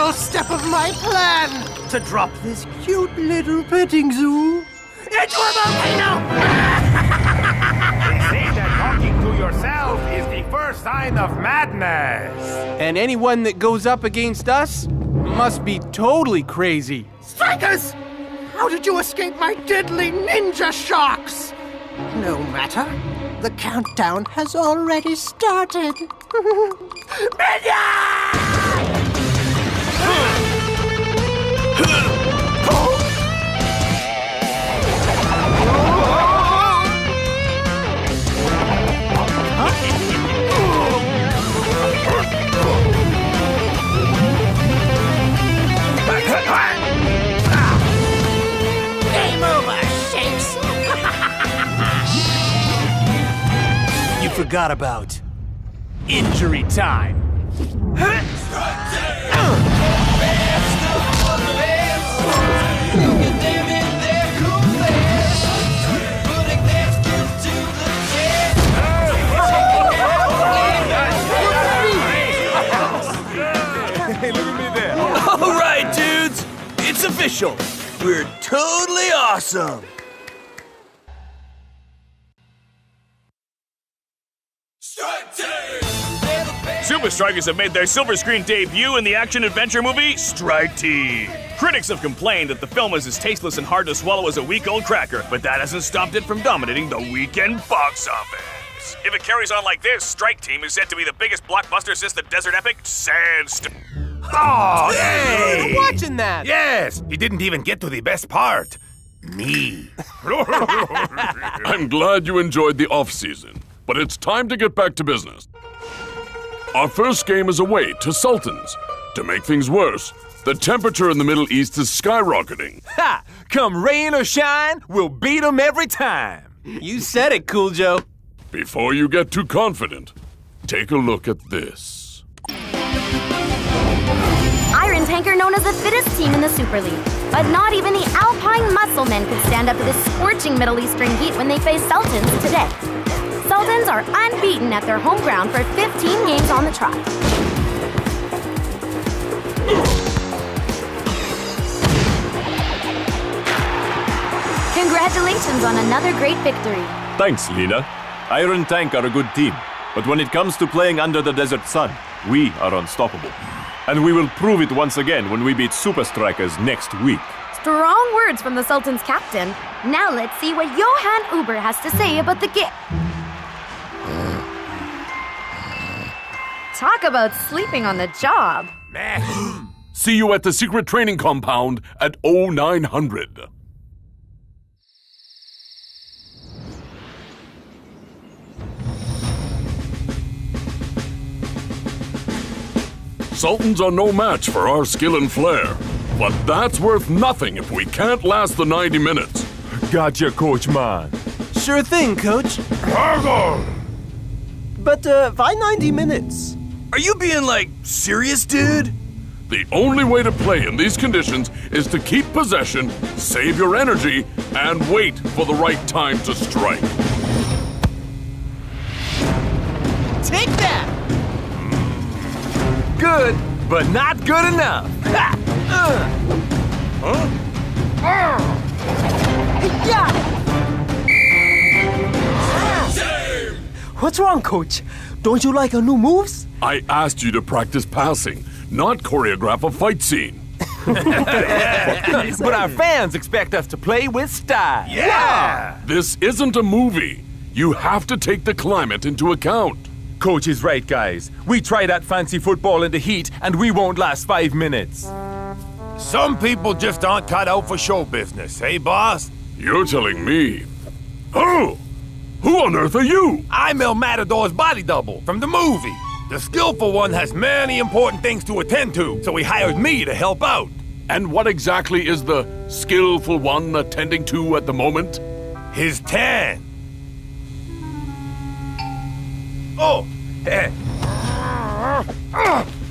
final step of my plan to drop this cute little petting zoo into a volcano! They say that talking to yourself is the first sign of madness. And anyone that goes up against us must be totally crazy. Strikeas! How did you escape my deadly ninja shocks? No matter. The countdown has already started. Game over, Shakes! You forgot about injury time. Hey, look at me there. All right, dudes. It's official. We're totally awesome. Super Strikeas have made their silver screen debut in the action-adventure movie Strike Team. Critics have complained that the film is as tasteless and hard to swallow as a week-old cracker, but that hasn't stopped it from dominating the weekend box office. If it carries on like this, Strike Team is said to be the biggest blockbuster since the desert epic Sandstorm. Oh, hey! I'm watching that. Yes, he didn't even get to the best part. Me. I'm glad you enjoyed the off-season, but it's time to get back to business. Our first game is away to Sultans. To make things worse, the temperature in the Middle East is skyrocketing. Ha! Come rain or shine, we'll beat them every time. You said it, Cool Joe. Before you get too confident, take a look at this. Iron Tanker known as the fittest team in the Super League. But not even the Alpine Muscle Men could stand up to this scorching Middle Eastern heat when they face Sultans today. Sultans are unbeaten at their home ground for 15 games on the trot. Congratulations on another great victory. Thanks, Lena. Iron Tank are a good team, but when it comes to playing under the desert sun, we are unstoppable. And we will prove it once again when we beat Super Strikeas next week. Strong words from the Sultans' captain. Now let's see what Johan Uber has to say about the game. Talk about sleeping on the job. See you at the secret training compound at 0900. Sultans are no match for our skill and flair, but that's worth nothing if we can't last the 90 minutes. Gotcha, Coach Man. Sure thing, Coach. But why 90 minutes? Are you being, like, serious, dude? The only way to play in these conditions is to keep possession, save your energy, and wait for the right time to strike. Take that! Good, but not good enough. What's wrong, Coach? Don't you like our new moves? I asked you to practice passing, not choreograph a fight scene. But our fans expect us to play with style. Yeah! This isn't a movie. You have to take the climate into account. Coach is right, guys. We try that fancy football in the heat, and we won't last 5 minutes. Some people just aren't cut out for show business, eh, boss? You're telling me. Oh! Who on earth are you? I'm El Matador's body double from the movie. The skillful one has many important things to attend to, so he hired me to help out. And what exactly is the skillful one attending to at the moment? His tan. Oh!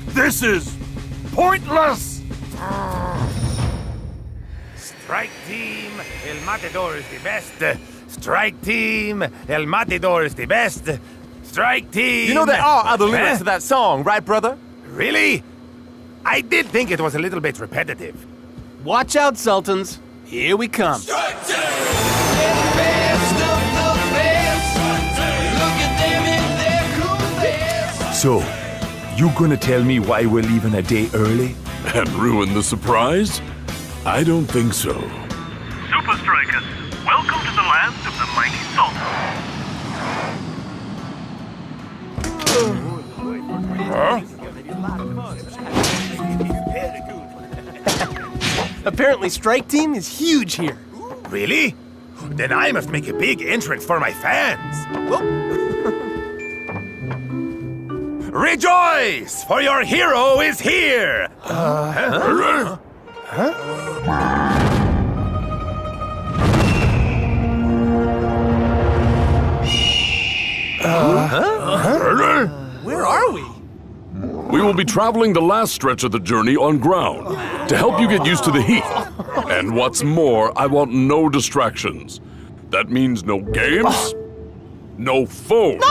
This is pointless! Strike Team, El Matador is the best. Strike Team, El Matador is the best. Strike Team... You know there are other lyrics to that song, right, brother? Really? I did think it was a little bit repetitive. Watch out, Sultans. Here we come. So, you gonna tell me why we're leaving a day early? And ruin the surprise? I don't think so. Super Strikers, welcome to the land of the mighty Sultans. Apparently, Strike Team is huge here. Really? Then I must make a big entrance for my fans. Rejoice, for your hero is here! Where are we? We will be traveling the last stretch of the journey on ground to help you get used to the heat. And what's more, I want no distractions. That means no games, no phones,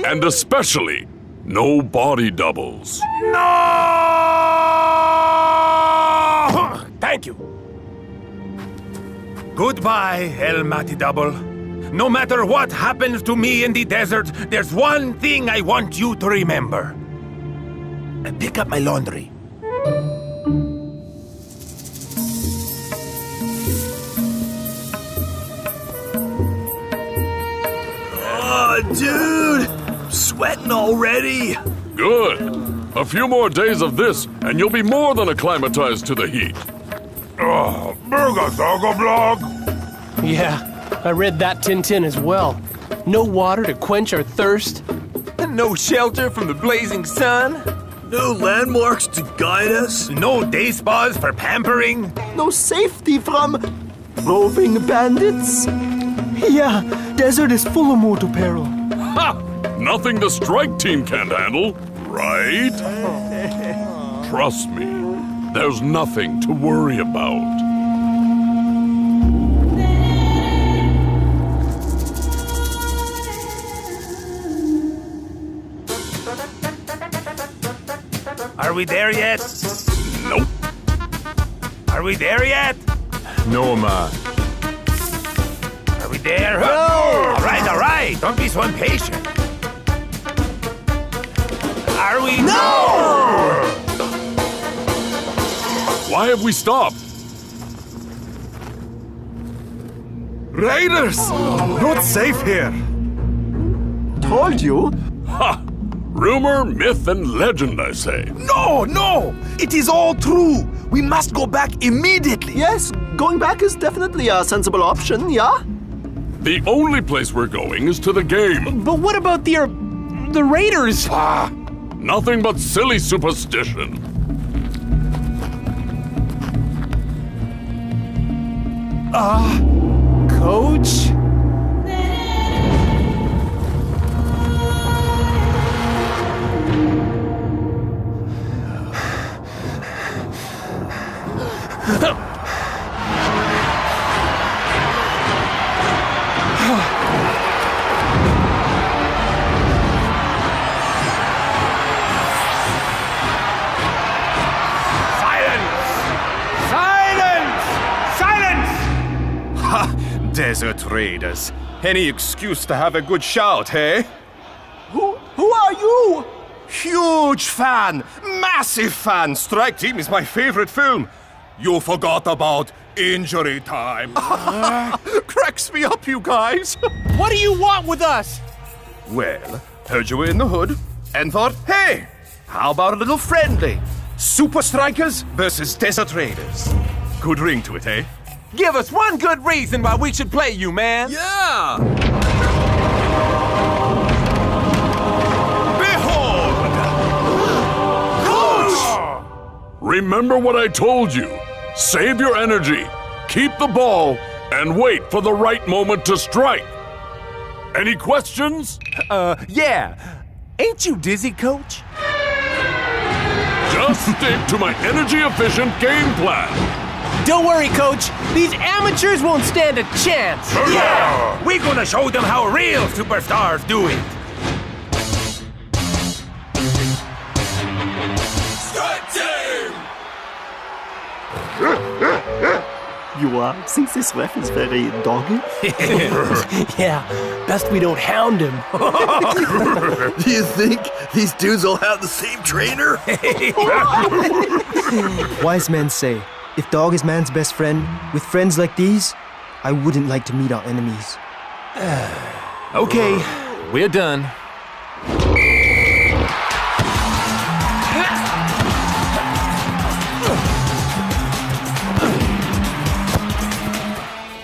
and especially no body doubles. No! Thank you. Goodbye, El Mati Double. No matter what happens to me in the desert, there's one thing I want you to remember. Pick up my laundry. Oh, dude! Sweating already? Good. A few more days of this, and you'll be more than acclimatized to the heat. Oh, burger doggo blog. Yeah, I read that Tintin as well. No water to quench our thirst. No shelter from the blazing sun? No landmarks to guide us? No day spas for pampering. No safety from roving bandits. Yeah, desert is full of mortal peril. Ha! Nothing the Strike Team can't handle, right? Trust me, there's nothing to worry about. Are we there yet? Nope. Are we there yet? No, man. Are we there? No! All right. Don't be so impatient. Are we? No! Why have we stopped? Raiders! Not safe here. Told you. Ha! Rumor, myth, and legend, I say. No! It is all true! We must go back immediately! Yes, going back is definitely a sensible option, yeah? The only place we're going is to the game. But what about the Raiders? Ah, nothing but silly superstition. Coach? Desert Raiders. Any excuse to have a good shout, hey? Who are you? Huge fan! Massive fan! Strike Team is my favorite film. You forgot about Injury Time. Cracks me up, you guys. What do you want with us? Well, heard you were in the hood and thought, hey, how about a little friendly? Super Strikers versus Desert Raiders. Good ring to it, eh? Give us one good reason why we should play you, man! Yeah! Behold! Coach! Remember what I told you. Save your energy, keep the ball, and wait for the right moment to strike. Any questions? Yeah. Ain't you dizzy, Coach? Just stick to my energy-efficient game plan. Don't worry, Coach. These amateurs won't stand a chance. Yeah! We're gonna show them how real superstars do it. You think this ref is very doggy? Yeah, best we don't hound him. Do you think these dudes all have the same trainer? Wise men say, if dog is man's best friend, with friends like these, I wouldn't like to meet our enemies. Okay, we're done.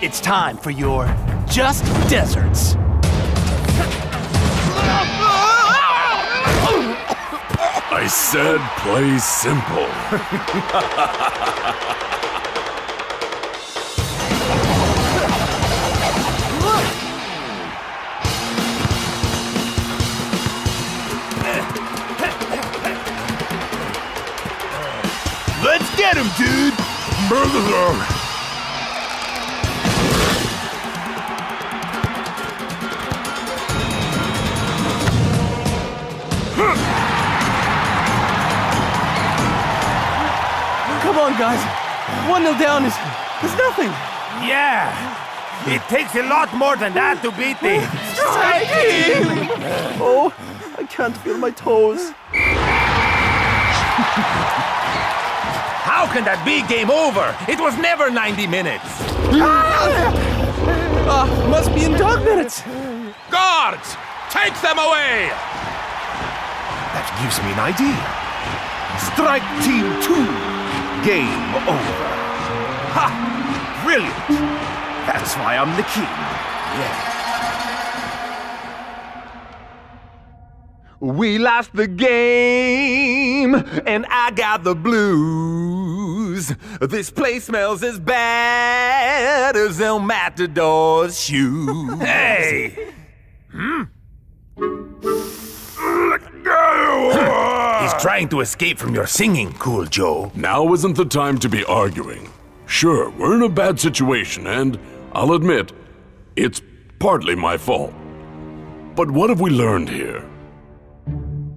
It's time for your Just Deserts. I said play simple. Let's get him, dude! Come on, guys. 1-0 down is nothing. Yeah, it takes a lot more than that to beat the Strike! Oh, I can't feel my toes. How can that be game over? It was never 90 minutes. Must be in dog minutes. Guards, take them away. That gives me an idea. Strike Team 2. Game over. Ha! Brilliant. That's why I'm the king. Yeah. We lost the game, and I got the blues. This place smells as bad as El Matador's shoes. Hey! He's trying to escape from your singing, Cool Joe. Now isn't the time to be arguing. Sure, we're in a bad situation, and I'll admit, it's partly my fault. But what have we learned here?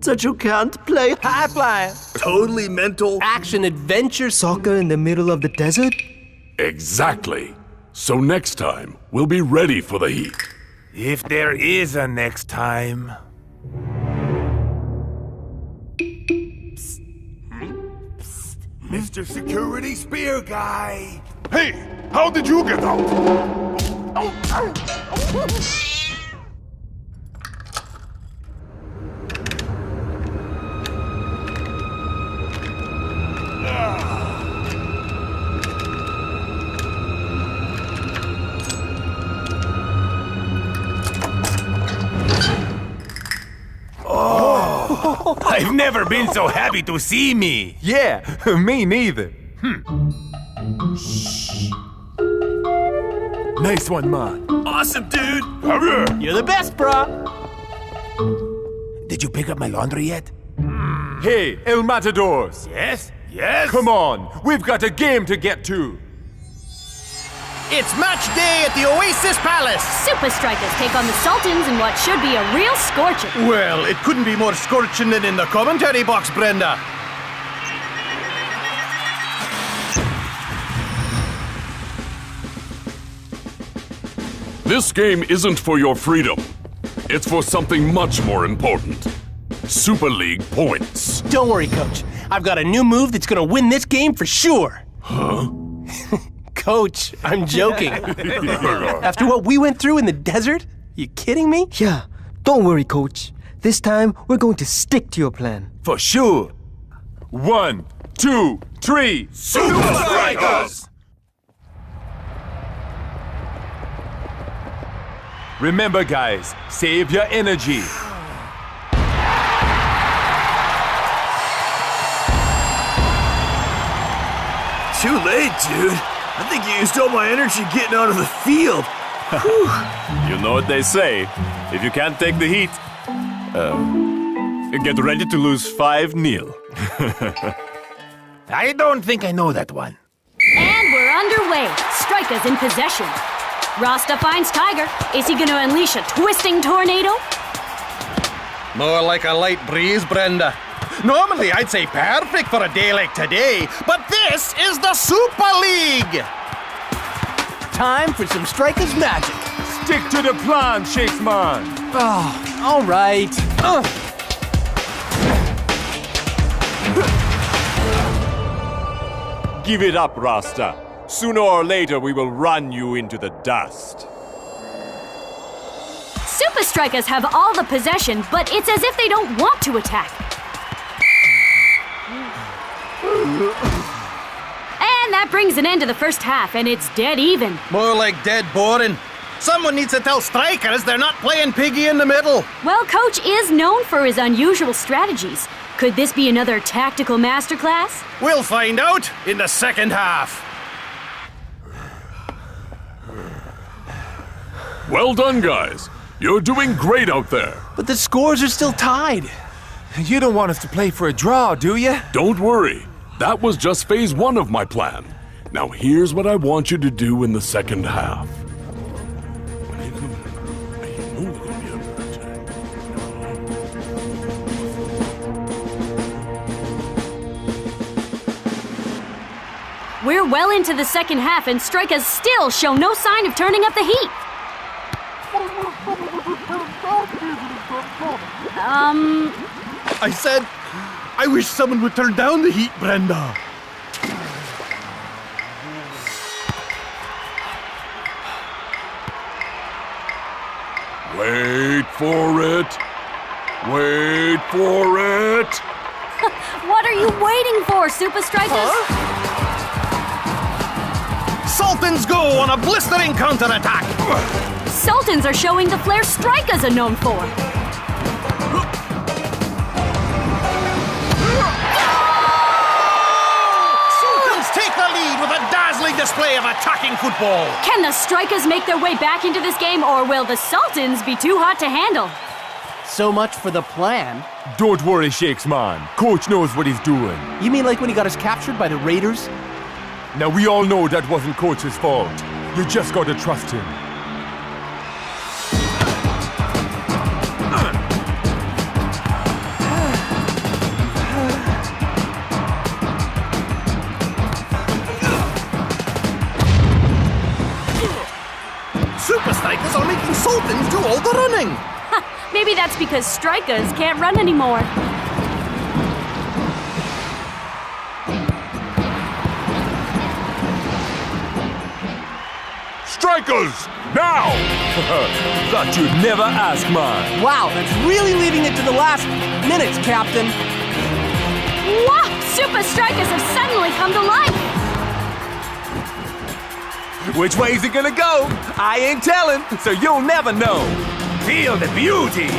That you can't play High flying. Totally mental. Action adventure. soccer in the middle of the desert? Exactly. So next time, we'll be ready for the heat. If there is a next time. Mr. Security Spear Guy. Hey, how did you get out? I've never been so happy to see me. Yeah, me neither. Nice one, man. Awesome, dude! You're the best, brah. Did you pick up my laundry yet? Hey, El Matadors. Yes? Yes? Come on, we've got a game to get to. It's match day at the Oasis Palace. Super Strikers take on the Sultans in what should be a real scorcher. Well, it couldn't be more scorching than in the commentary box, Brenda. This game isn't for your freedom. It's for something much more important. Super League points. Don't worry, Coach. I've got a new move that's gonna win this game for sure. Huh? Coach, I'm joking. After what we went through in the desert? You kidding me? Yeah, don't worry, Coach. This time, we're going to stick to your plan. For sure. 1, 2, 3. Super Strikers! Remember, guys, save your energy. Too late, dude. I think you used all my energy getting out of the field. You know what they say. If you can't take the heat, get ready to lose 5-0. I don't think I know that one. And we're underway. Strikers in possession. Rasta finds Tiger. Is he going to unleash a twisting tornado? More like a light breeze, Brenda. Normally, I'd say perfect for a day like today, but this is the Super League. time for some Strikeas magic. Stick to the plan, Shakesman. Oh, all right. Give it up, Rasta. Sooner or later, we will run you into the dust. Super Strikeas have all the possession, but it's as if they don't want to attack. And that brings an end to the first half, and it's dead even. More like dead boring. Someone needs to tell Strikers they're not playing piggy in the middle. Well, Coach is known for his unusual strategies. Could this be another tactical masterclass? We'll find out in the second half. Well done, guys. You're doing great out there. But the scores are still tied. You don't want us to play for a draw, do you? Don't worry. That was just phase 1 of my plan. Now here's what I want you to do in the second half. We're well into the second half, and Strikeas still show no sign of turning up the heat. I said, I wish someone would turn down the heat, Brenda. Wait for it. Wait for it. What are you waiting for, Super Strikeas? Sultans go on a blistering counterattack. Sultans are showing the flair Strikeas are known for. Sultans take the lead with a dazzling display of attacking football. Can the Strikeas make their way back into this game, or will the Sultans be too hot to handle? So much for the plan. Don't worry, Shakesman. Coach knows what he's doing. You mean like when he got us captured by the Raiders? Now, we all know that wasn't Coach's fault. You just gotta trust him. Super Strikers are making Sultans do all the running. Maybe that's because Strikeas can't run anymore. Strikers! Now! Thought you'd never ask, man. Wow, that's really leaving it to the last minutes, Captain. Wow! Super Strikeas have suddenly come to life! Which way is it gonna go? I ain't telling, so you'll never know. Feel the beauty!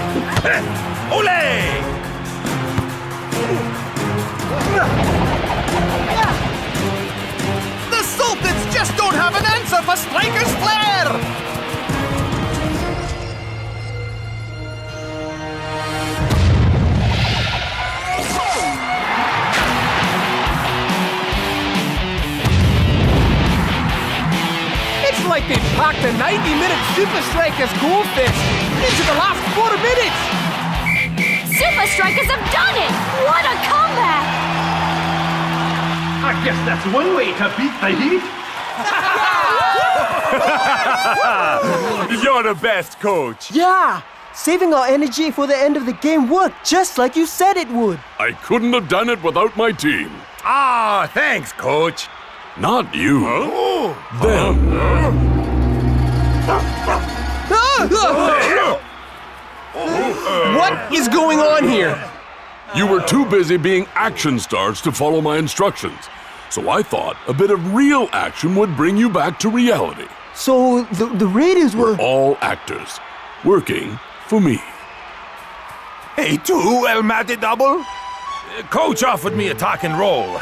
Ole! The Sultans just don't have an answer for Strikers' flair! It's like they packed the 90-minute Super Strikeas Goldfish into the last 4 minutes! Super Strikeas have done it! What a comeback! I guess that's one way to beat the heat. You're the best, Coach. Yeah! Saving our energy for the end of the game worked just like you said it would. I couldn't have done it without my team. Ah, thanks, Coach. Not you. Them. What is going on here? You were too busy being action stars to follow my instructions. So I thought a bit of real action would bring you back to reality. So the Raiders were... We're all actors, working for me. Hey, too, El Mate Double. Coach offered me a talking role.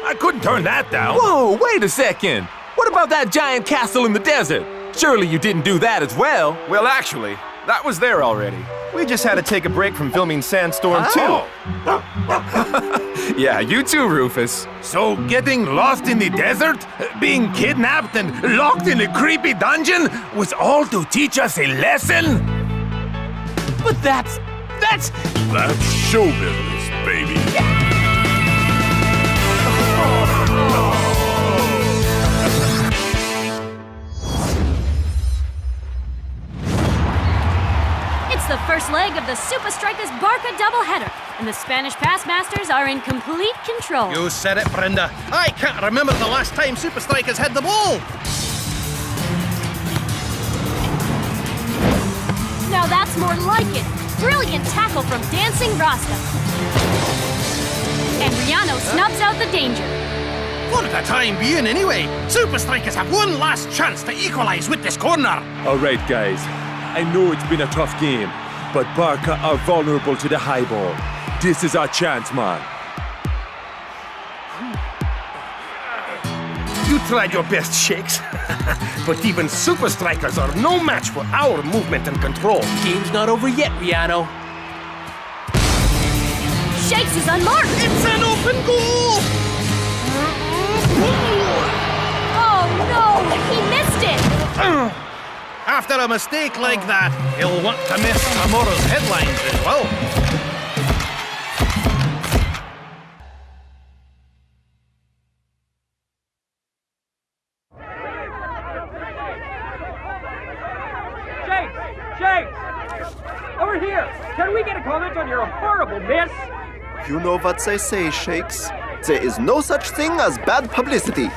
I couldn't turn that down. Whoa, wait a second. What about that giant castle in the desert? Surely you didn't do that as well. Well, actually, that was there already. We just had to take a break from filming Sandstorm 2. Yeah, you too, Rufus. So getting lost in the desert, being kidnapped and locked in a creepy dungeon was all to teach us a lesson? But that's... That's show business, baby. first leg of the Super Strikers Barca doubleheader, and the Spanish pass masters are in complete control. You said it, Brenda. I can't remember the last time Super Strikers had the ball. Now that's more like it. Brilliant tackle from Dancing Rasta. And Riano snubs out the danger. For the time being, anyway. Super Strikers have one last chance to equalize with this corner. All right, guys. I know it's been a tough game, but Barca are vulnerable to the high ball. This is our chance, man. You tried your best, Shakes. But even Super Strikers are no match for our movement and control. Game's not over yet, Riano. Shakes is unmarked. It's an open goal! Oh no, he missed it. After a mistake like that, he'll want to miss tomorrow's headlines as well. Shakes! Over here! Can we get a comment on your horrible miss? You know what they say, Shakes. There is no such thing as bad publicity.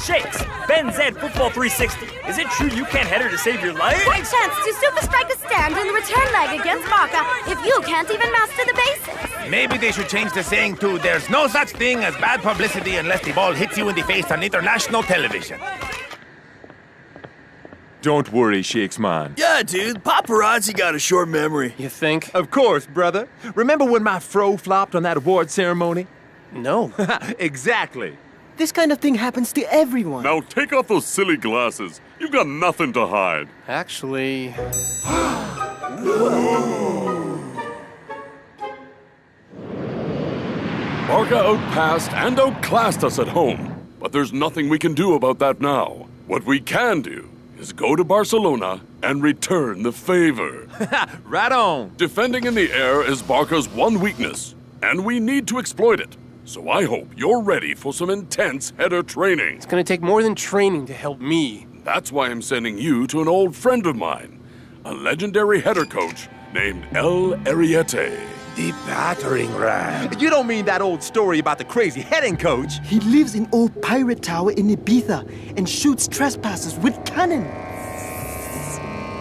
Shakes! Ben Zed Football 360. Is it true you can't header to save your life? What chance do Super Strikers stand in the return leg against Barca if you can't even master the basics? Maybe they should change the saying to "There's no such thing as bad publicity unless the ball hits you in the face on international television." Don't worry, Shakes, man. Yeah, dude. Paparazzi got a short memory. You think? Of course, brother. Remember when my fro flopped on that award ceremony? No. Exactly. This kind of thing happens to everyone. Now take off those silly glasses. You've got nothing to hide. Actually... Barca outpassed and outclassed us at home. But there's nothing we can do about that now. What we can do is go to Barcelona and return the favor. Right on. Defending in the air is Barca's one weakness, and we need to exploit it. So I hope you're ready for some intense header training. It's gonna take more than training to help me. That's why I'm sending you to an old friend of mine, a legendary header coach named El Ariete. The battering ram. You don't mean that old story about the crazy heading coach? He lives in old pirate tower in Ibiza and shoots trespassers with cannon.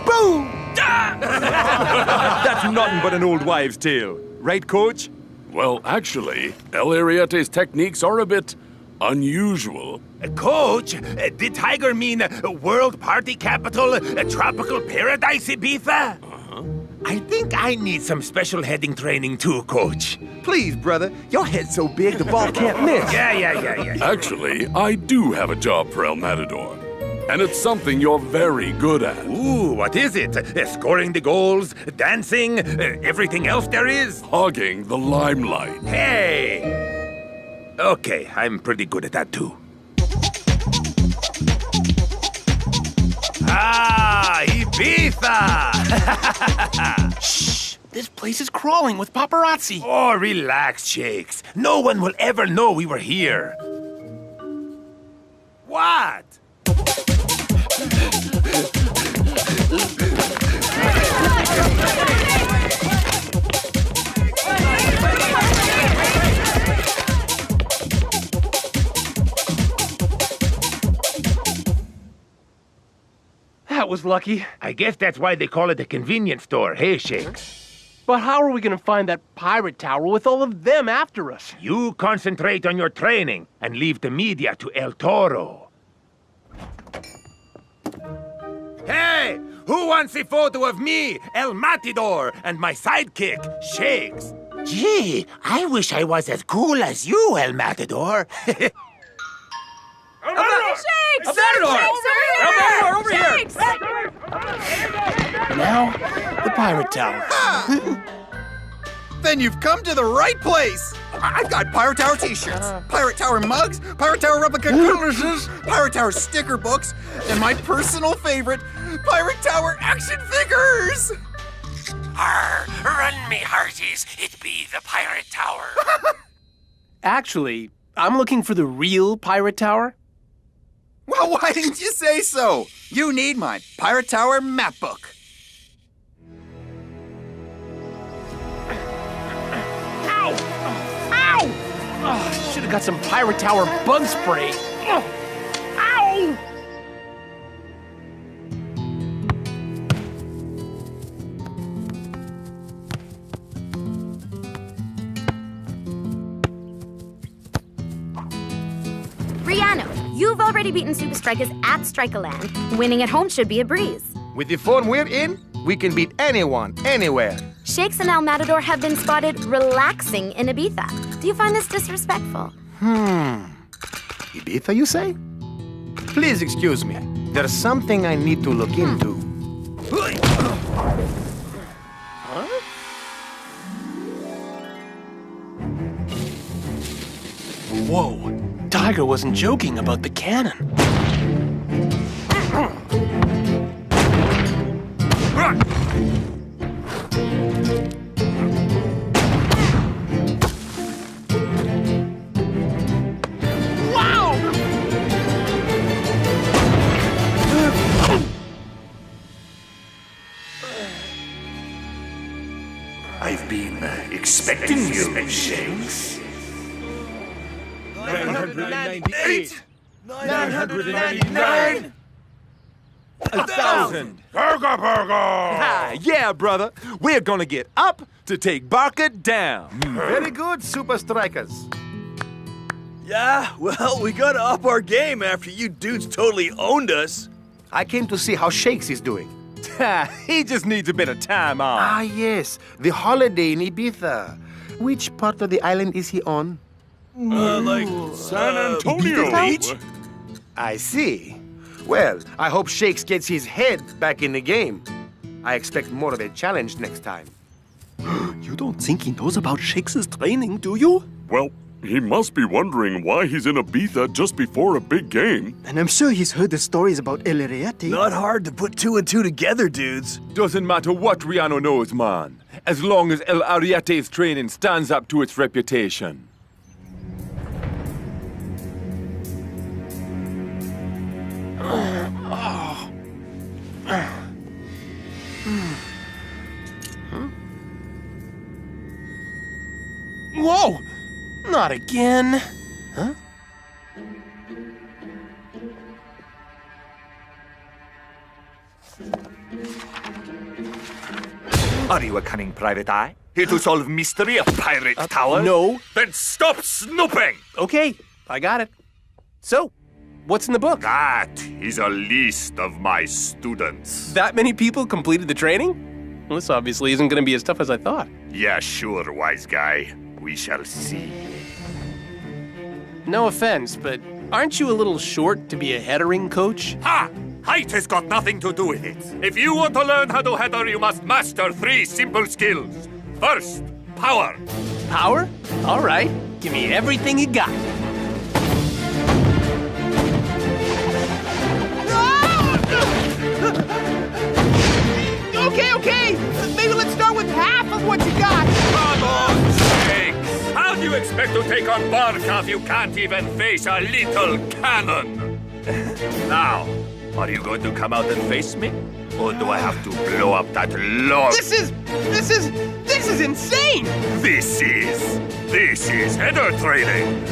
Boom! That's nothing but an old wives' tale. Right, coach? Well, actually, El Ariete's techniques are a bit unusual. Coach, did Tiger mean world party capital, tropical paradise Ibiza? I think I need some special heading training too, Coach. Please, brother. Your head's so big the ball can't miss. Yeah. Actually, I do have a job for El Matador. And it's something you're very good at. Ooh, what is it? Scoring the goals, dancing, everything else there is? Hogging the limelight. Hey! Okay, I'm pretty good at that too. Ah, Ibiza! Shh! This place is crawling with paparazzi. Oh, relax, Shakes. No one will ever know we were here. What? That was lucky. I guess that's why they call it a convenience store, hey, Shakes? But how are we gonna find that pirate tower with all of them after us? You concentrate on your training and leave the media to El Toro. Hey! Who wants a photo of me, El Matador, and my sidekick, Shakes? Gee, I wish I was as cool as you, El Matador. Shakes! El Matador! El Matador, over here! Shakes! Now, the pirate tower. Then you've come to the right place. I've got Pirate Tower t-shirts, Pirate Tower mugs, Pirate Tower replica cutlasses, Pirate Tower sticker books, and my personal favorite, Pirate Tower action figures. Arr, run me hearties, it be the Pirate Tower. Actually, I'm looking for the real pirate tower. Well, why didn't you say so? You need my Pirate Tower map book. have got some Pirate Tower bug spray. Ugh. Ow! Rihanna, you've already beaten Super Strikeas at Strikealand. Winning at home should be a breeze. With the form we're in, we can beat anyone, anywhere. Shakes and El Matador have been spotted relaxing in Ibiza. Do you find this disrespectful? Ibiza, you say? Please excuse me. There's something I need to look into. Whoa, Tiger wasn't joking about the cannon. I've been expecting you, Shakes. 998. 999. 1,000. Burger, burger! Ah, yeah, brother. We're gonna get up to take Barker down. Very good, Super Strikers. Yeah, well, we gotta up our game after you dudes totally owned us. I came to see how Shakes is doing. He just needs a bit of time off. Ah, yes, the holiday in Ibiza. Which part of the island is he on? San Antonio. Beach? I see. Well, I hope Shakes gets his head back in the game. I expect more of a challenge next time. You don't think he knows about Shakes' training, do you? Well, he must be wondering why he's in Ibiza just before a big game. And I'm sure he's heard the stories about El Ariete. Not hard to put two and two together, dudes. Doesn't matter what Rihanna knows, man. As long as El Ariete's training stands up to its reputation. Whoa! Not again. Huh? Are you a cunning private eye? Here to solve mystery of Pirate Tower? No. Then stop snooping! Okay, I got it. So, what's in the book? That is a list of my students. That many people completed the training? Well, this obviously isn't going to be as tough as I thought. Yeah, sure, wise guy. We shall see. No offense, but aren't you a little short to be a headering coach? Ha! Height has got nothing to do with it. If you want to learn how to header, you must master 3 simple skills. First, power. Power? All right. Give me everything you got. Okay. Maybe let's start with half of what you got. Come on, Shakes. How do you expect to take on Barca if you can't even face a little cannon? Now, are you going to come out and face me? Or do I have to blow up that log? This is insane. This is header training.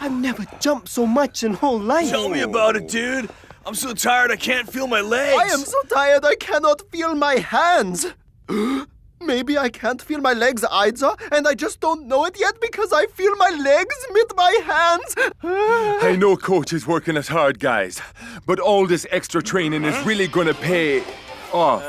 I've never jumped so much in whole life. Tell me about it, dude. I'm so tired I can't feel my legs. I am so tired I cannot feel my hands. Maybe I can't feel my legs either, and I just don't know it yet because I feel my legs with my hands. I know Coach is working us hard, guys, but all this extra training is really gonna pay off.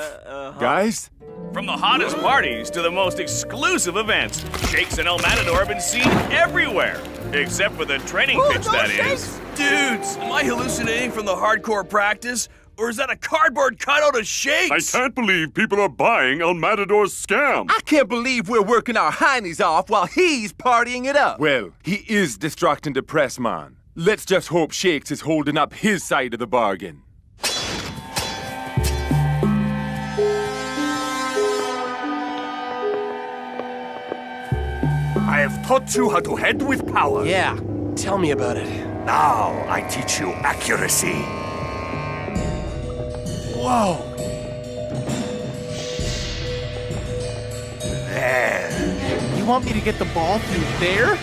Guys? From the hottest parties to the most exclusive events, Shakes and El Matador have been seen everywhere. Except for the training pitch, that is. Dudes, am I hallucinating from the hardcore practice? Or is that a cardboard cutout of Shakes? I can't believe people are buying El Matador's scam. I can't believe we're working our heinies off while he's partying it up. Well, he is distracting the press, man. Let's just hope Shakes is holding up his side of the bargain. I have taught you how to head with power. Yeah, tell me about it. Now I teach you accuracy. Whoa. want me to get the ball through there?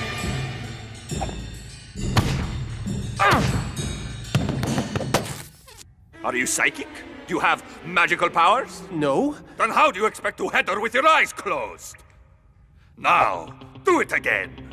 Are you psychic? Do you have magical powers? No. Then how do you expect to header with your eyes closed? Now, do it again.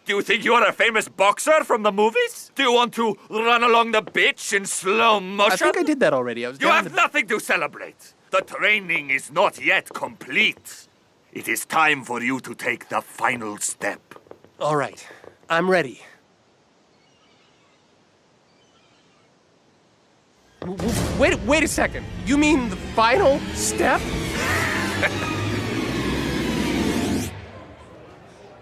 Do you think you are a famous boxer from the movies? Do you want to run along the pitch in slow motion? I think I did that already. You have nothing to celebrate. The training is not yet complete. It is time for you to take the final step. All right. I'm ready. Wait a second. You mean the final step?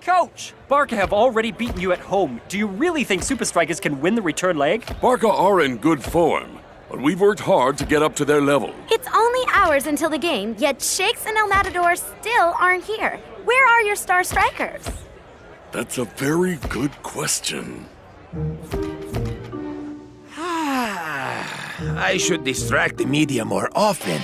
Coach, Barca have already beaten you at home. Do you really think Super Strikers can win the return leg? Barca are in good form, but we've worked hard to get up to their level. It's only hours until the game, yet Shakes and El Matador still aren't here. Where are your star strikers? That's a very good question. I should distract the media more often.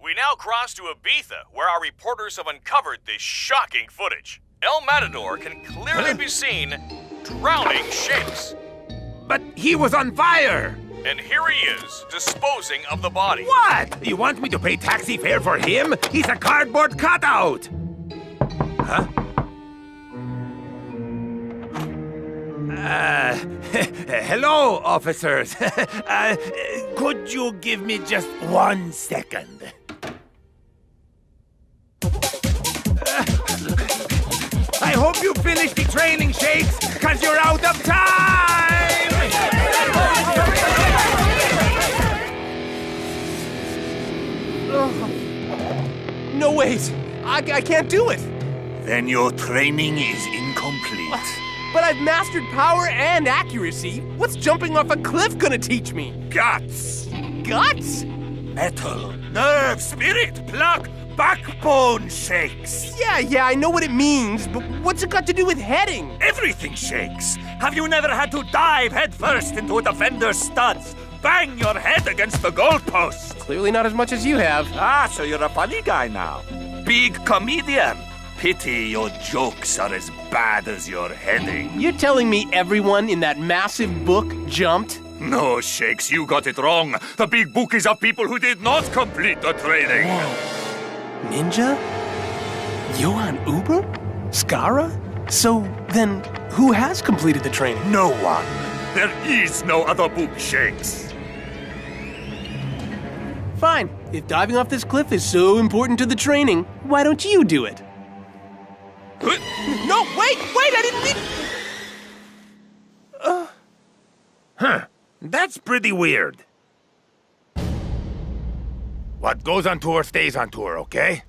We now cross to Ibiza, where our reporters have uncovered this shocking footage. El Matador can clearly be seen drowning Shakes. But he was on fire! And here he is, disposing of the body. What? You want me to pay taxi fare for him? He's a cardboard cutout! Huh? Hello, officers. Could you give me just 1 second? I hope you finish the training, Shakes, because you're out of time! No, wait. I can't do it. Then your training is incomplete. What? But I've mastered power and accuracy. What's jumping off a cliff gonna teach me? Guts! Guts? Metal, nerve, spirit, pluck, backbone, Shakes. Yeah, I know what it means, but what's it got to do with heading? Everything, Shakes. Have you never had to dive headfirst into a defender's studs? Bang your head against the goalpost? Clearly not as much as you have. Ah, so you're a funny guy now. Big comedian. Pity your jokes are as bad as your heading. You're telling me everyone in that massive book jumped? No, Shakes, you got it wrong. The big book is of people who did not complete the training. Whoa. Ninja? Johan Uber? Skara? So then, who has completed the training? No one. There is no other book, Shakes. Fine. If diving off this cliff is so important to the training, why don't you do it? No, wait, I didn't mean... Huh. That's pretty weird. What goes on tour stays on tour, okay?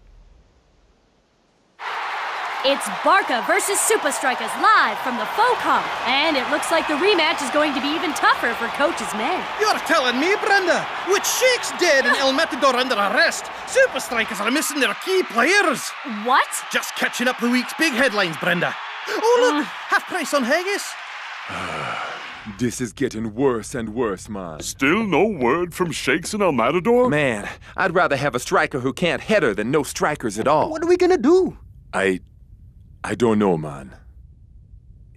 It's Barca versus Super Strikers live from the Focom. And it looks like the rematch is going to be even tougher for Coach's men. You're telling me, Brenda? With Shakes dead and El Matador under arrest, Super Strikers are missing their key players. What? Just catching up the week's big headlines, Brenda. Oh, look, half price on haggis. This is getting worse and worse, man. Still no word from Shakes and El Matador? Man, I'd rather have a striker who can't header than no strikers at all. What are we gonna do? I don't know, man.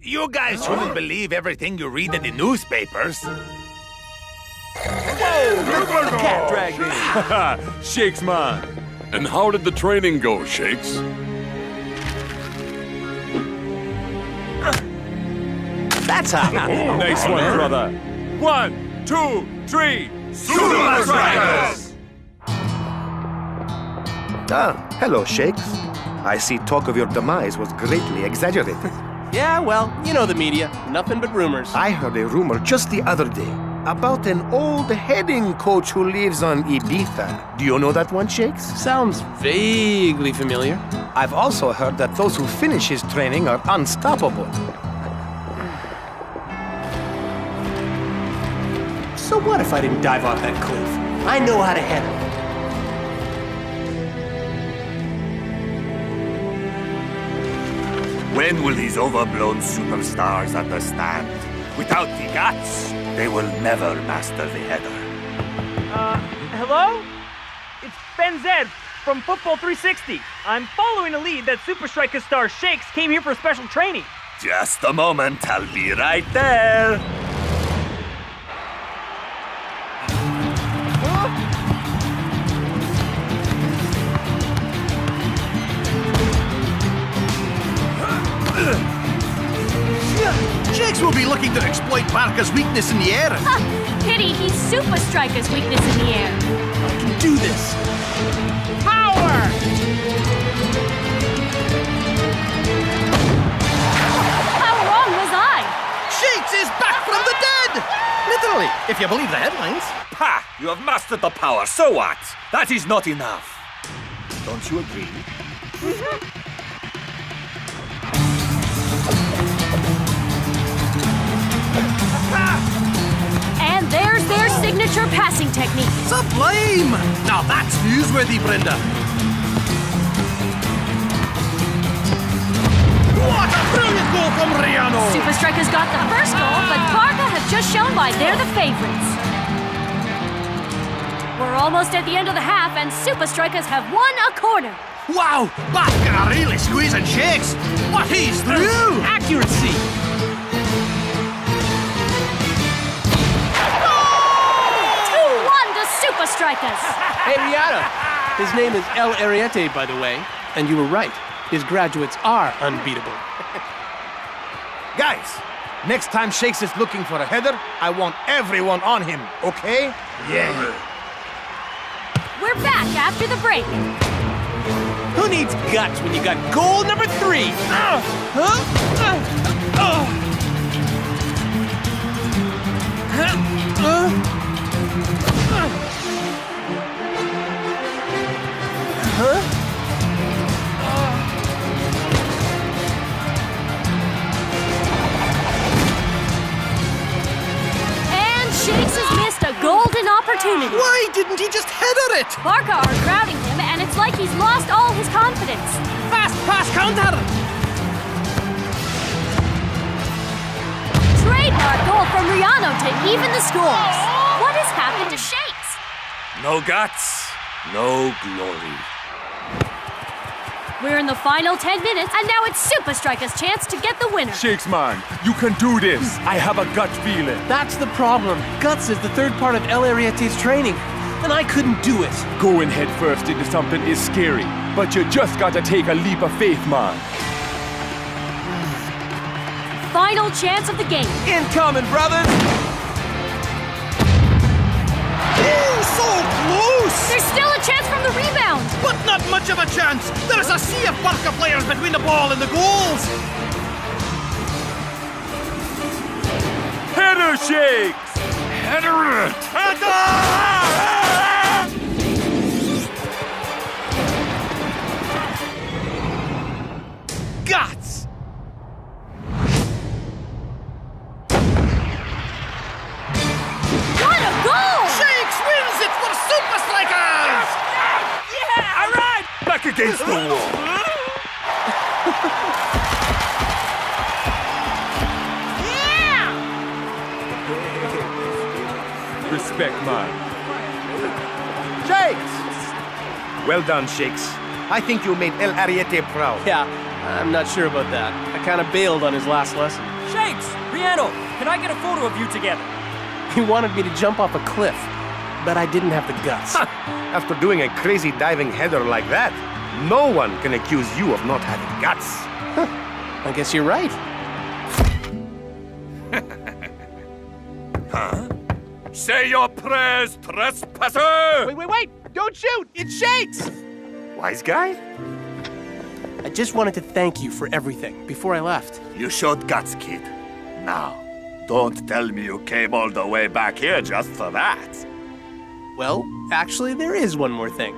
You guys shouldn't believe everything you read in the newspapers. Whoa! Cat dragged in. Shakes, man. And how did the training go, Shakes? That's how. Nice one, brother. 1, 2, 3. Super Strikers! Ah, hello, Shakes. I see talk of your demise was greatly exaggerated. Yeah, well, you know the media. Nothing but rumors. I heard a rumor just the other day. About an old heading coach who lives on Ibiza. Do you know that one, Shakes? Sounds vaguely familiar. I've also heard that those who finish his training are unstoppable. So what if I didn't dive off that cliff? I know how to header. When will these overblown superstars understand? Without the guts, they will never master the header. Hello? It's Ben Zed from Football 360. I'm following a lead that Super Strikeas star Shakes came here for special training. Just a moment, I'll be right there. Shakes will be looking to exploit Barca's weakness in the air. Pity he's Super Strikeas' weakness in the air. I can do this. Power! How wrong was I? Shakes is back from the dead! Literally, if you believe the headlines. Ha! You have mastered the power, so what? That is not enough. Don't you agree? And there's their signature passing technique. Sublime! Now that's newsworthy, Brenda. What a brilliant goal from Riano! Super Strikeas got the first goal, but Barca have just shown why they're the favorites. We're almost at the end of the half, and Super Strikeas have won a corner. Wow! Barca are really squeezing Shakes, but he's through! Accuracy! 2-1 to Super Strikeas. Hey, Rihanna. His name is El Ariete, by the way. And you were right. His graduates are unbeatable. Guys, next time Shakes is looking for a header, I want everyone on him, okay? Yeah. We're back after the break. Who needs guts when you got goal number 3? And Shakes has missed a golden opportunity. Why didn't he just header it? Barca are crowding him, and it's like he's lost all his confidence. Fast pass counter! Trademark goal from Riano to even the scores. What has happened to Shakes? No guts, no glory. We're in the final 10 minutes, and now it's Super Strikeas' chance to get the winner. Shakes, man, you can do this. I have a gut feeling. That's the problem. Guts is the third part of El Ariete's training, and I couldn't do it. Going head first into something is scary, but you just gotta take a leap of faith, man. Final chance of the game. Incoming, brothers! Oh, so close! There's still a chance from the rebound. But not much of a chance. There's a sea of Barca players between the ball and the goals. Header, Shakes! Header it! Guts! What a goal! Shakes wins it for Super Strikeas! Yeah! All right! Back against the wall. Respect, man. Shakes! Well done, Shakes. I think you made El Ariete proud. Yeah, I'm not sure about that. I kind of bailed on his last lesson. Shakes, Riano, can I get a photo of you together? He wanted me to jump off a cliff, but I didn't have the guts. After doing a crazy diving header like that, no one can accuse you of not having guts. I guess you're right. Huh? Say your prayers, trespasser! Wait! Don't shoot! It Shakes! Wise guy? I just wanted to thank you for everything before I left. You showed guts, kid. Now, Don't tell me you came all the way back here just for that. Well, actually, there is one more thing.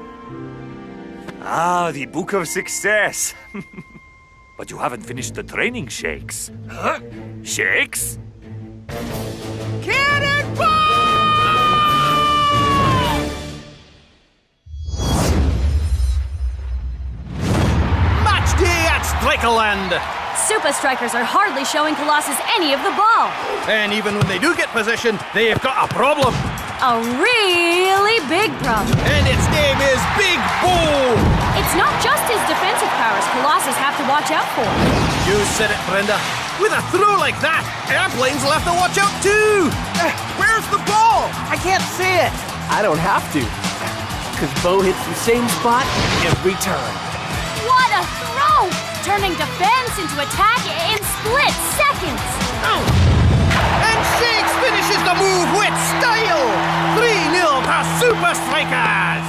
Ah, the Book of Success. But you haven't finished the training, Shakes. Huh? Shakes? Match day at Strikerland! Super Strikers are hardly showing Colossus any of the ball. And even when they do get possession, they've got a problem. A really big problem. And its name is Big Bo! It's not just his defensive powers Colossus have to watch out for. You said it, Brenda. With a throw like that, airplanes will have to watch out too! Where's the ball? I can't see it. I don't have to, because Bo hits the same spot every time. What a throw! Turning defense into attack in split seconds. And Shakes finishes the move with style! 3-0 to Super Strikers!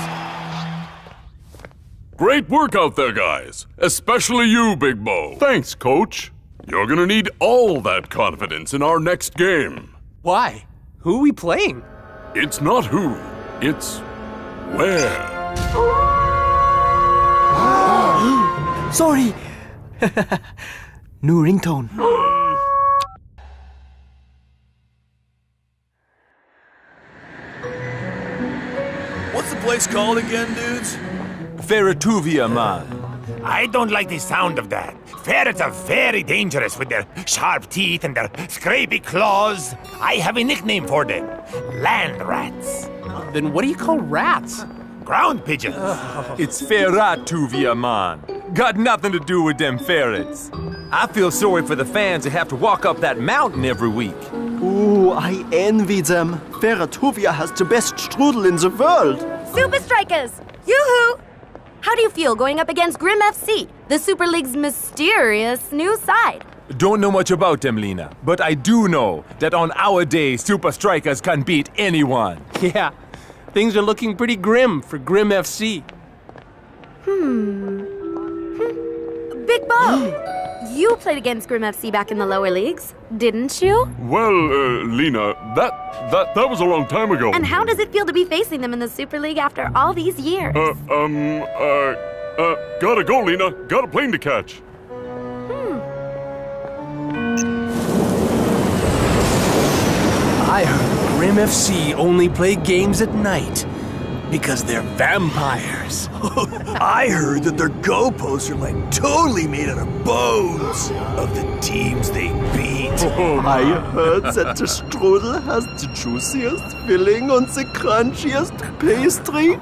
Great work out there, guys. Especially you, Big Bo. Thanks, Coach. You're gonna need all that confidence in our next game. Why? Who are we playing? It's not who, it's where. Sorry. New ringtone. What's the place called again, dudes? Ferrituvia, man. I don't like the sound of that. Ferrets are very dangerous with their sharp teeth and their scrapey claws. I have a nickname for them. Land rats. Then what do you call rats? Ground pigeons. It's Ferrituvia, man. Got nothing to do with them ferrets. I feel sorry for the fans that have to walk up that mountain every week. Ooh, I envy them. Ferrituvia has the best strudel in the world. Super Strikers! Yoo-hoo! How do you feel going up against Grim FC, the Super League's mysterious new side? Don't know much about them, Lena, but I do know that on our day, Super Strikers can beat anyone. Yeah, things are looking pretty grim for Grim FC. Big Bo, you played against Grim FC back in the lower leagues, didn't you? Well, Lena, that was a long time ago. And how does it feel to be facing them in the Super League after all these years? Gotta go, Lena. Got a plane to catch. I heard Grim FC only play games at night because they're vampires. I heard that their goalposts are like totally made out of bones of the teams they beat. I heard that the strudel has the juiciest filling on the crunchiest pastry.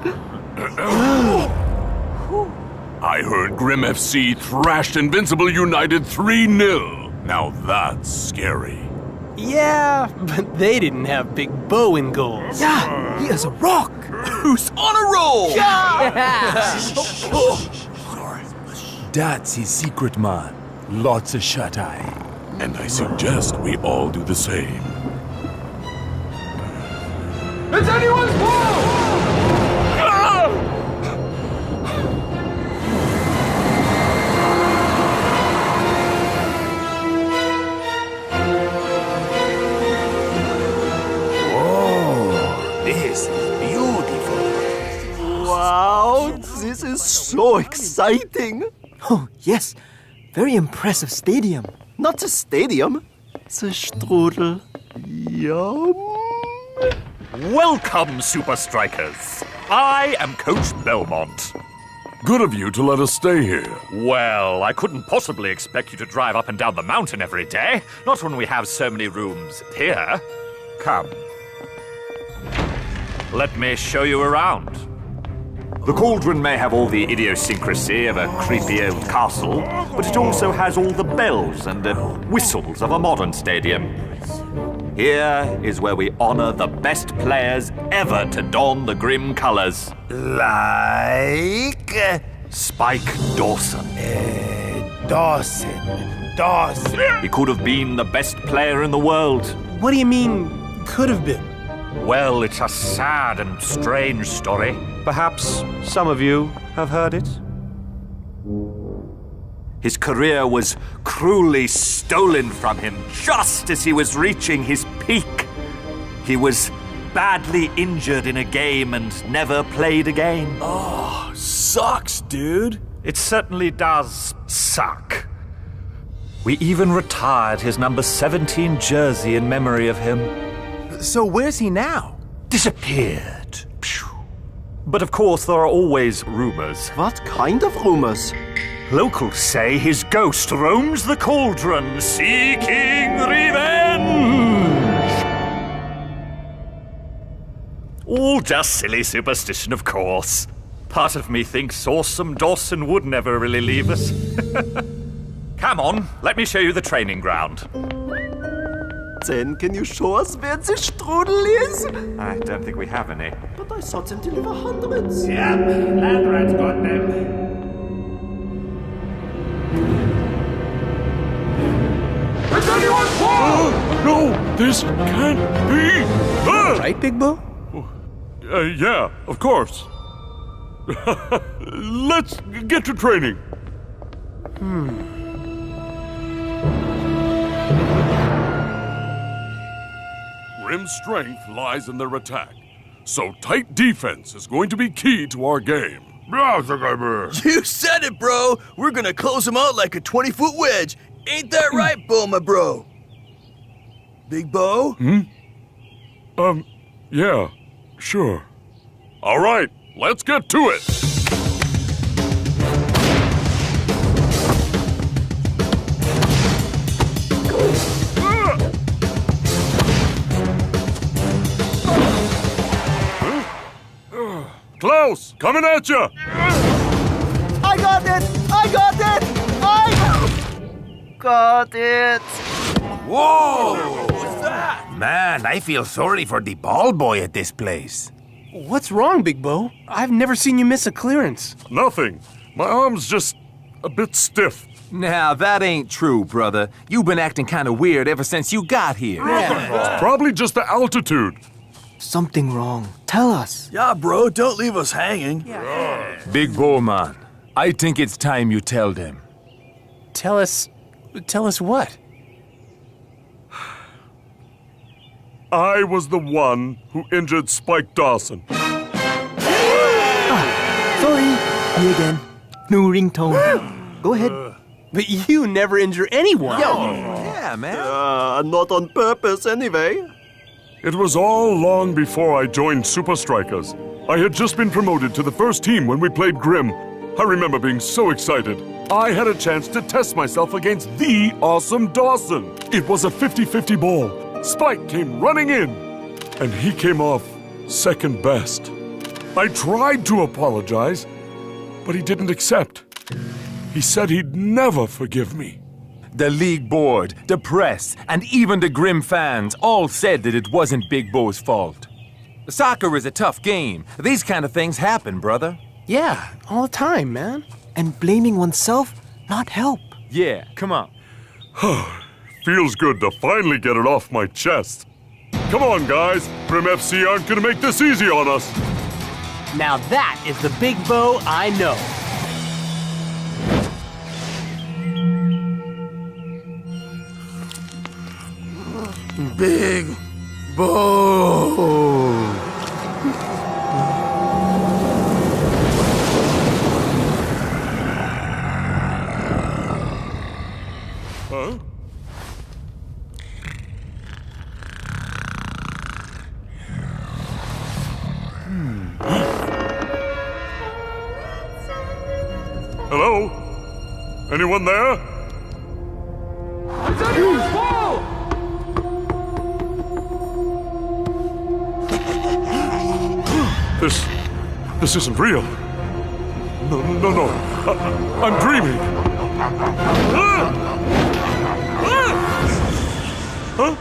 I heard Grim FC thrashed Invincible United 3-0. Now that's scary. Yeah, but they didn't have Big Bo in goals. Yeah, he is a rock. Who's on a roll? That's his secret, man. Lots of shut-eye. And I suggest we all do the same. It's anyone's ball! Wow, this is so exciting. Oh, yes. Very impressive stadium. Not the stadium, the strudel. Yum. Welcome, Super Strikers. I am Coach Belmont. Good of you to let us stay here. Well, I couldn't possibly expect you to drive up and down the mountain every day. Not when we have so many rooms here. Come. Let me show you around. The Cauldron may have all the idiosyncrasy of a creepy old castle, but it also has all the bells and the whistles of a modern stadium. Here is where we honor the best players ever to don the grim colors. Like? Spike Dawson. Dawson. He could have been the best player in the world. What do you mean, could have been? Well, it's a sad and strange story. Perhaps some of you have heard it. His career was cruelly stolen from him just as he was reaching his peak. He was badly injured in a game and never played again. Oh, sucks, dude. It certainly does suck. We even retired his number 17 jersey in memory of him. So where's he now? Disappeared. But of course, there are always rumors. What kind of rumors? Locals say his ghost roams the cauldron, seeking revenge. All just silly superstition, of course. Part of me thinks Awesome Dawson would never really leave us. Come on, let me show you the training ground. Then can you show us where the strudel is? I don't think we have any. But I saw them deliver hundreds. Yep, Landrat's got them. Is anyone home? No, this can't be. Right, Big Bo? Yeah, of course. Let's get to training. Grim's strength lies in their attack, so tight defense is going to be key to our game. You said it, bro. We're gonna close them out like a 20-foot wedge. Ain't that right, Bo, my bro? Big Bo? Yeah, sure. All right, let's get to it. Klaus, coming at you! I got it! I got it! I got it! Whoa! What's that? Man, I feel sorry for the ball boy at this place. What's wrong, Big Bo? I've never seen you miss a clearance. Nothing. My arm's just a bit stiff. Now, that ain't true, brother. You've been acting kind of weird ever since you got here. It's probably just the altitude. Something wrong. Tell us. Yeah, bro, don't leave us hanging. Big Bo, man, I think it's time you tell them. Tell us what? I was the one who injured Spike Dawson. Sorry. Me again. New ringtone. Go ahead. But you never injure anyone. Yeah, man. Not on purpose anyway. It was all long before I joined Super Strikeas. I had just been promoted to the first team when we played Grim. I remember being so excited. I had a chance to test myself against the Awesome Dawson. It was a 50-50 ball. Spike came running in, and he came off second best. I tried to apologize, but he didn't accept. He said he'd never forgive me. The league board, the press, and even the Grim fans all said that it wasn't Big Bo's fault. Soccer is a tough game. These kind of things happen, brother. Yeah, all the time, man. And blaming oneself, not help. Yeah, come on. Feels good to finally get it off my chest. Come on, guys. Grim FC aren't gonna make this easy on us. Now that is the Big Bo I know. Big Bo. Huh? Hello? Anyone there? This isn't real. No. I'm dreaming. Huh?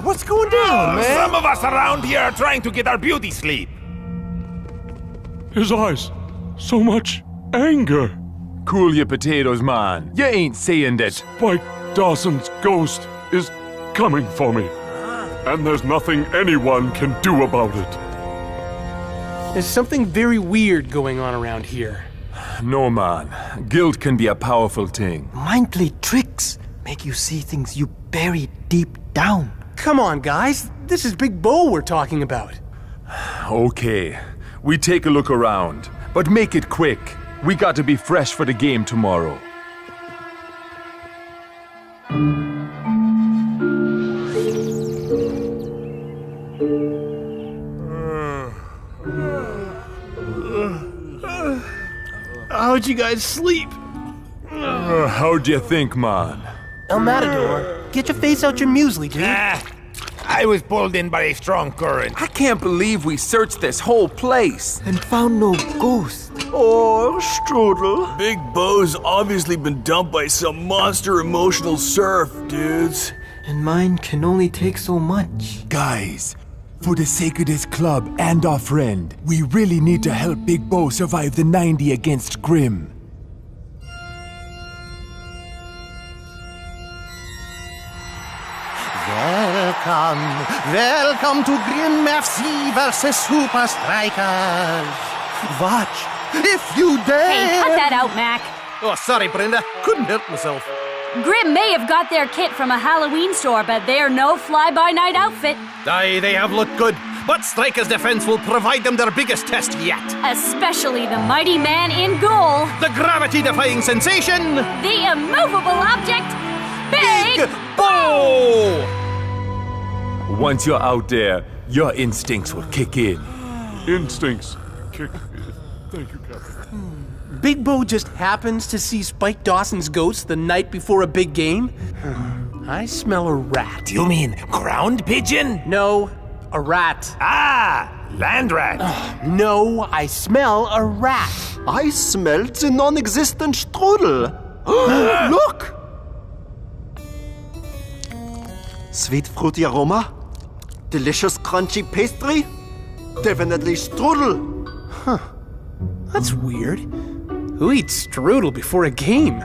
What's going down, man? Some of us around here are trying to get our beauty sleep. His eyes. So much anger. Cool your potatoes, man. You ain't saying that. Spike Dawson's ghost is coming for me. And there's nothing anyone can do about it. There's something very weird going on around here. No, man. Guilt can be a powerful thing. Mind play tricks make you see things you bury deep down. Come on, guys. This is Big Bo we're talking about. Okay. We take a look around. But make it quick. We got to be fresh for the game tomorrow. How'd you guys sleep? How'd you think, man? El Matador, get your face out your muesli, dude. I was pulled in by a strong current. I can't believe we searched this whole place. And found no ghost. Oh, Strudel. Big Bo's obviously been dumped by some monster emotional surf, dudes. And mine can only take so much. Guys, for the sake of this club and our friend, we really need to help Big Bo survive the 90 against Grim. Welcome to Grim FC versus Super Strikers. Watch, if you dare. Hey, cut that out, Mac. Oh, sorry, Brenda. Couldn't help myself. Grim may have got their kit from a Halloween store, but they're no fly-by-night outfit. Aye, they have looked good, but Strikers' defense will provide them their biggest test yet. Especially the mighty man in goal. The gravity-defying sensation. The immovable object, Big Bo! Once you're out there, your instincts will kick in. Instincts kick in. Thank you, Captain. Big Bo just happens to see Spike Dawson's ghost the night before a big game? I smell a rat. You mean ground pigeon? No, a rat. Ah, land rat. No, I smell a rat. I smelled the non-existent strudel. Look! Sweet fruity aroma. Delicious crunchy pastry. Definitely strudel. Huh. That's weird. Who eats strudel before a game?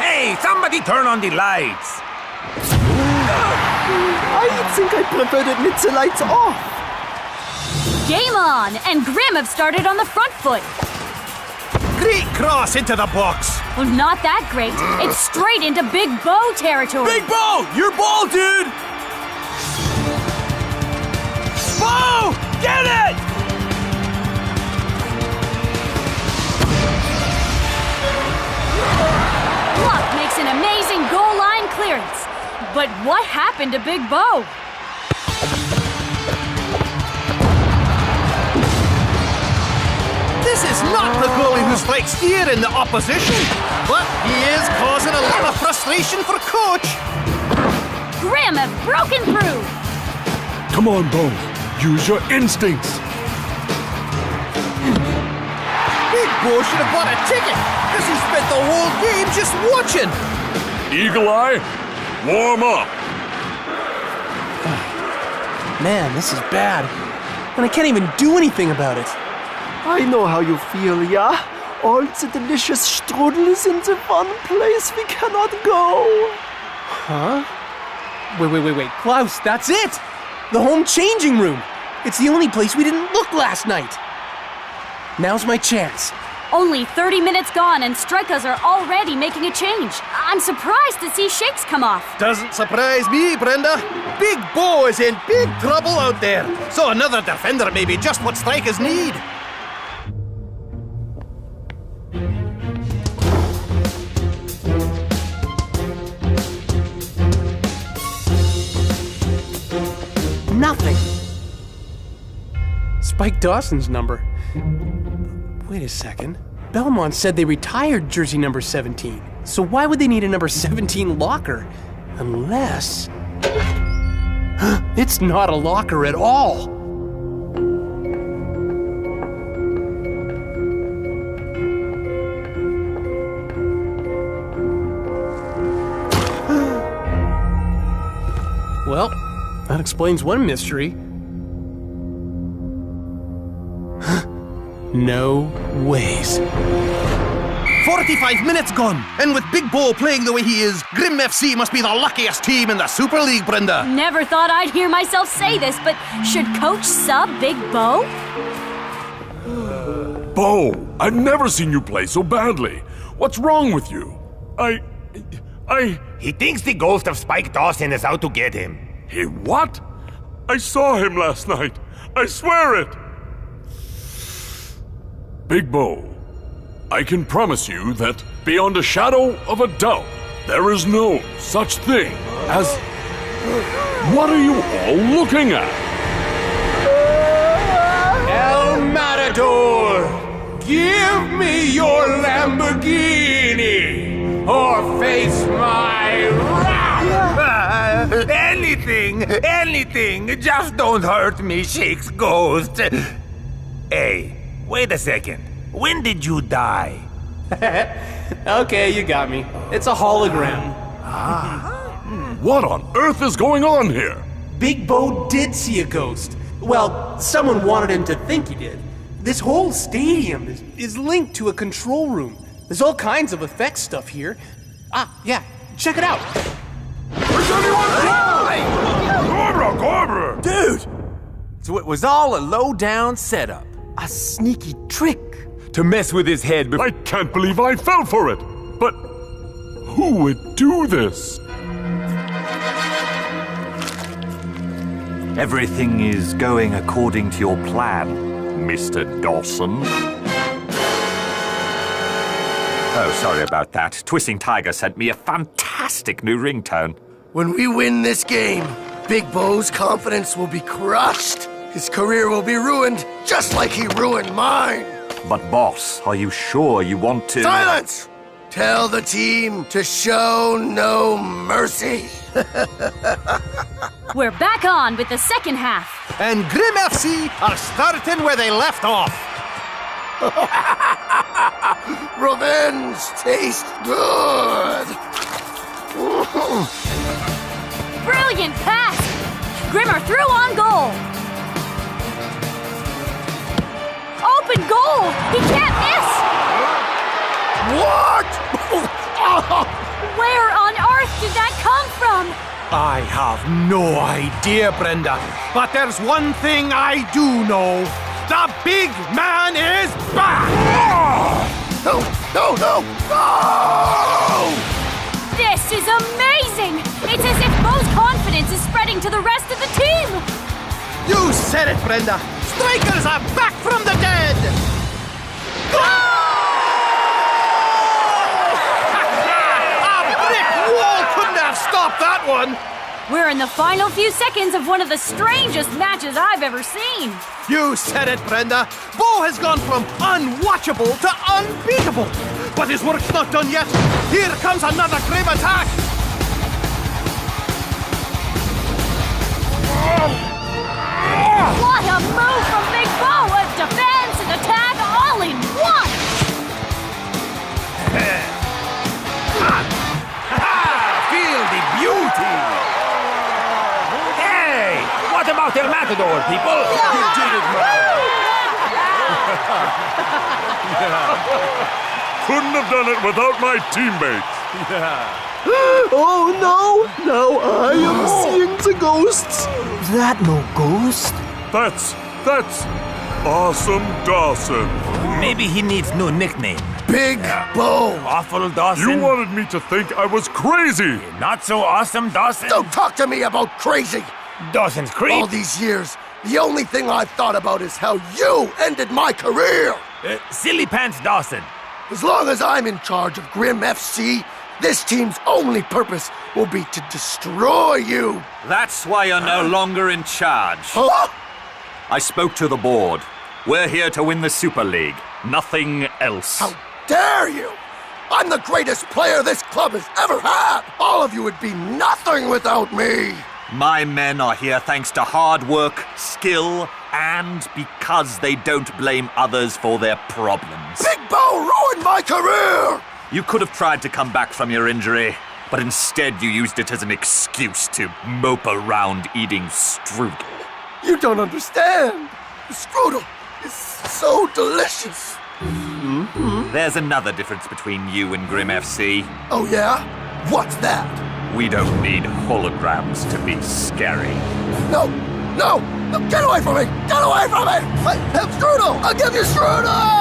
Hey, somebody turn on the lights. I think I preferred it with the lights off. Game on, and Grim have started on the front foot. Great cross into the box. Well, not that great. It's straight into Big Bo territory. Big Bo, your ball, dude. Bo, get it! Luck makes an amazing goal line clearance. But what happened to Big Bo? This is not the goalie who strikes fear in the opposition, but he is causing a lot of frustration for coach. Grim have broken through. Come on, Bo. Use your instincts. Big Bo should have bought a ticket, because he spent the whole game just watching. Eagle Eye, warm up. Man, this is bad. And I can't even do anything about it. I know how you feel, yeah? All the delicious strudel is in the one place we cannot go. Huh? Wait. Klaus, that's it! The home changing room! It's the only place we didn't look last night. Now's my chance. Only 30 minutes gone and Strikeas are already making a change. I'm surprised to see Shakes come off. Doesn't surprise me, Brenda. Big Bo is in big trouble out there. So another defender may be just what Strikers need. Nothing. Spike Dawson's number. Wait a second. Belmont said they retired jersey number 17. So why would they need a number 17 locker? Unless... It's not a locker at all. Well, That explains one mystery. No ways. 45 minutes gone, and with Big Bo playing the way he is, Grim FC must be the luckiest team in the Super League, Brenda. Never thought I'd hear myself say this, but should Coach sub Big Bo? Bo, I've never seen you play so badly. What's wrong with you? He thinks the ghost of Spike Dawson is out to get him. He what? I saw him last night. I swear it. Big Bo, I can promise you that beyond a shadow of a doubt, there is no such thing as... What are you all looking at? El Matador, give me your Lamborghini or face my wrath. Anything. Just don't hurt me, Shake's ghost. Hey, wait a second. When did you die? Okay, you got me. It's a hologram. What on earth is going on here? Big Bo did see a ghost. Well, someone wanted him to think he did. This whole stadium is linked to a control room. There's all kinds of effects stuff here. Yeah, check it out. Cobra! Dude! So it was all a low-down setup. A sneaky trick. To mess with his head I can't believe I fell for it! But who would do this? Everything is going according to your plan, Mr. Dawson. Oh, sorry about that. Twisting Tiger sent me a fantastic new ringtone. When we win this game, Big Bo's confidence will be crushed. His career will be ruined, just like he ruined mine. But boss, are you sure you want to... Silence! Tell the team to show no mercy. We're back on with the second half. And Grim FC are starting where they left off. Revenge tastes good. Brilliant pass! Grimmer through on goal. Open goal! He can't miss! What? Where on earth did that come from? I have no idea, Brenda. But there's one thing I do know. The big man is back! No! This is amazing! It's as if Bo's confidence is spreading to the rest of the team! You said it, Brenda. Strikers are back from the dead! A brick wall couldn't have stopped that one! We're in the final few seconds of one of the strangest matches I've ever seen. You said it, Brenda. Bo has gone from unwatchable to unbeatable. But his work's not done yet. Here comes another grim attack. What a move from Big Bo! A defense and attack all in one! Feel the beauty! Hey! What about El Matador, people? You did it, man! Couldn't have done it without my teammates. Oh no! Now I am seeing the ghosts. That no ghost? That's Awesome Dawson. Maybe he needs new nickname. Big Bo. Awful Dawson. You wanted me to think I was crazy. Not so awesome, Dawson. Don't talk to me about crazy. Dawson's creep. All these years, the only thing I've thought about is how you ended my career. Silly Pants Dawson. As long as I'm in charge of Grim FC, this team's only purpose will be to destroy you. That's why you're no longer in charge. Huh? I spoke to the board. We're here to win the Super League. Nothing else. How dare you! I'm the greatest player this club has ever had! All of you would be nothing without me! My men are here thanks to hard work, skill, and because they don't blame others for their problems. Big Bo ruined my career! You could have tried to come back from your injury, but instead you used it as an excuse to mope around eating strudel. You don't understand. The strudel is so delicious. There's another difference between you and Grim FC. Oh, yeah? What's that? We don't need holograms to be scary. No! No! No! Get away from me! Get away from me! I have strudel! I'll give you strudel!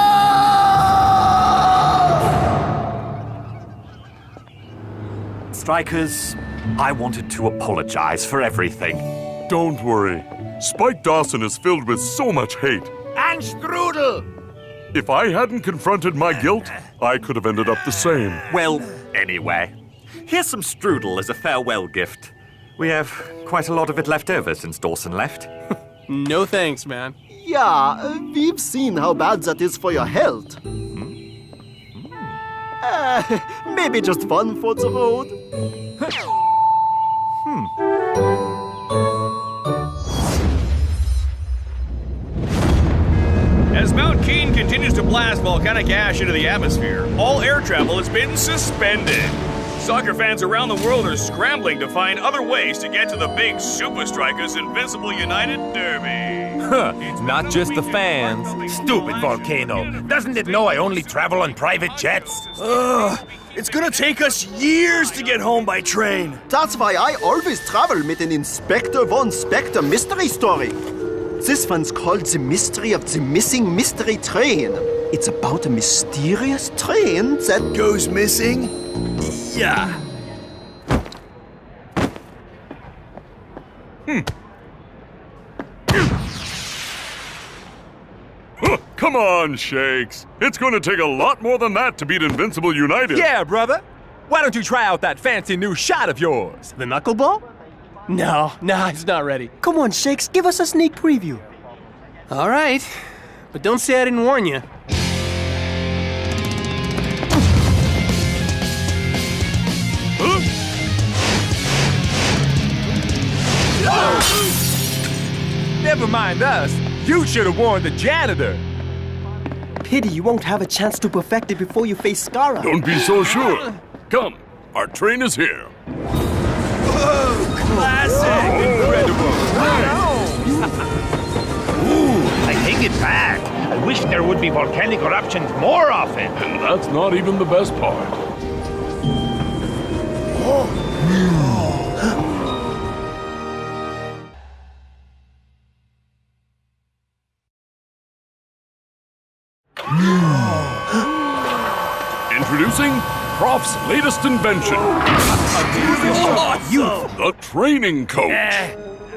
Strikers, I wanted to apologize for everything. Don't worry. Spike Dawson is filled with so much hate. And strudel! If I hadn't confronted my guilt, I could have ended up the same. Well, anyway, here's some strudel as a farewell gift. We have quite a lot of it left over since Dawson left. No thanks, man. Yeah, we've seen how bad that is for your health. Maybe just fun for the road. As Mount Keen continues to blast volcanic ash into the atmosphere, all air travel has been suspended. Soccer fans around the world are scrambling to find other ways to get to the big Super Strikers Invincible United Derby. Not just the fans. Stupid volcano. Doesn't it know I only travel on private jets? It's gonna take us years to get home by train. That's why I always travel with an Inspector von Spectre mystery story. This one's called The Mystery of the Missing Mystery Train. It's about a mysterious train that goes missing? Yeah. Come on, Shakes. It's going to take a lot more than that to beat Invincible United. Yeah, brother. Why don't you try out that fancy new shot of yours? The knuckleball? No, he's not ready. Come on, Shakes, give us a sneak preview. All right, but don't say I didn't warn you. Never mind us. You should have warned the janitor. Pity you won't have a chance to perfect it before you face Skara. Don't be so sure. Come, our train is here. Whoa, classic! Incredible. Ooh, I take it back. I wish there would be volcanic eruptions more often. And that's not even the best part. Introducing Prof's latest invention. The training coach.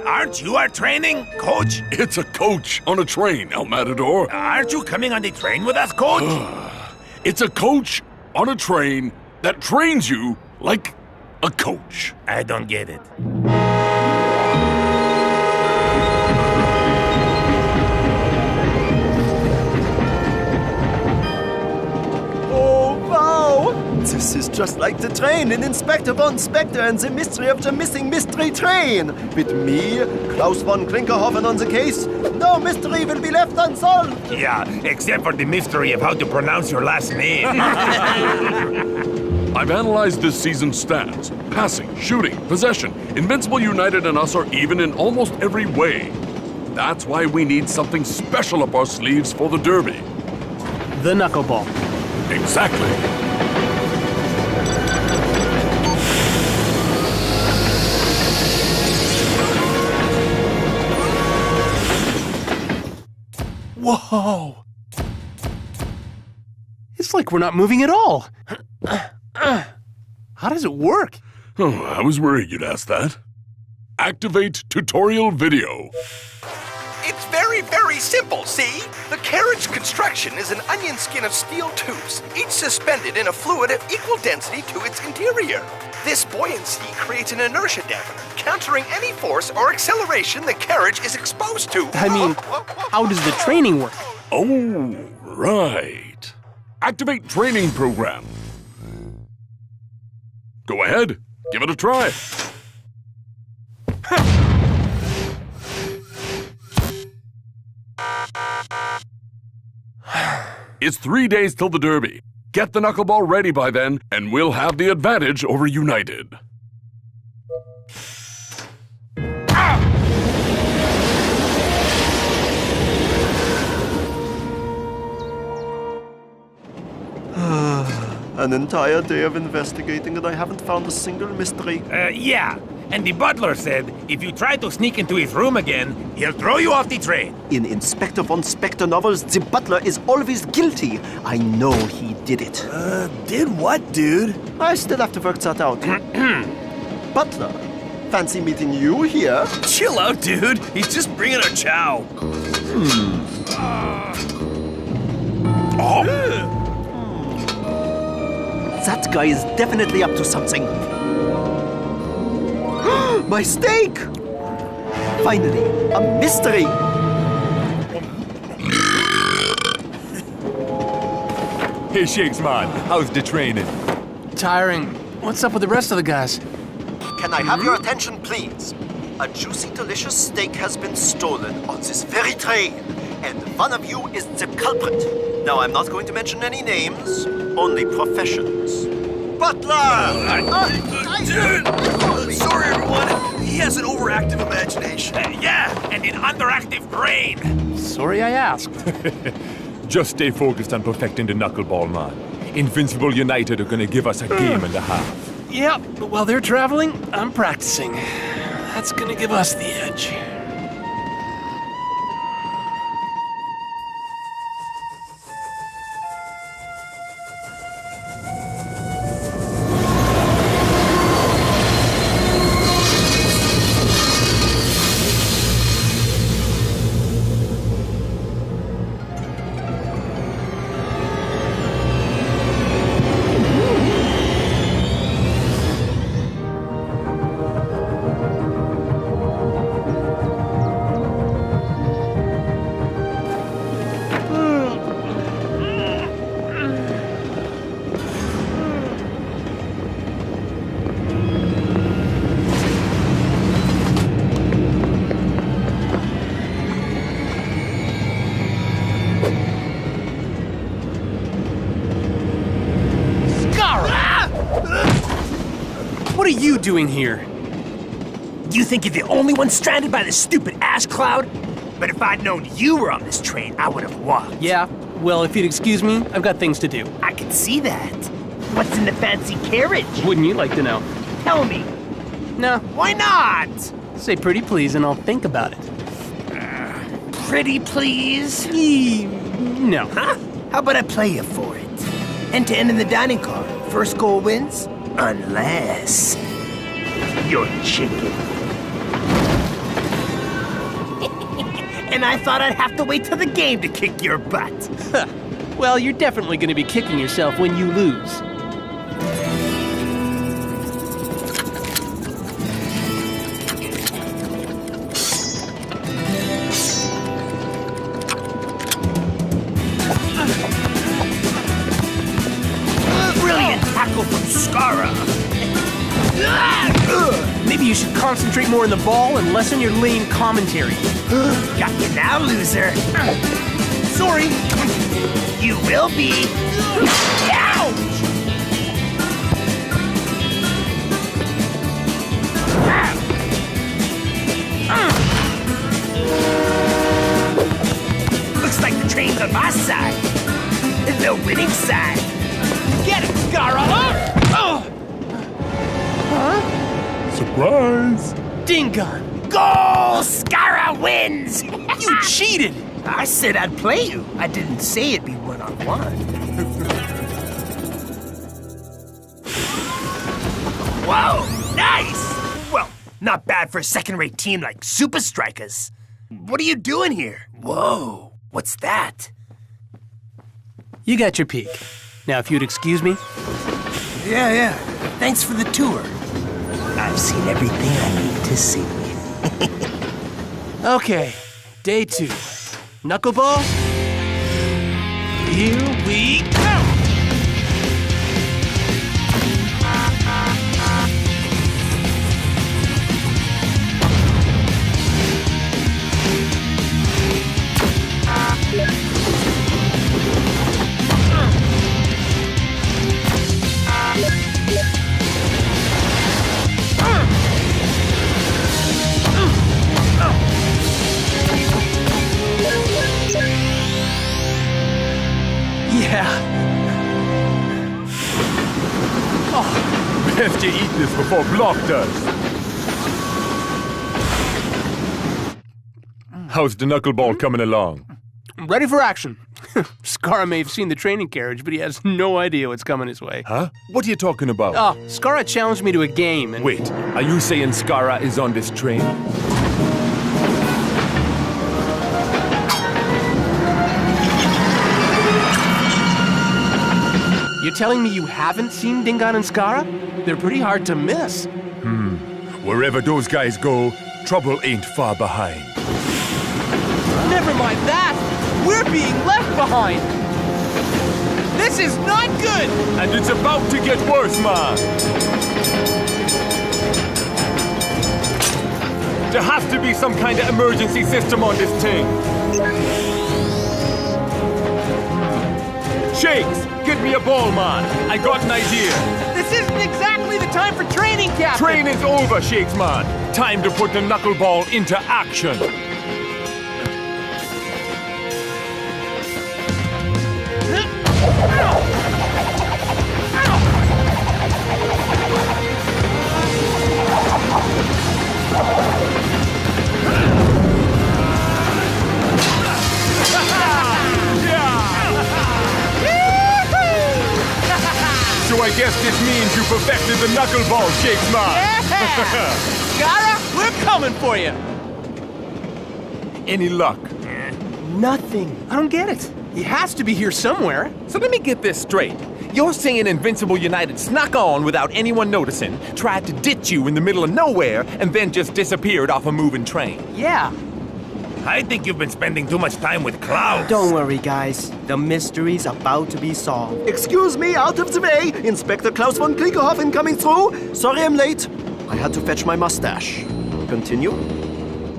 Aren't you our training coach? It's a coach on a train, El Matador. Aren't you coming on the train with us, coach? It's a coach on a train that trains you like a coach. I don't get it. This is just like the train in Inspector von Spectre and the Mystery of the Missing Mystery Train. With me, Klaus von Klinkerhoffen on the case, no mystery will be left unsolved. Yeah, except for the mystery of how to pronounce your last name. I've analyzed this season's stats. Passing, shooting, possession. Invincible United and us are even in almost every way. That's why we need something special up our sleeves for the Derby. The knuckleball. Exactly. Whoa! It's like we're not moving at all. How does it work? Oh, I was worried you'd ask that. Activate tutorial video. It's very, very simple, see? The carriage construction is an onion skin of steel tubes, each suspended in a fluid of equal density to its interior. This buoyancy creates an inertia dampener, countering any force or acceleration the carriage is exposed to. I mean, how does the training work? Oh, right. Activate training program. Go ahead, give it a try. It's 3 days till the Derby. Get the knuckleball ready by then, and we'll have the advantage over United. An entire day of investigating and I haven't found a single mystery. Yeah. And the butler said if you try to sneak into his room again, he'll throw you off the train. In Inspector von Spector novels, the butler is always guilty. I know he did it. Did what, dude? I still have to work that out. Butler, fancy meeting you here? Chill out, dude. He's just bringing our chow. That guy is definitely up to something. My steak! Finally, a mystery! Hey, Shakes, man. How's the training? Tiring. What's up with the rest of the guys? Can I have your attention, please? A juicy, delicious steak has been stolen on this very train, and one of you is the culprit. Now, I'm not going to mention any names, only professions. Butler! Dude! Sorry, everyone. He has an overactive imagination. Yeah, and an underactive brain. Sorry I asked. Just stay focused on perfecting the knuckleball, man. Invincible United are gonna give us a game and a half. Yep, but while they're traveling, I'm practicing. That's gonna give us the edge. What are you doing here? You think you're the only one stranded by this stupid ash cloud? But if I'd known you were on this train, I would have walked. Yeah, well, if you'd excuse me, I've got things to do. I can see that. What's in the fancy carriage? Wouldn't you like to know? Tell me. No. Why not? Say pretty please and I'll think about it. Pretty please? No. Huh? How about I play you for it? End to end in the dining car. First goal wins. Unless you're chicken. And I thought I'd have to wait till the game to kick your butt. Well, you're definitely going to be kicking yourself when you lose. Brilliant tackle from Skara. Maybe you should concentrate more on the ball and lessen your lame commentary. Got you now, loser. Sorry. You will be. Ouch! Looks like the train's on my side. The winning side. Get it, Skara! Oh! Huh? Surprise! Ding gun! Goal! Skara wins! You cheated! I said I'd play you. I didn't say it'd be one-on-one. Whoa! Nice! Well, not bad for a second-rate team like Super Strikeas. What are you doing here? Whoa! What's that? You got your peek. Now, if you'd excuse me. Yeah. Thanks for the tour. I've seen everything I need to see. Okay, day 2. Knuckleball? Here we go! Best you eat this before Block does. How's the knuckleball coming along? Ready for action. Skara may have seen the training carriage, but he has no idea what's coming his way. Huh? What are you talking about? Oh, Skara challenged me to a game and... Wait, are you saying Skara is on this train? You're telling me you haven't seen Dingon and Skara? They're pretty hard to miss. Wherever those guys go, trouble ain't far behind. Never mind that! We're being left behind! This is not good! And it's about to get worse, man! There has to be some kind of emergency system on this thing. Shakes, get me a ball, man. I got an idea. This isn't exactly the time for training, Captain! Training's over, Shakes, man. Time to put the knuckleball into action. So I guess this means you perfected the knuckleball, Shakes, man. Yeah! Skara, we're coming for you! Any luck? Nothing. I don't get it. He has to be here somewhere. So let me get this straight. You're saying Invincible United snuck on without anyone noticing, tried to ditch you in the middle of nowhere, and then just disappeared off a moving train. Yeah. I think you've been spending too much time with Klaus. Don't worry, guys. The mystery's about to be solved. Excuse me, out of the way! Inspector Klaus von Klinkerhoffen coming through! Sorry I'm late. I had to fetch my mustache. Continue?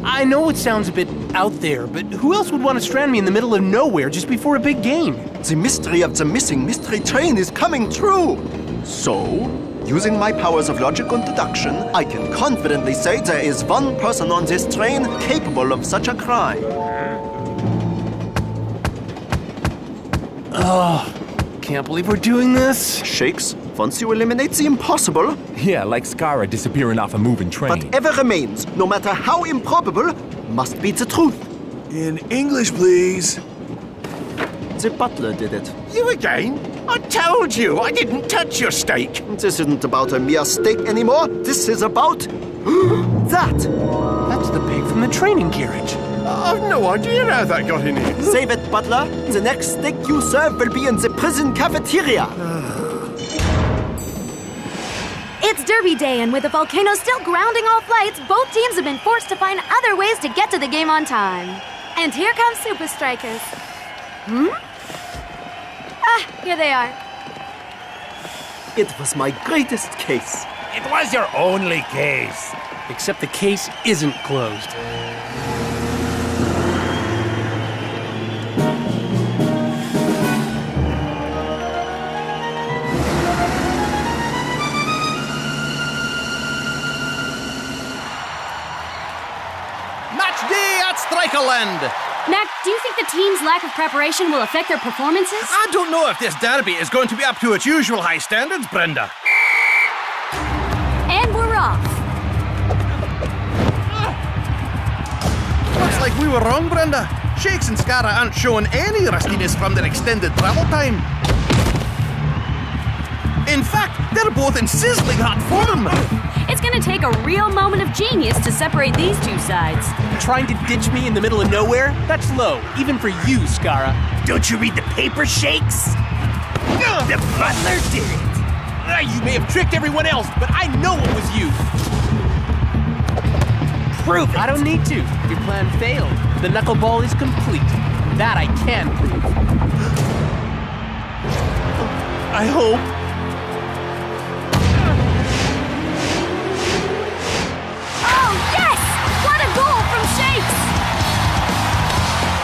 I know it sounds a bit out there, but who else would want to strand me in the middle of nowhere just before a big game? The mystery of the missing mystery train is coming true! So, using my powers of logic and deduction, I can confidently say there is one person on this train capable of such a crime. Oh, can't believe we're doing this. Shakes, once you eliminate the impossible... Yeah, like Skara disappearing off a moving train. Whatever remains, no matter how improbable, must be the truth. In English, please. The butler did it. You again? I told you, I didn't touch your steak. This isn't about a mere steak anymore. This is about... that! That's the pig from the training carriage. I've no idea how that got in here. Save it, butler. The next steak you serve will be in the prison cafeteria. It's Derby Day, and with the volcano still grounding all flights, both teams have been forced to find other ways to get to the game on time. And here comes Super Strikers. Here they are. It was my greatest case. It was your only case. Except the case isn't closed. Match day at Strikerland. Mac, do you think the team's lack of preparation will affect their performances? I don't know if this derby is going to be up to its usual high standards, Brenda. And we're off. Looks like we were wrong, Brenda. Shakes and Skara aren't showing any rustiness from their extended travel time. In fact, they're both in sizzling hot form. It's gonna take a real moment of genius to separate these two sides. Trying to ditch me in the middle of nowhere? That's low, even for you, Skara. Don't you read the paper, Shakes? The butler did it. You may have tricked everyone else, but I know it was you. Prove it. I don't need to. Your plan failed. The knuckleball is complete. That I can prove. I hope. Oh, yes! What a goal from Shakes!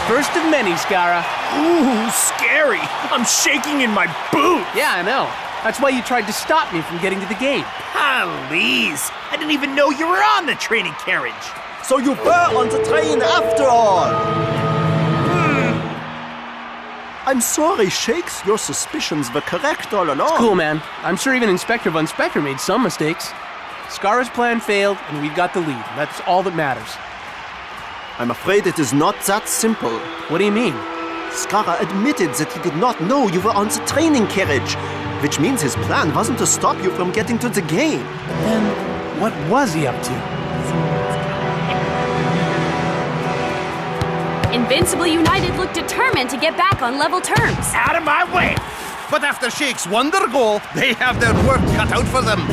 First of many, Skara. Ooh, scary. I'm shaking in my boot. Yeah, I know. That's why you tried to stop me from getting to the game. Please. I didn't even know you were on the training carriage. So you were on the train after all. I'm sorry, Shakes. Your suspicions were correct all along. It's cool, man. I'm sure even Inspector Von Spectre made some mistakes. Scarra's plan failed, and we've got the lead. That's all that matters. I'm afraid it is not that simple. What do you mean? Scarra admitted that he did not know you were on the training carriage, which means his plan wasn't to stop you from getting to the game. But then, what was he up to? Invincible United looked determined to get back on level terms. Out of my way! But after Shakes won their goal, they have their work cut out for them.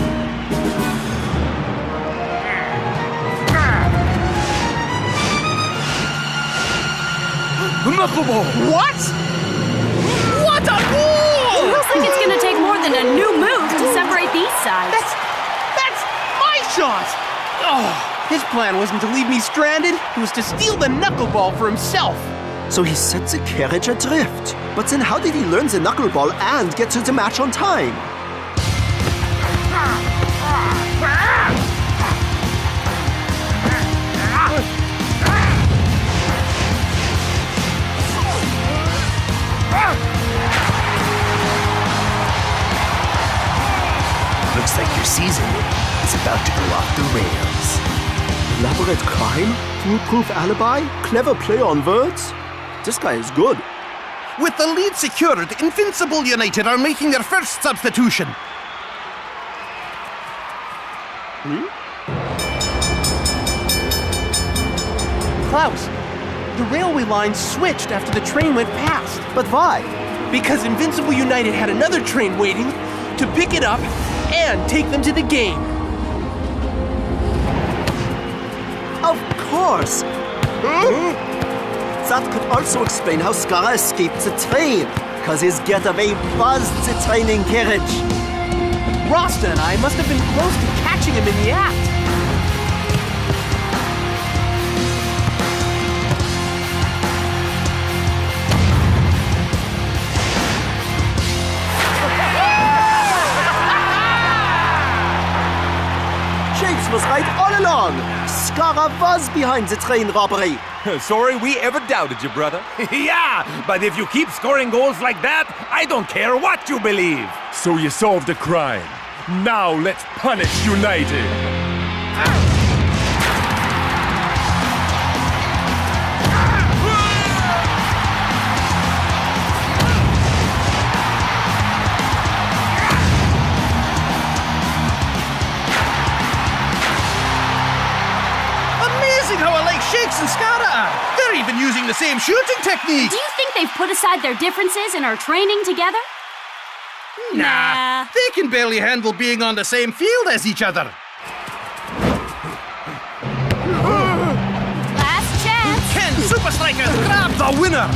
Knuckleball! What? What a goal! It looks like it's gonna take more than a new move to separate these sides. That's my shot! Oh, his plan wasn't to leave me stranded. It was to steal the knuckleball for himself. So he set the carriage adrift. But then how did he learn the knuckleball and get to the match on time? Looks like your season is about to go off the rails. Elaborate crime? Foolproof alibi? Clever play on words? This guy is good. With the lead secured, Invincible United are making their first substitution. Klaus, the railway line switched after the train went past. But why? Because Invincible United had another train waiting to pick it up and take them to the game. Of course! That could also explain how Scarra escaped the train, because his getaway was the training carriage. Rasta and I must have been close to catching him in the act. Shakes was right all along. Scarra was behind the train robbery. Sorry we ever doubted you, brother. Yeah, but if you keep scoring goals like that, I don't care what you believe. So you solved the crime. Now let's punish United. Amazing how alike Shakes and Scarra are. They're even using the same shooting technique. Do you think they've put aside their differences and are training together? Nah, they can barely handle being on the same field as each other. Last chance. Can Super Strikers grab the winner?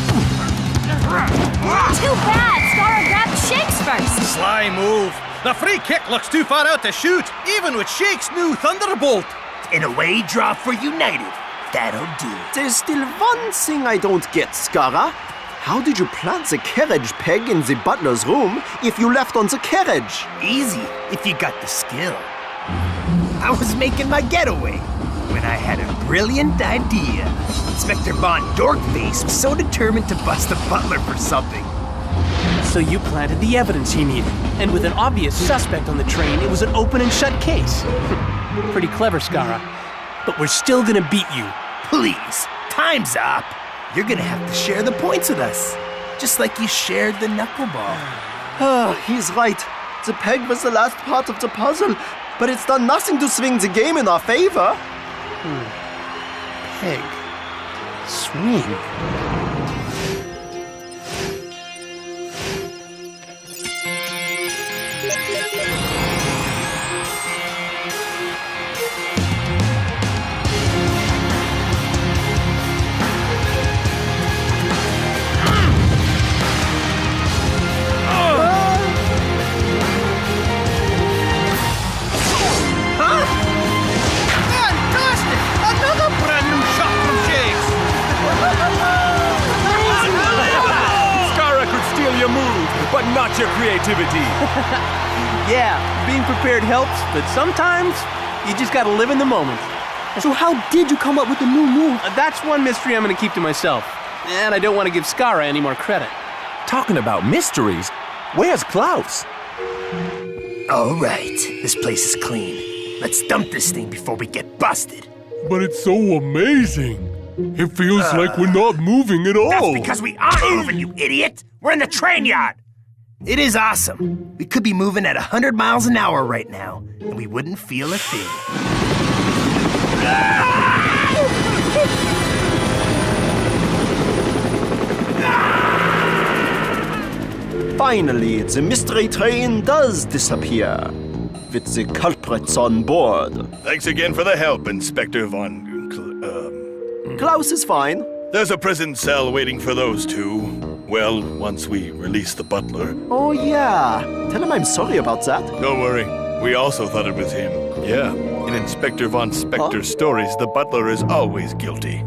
Too bad. Scarra grabbed Shakes first. Sly move. The free kick looks too far out to shoot, even with Shakes' new Thunderbolt. An away draw for United. That'll do. There's still one thing I don't get, Scarra. How did you plant the carriage peg in the butler's room if you left on the carriage? Easy, if you got the skill. I was making my getaway when I had a brilliant idea. Inspector Von Dorkface was so determined to bust the butler for something. So you planted the evidence he needed. And with an obvious suspect on the train, it was an open and shut case. Pretty clever, Scarra. But we're still gonna beat you. Please, time's up. You're gonna have to share the points with us. Just like you shared the knuckleball. He's right. The peg was the last part of the puzzle, but it's done nothing to swing the game in our favor. Peg. Swing. Fantastic! Another brand new shot from Shakes. Scarra could steal your move, but not your creativity. Yeah, being prepared helps, but sometimes you just gotta live in the moment. So how did you come up with the new move? That's one mystery I'm gonna keep to myself. And I don't want to give Scarra any more credit. Talking about mysteries, where's Klaus? All right, this place is clean. Let's dump this thing before we get busted. But it's so amazing. It feels like we're not moving at all. That's because we aren't moving, you idiot! We're in the train yard! It is awesome. We could be moving at 100 miles an hour right now, and we wouldn't feel a thing. Finally, the mystery train does disappear, with the culprits on board. Thanks again for the help, Inspector Von... Klaus is fine. There's a prison cell waiting for those two. Well, once we release the butler. Oh, yeah. Tell him I'm sorry about that. Don't worry. We also thought it was him. Yeah. In Inspector Von Spector's stories, the butler is always guilty.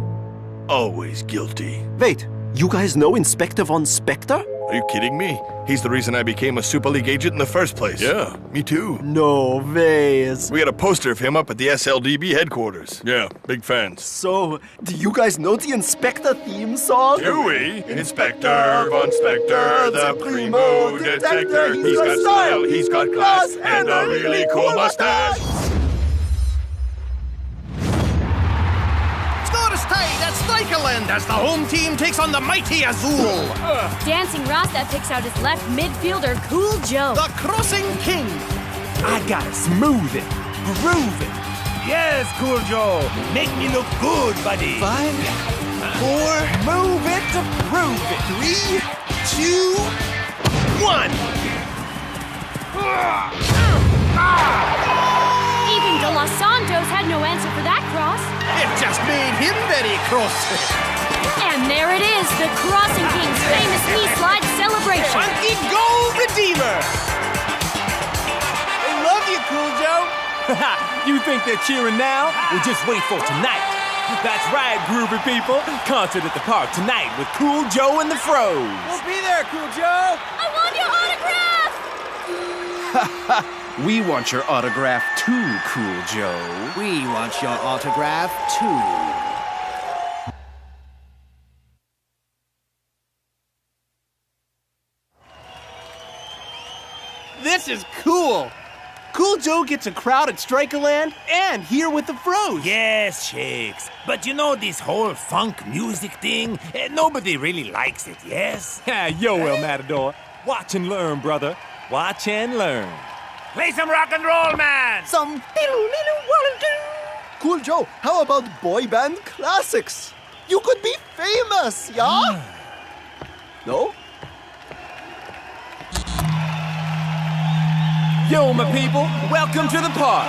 Always guilty. Wait, you guys know Inspector Von Spector? Are you kidding me? He's the reason I became a Super League agent in the first place. Yeah, me too. No ways. We had a poster of him up at the SLDB headquarters. Yeah, big fans. So, do you guys know the Inspector theme song? Do we? Inspector Von Spector, the primo detector. He's got style, he's got class, and a really cool mustache. At Strikeland as the home team takes on the mighty Azul. Dancing Rasta picks out his left midfielder, Cool Joe. The Crossing King. I gotta smooth it, groove it. Yes, Cool Joe. Make me look good, buddy. 5, 4, move it to prove it. 3, 2, 1. Even De Los Santos had no answer for that cross. It just made him very cross. And there it is, the Crossing King's famous knee slide celebration. Funky Goal Redeemer. They love you, Cool Joe. You think they're cheering now? Well, just wait for tonight. That's right, groovy people. Concert at the park tonight with Cool Joe and the Froze. We'll be there, Cool Joe. I want your autograph. We want your autograph too, Cool Joe. We want your autograph too. This is cool. Cool Joe gets a crowd at Strikeland and here with the Froze. Yes, Shakes. But you know this whole funk music thing? Nobody really likes it, yes? Yo, El Matador. Watch and learn, brother. Watch and learn. Play some rock and roll, man! Some Cool Joe, how about boy band classics? You could be famous, yeah? No? Yo, my people, welcome to the park.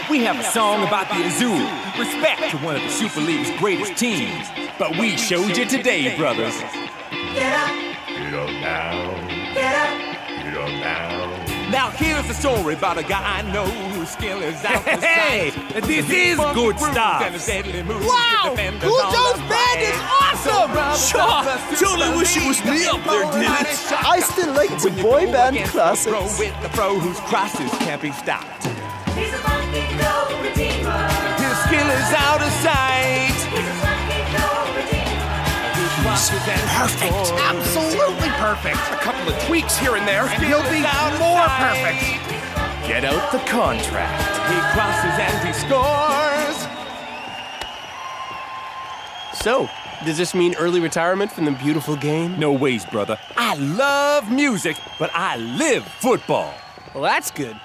We have a song about the Azul, respect to one of the Super League's greatest teams. But we showed you today, brothers. Get up. Get up now. Get up. Get up now. Now here's a story about a guy I know whose skill is out to Hey, sight. this is good stuff. Wow, Cool Joe's band is awesome. Sure, totally wish it was me up there, did it? I still like the boy band classics. With the pro whose crosses can't be stopped. He's a funky gold redeemer. His skill is out of sight. He's a funky gold redeemer. Perfect. Absolutely perfect. A couple of tweaks here and there, and he'll be more perfect. Get out the contract. He crosses and he scores. So, does this mean early retirement from the beautiful game? No ways, brother. I love music, but I live football. Well, that's good.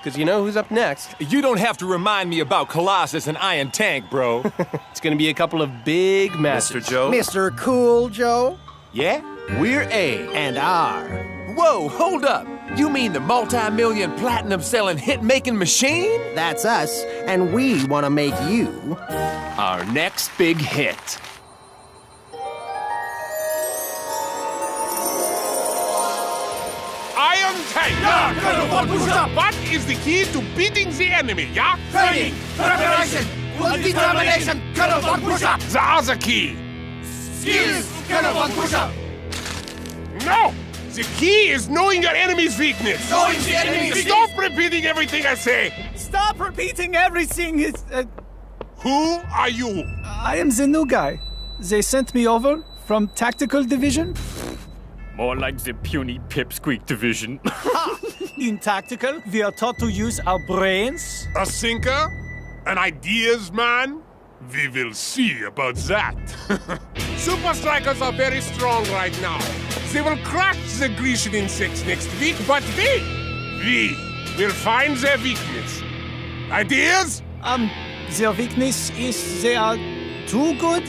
Because you know who's up next? You don't have to remind me about Colossus and Iron Tank, bro. It's going to be a couple of big matches. Mr. Joe? Mr. Cool Joe? Yeah? We're A and R. Whoa, hold up. You mean the multi-million platinum-selling hit-making machine? That's us, and we want to make you our next big hit. Iron Tank! What is the key to beating the enemy, yeah? Training, preparation, determination, push-up. The other key. Skills, push-up. No! The key is knowing your enemy's weakness. Knowing the enemy's weakness. Stop repeating everything I say. Stop repeating everything. Who are you? I am the new guy. They sent me over From Tactical Division? More like the puny pipsqueak division. In Tactical, we are taught to use our brains. A thinker? An ideas man? We will see about that. Super Strikers are very strong right now. They will crush the Grecian insects next week, but we will find their weakness. Ideas? Their weakness is they are too good?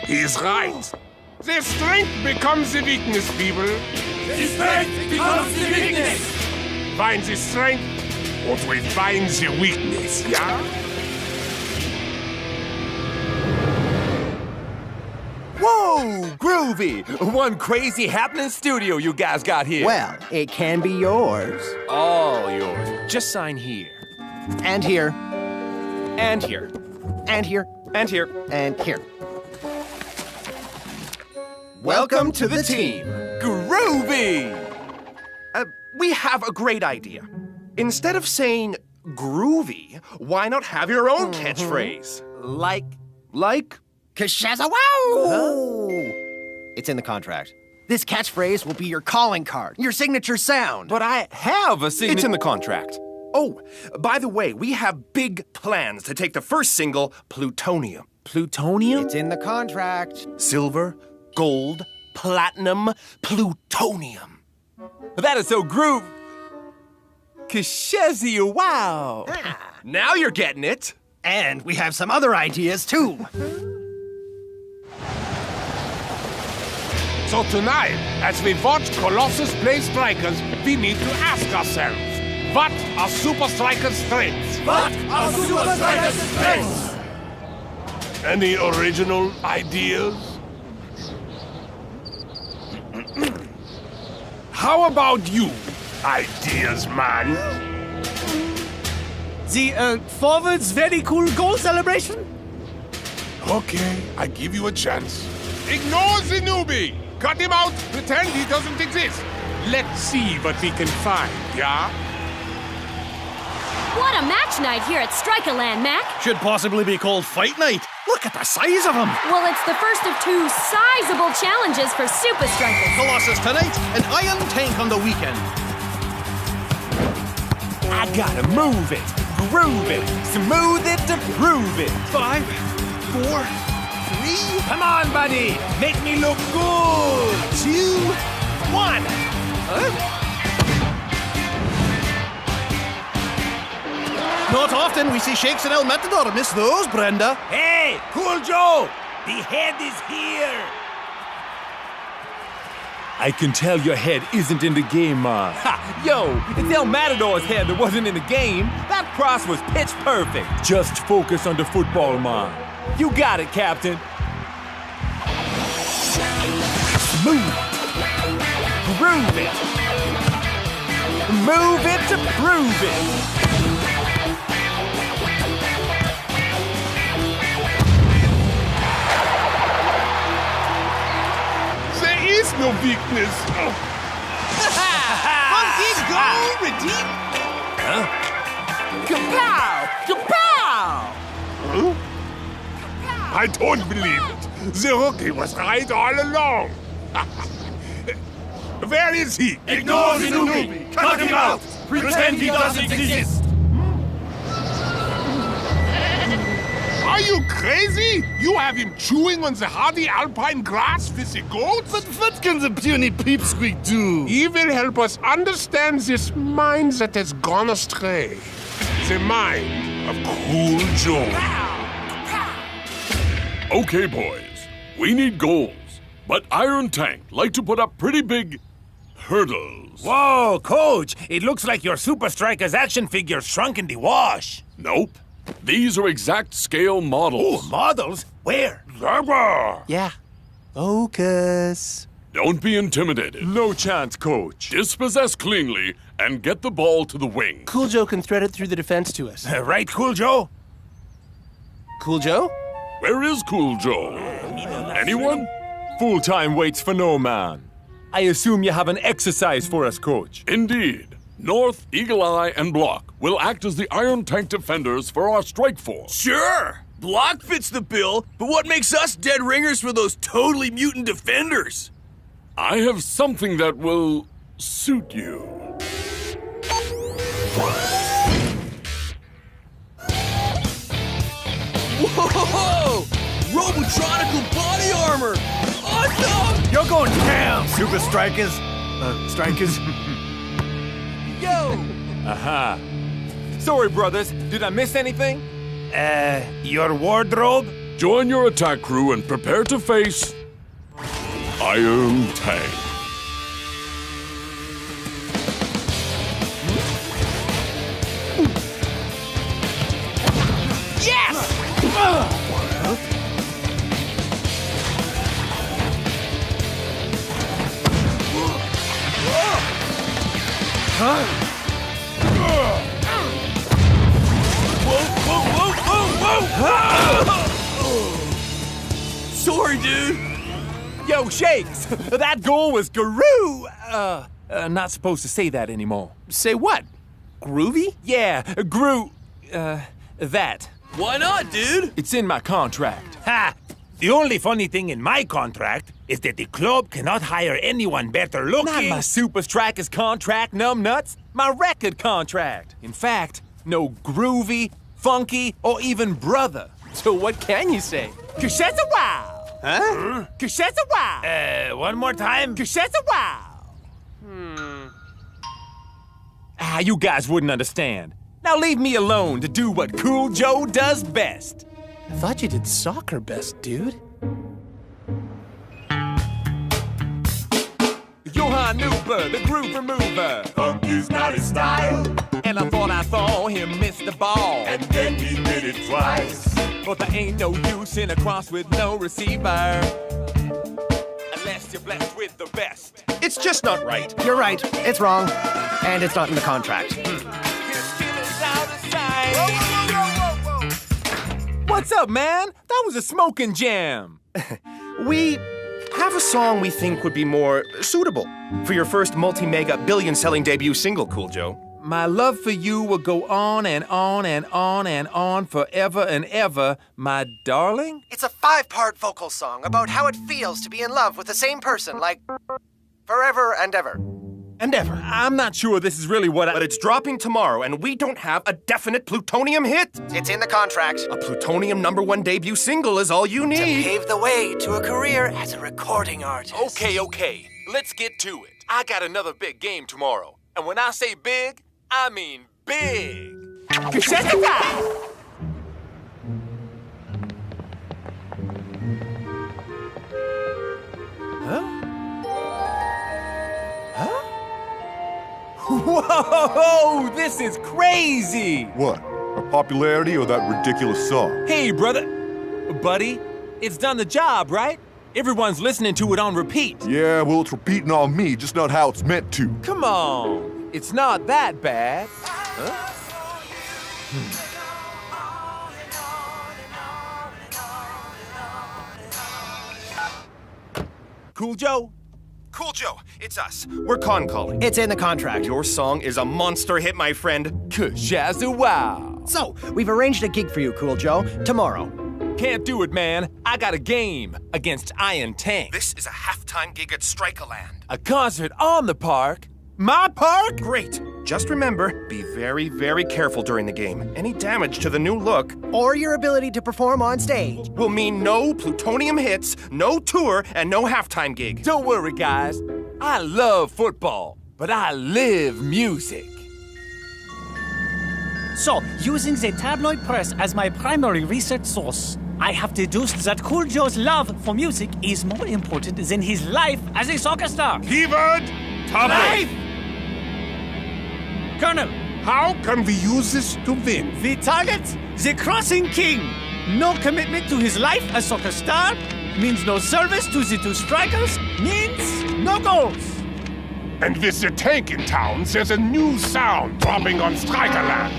He is right. Their strength becomes the weakness, people. The strength becomes the weakness. Find the strength, or we find the weakness, yeah? Whoa, groovy! One crazy happening studio you guys got here. Well, it can be yours. All yours. Just sign here. And here. And here. And here. And here. And here. Welcome to the team. Groovy! We have a great idea. Instead of saying groovy, why not have your own catchphrase? Like? Kashaza wow! It's in the contract. This catchphrase will be your calling card, your signature sound. But I have a signature. It's in the contract. Oh, by the way, we have big plans to take the first single, Plutonium. Plutonium? It's in the contract. Silver, gold, platinum, plutonium. That is so groove. Kashezia, wow. Now you're getting it. And we have some other ideas, too. So tonight, as we watch Colossus play Strikers, we need to ask ourselves, what are Super Strikers' strengths? What are Super Strikers' strengths? Any original ideas? How about you, ideas man? The forward's very cool goal celebration? Okay, I give you a chance. Ignore the newbie! Cut him out! Pretend he doesn't exist! Let's see what we can find, yeah? What a match night here at Strikeland, Mac! Should possibly be called Fight Night. Look at the size of them! Well, it's the first of two sizable challenges for Super Strikers. Colossus tonight, an iron tank on the weekend. I gotta move it, groove it, smooth it to prove it. 5, 4, 3. Come on, buddy, make me look good. 2, 1. Not often we see Shakes and El Matador miss those, Brenda. Hey, Cool Joe, the head is here. I can tell your head isn't in the game, man. Ha! Yo, it's El Matador's head that wasn't in the game. That cross was pitch perfect. Just focus on the football, man. You got it, Captain. Move. Groove it. Move it to prove it. There is no weakness. Monkey go redeem. Kapow! Kapow! Huh? I don't believe it. The rookie was right all along. Where is he? Ignore the newbie. Cut him out. Pretend he doesn't exist. Are you crazy? You have him chewing on the hardy alpine grass with the goats? But what can the puny peepsqueak do? He will help us understand this mind that has gone astray. The mind of Cool Joe. Okay, boys. We need goals. But Iron Tank like to put up pretty big hurdles. Whoa, Coach! It looks like your Super Strikers action figure shrunk in the wash. Nope. These are exact scale models. Oh, models? Where? Yeah. Focus. Don't be intimidated. No chance, Coach. Dispossess cleanly and get the ball to the wing. Cool Joe can thread it through the defense to us. Right, Cool Joe? Cool Joe? Where is Cool Joe? Anyone? Full-time waits for no man. I assume you have an exercise for us, Coach. Indeed. North, Eagle Eye, and Block will act as the Iron Tank defenders for our strike force. Sure! Block fits the bill, but what makes us dead ringers for those totally mutant defenders? I have something that will suit you. Whoa! Robotronical body armor! Awesome! You're going down, Super Strikers. Strikers. Yo! Aha. Sorry, brothers. Did I miss anything? Your wardrobe? Join your attack crew and prepare to face Iron Tank. Yes! Sorry, dude. Yo, Shakes, that goal was guru. Not supposed to say that anymore. Say what? Groovy? Yeah, that. Why not, dude? It's in my contract. Ha! The only funny thing in my contract is that the club cannot hire anyone better looking. Not my Super Strikers contract, numbnuts. My record contract. In fact, no groovy, funky, or even brother. So what can you say? Cause that's a wow. Huh? Cause that's a wow. One more time. Cause that's a wow. You guys wouldn't understand. Now leave me alone to do what Cool Joe does best. I thought you did soccer best, dude. Johan Nooper, the groove remover. Funky's not his style. And I thought him miss the ball. And then he did it twice. But there ain't no use in a cross with no receiver. Unless you're blessed with the best. It's just not right. You're right. It's wrong. And it's not in the contract. What's up, man? That was a smoking jam. We have a song we think would be more suitable for your first multi-mega billion-selling debut single, Cool Joe. My love for you will go on and on and on and on forever and ever, my darling. It's a 5-part vocal song about how it feels to be in love with the same person, like forever and ever. And ever. I'm not sure this is really what But it's dropping tomorrow, and we don't have a definite plutonium hit. It's in the contract. A plutonium #1 debut single is all you need. To pave the way to a career as a recording artist. Okay. Let's get to it. I got another big game tomorrow. And when I say big, I mean big. Whoa, this is crazy! What? Our popularity or that ridiculous song? Hey, buddy, it's done the job, right? Everyone's listening to it on repeat. Yeah, well, it's repeating on me, just not how it's meant to. Come on, it's not that bad. Huh? Cool Joe? Cool Joe, it's us. We're con calling. It's in the contract. Your song is a monster hit, my friend. Wow. So, we've arranged a gig for you, Cool Joe, tomorrow. Can't do it, man. I got a game against Iron Tank. This is a halftime gig at Strikeland. A concert on the park? My park? Great. Just remember, be very, very careful during the game. Any damage to the new look or your ability to perform on stage will mean no plutonium hits, no tour, and no halftime gig. Don't worry, guys. I love football, but I live music. So, using the tabloid press as my primary research source, I have deduced that Cool Joe's love for music is more important than his life as a soccer star. Keyword, life! Colonel, how can we use this to win? The target, the Crossing King. No commitment to his life as soccer star means no service to the two strikers, means no goals. And with the tank in town, there's a new sound dropping on Strikerland.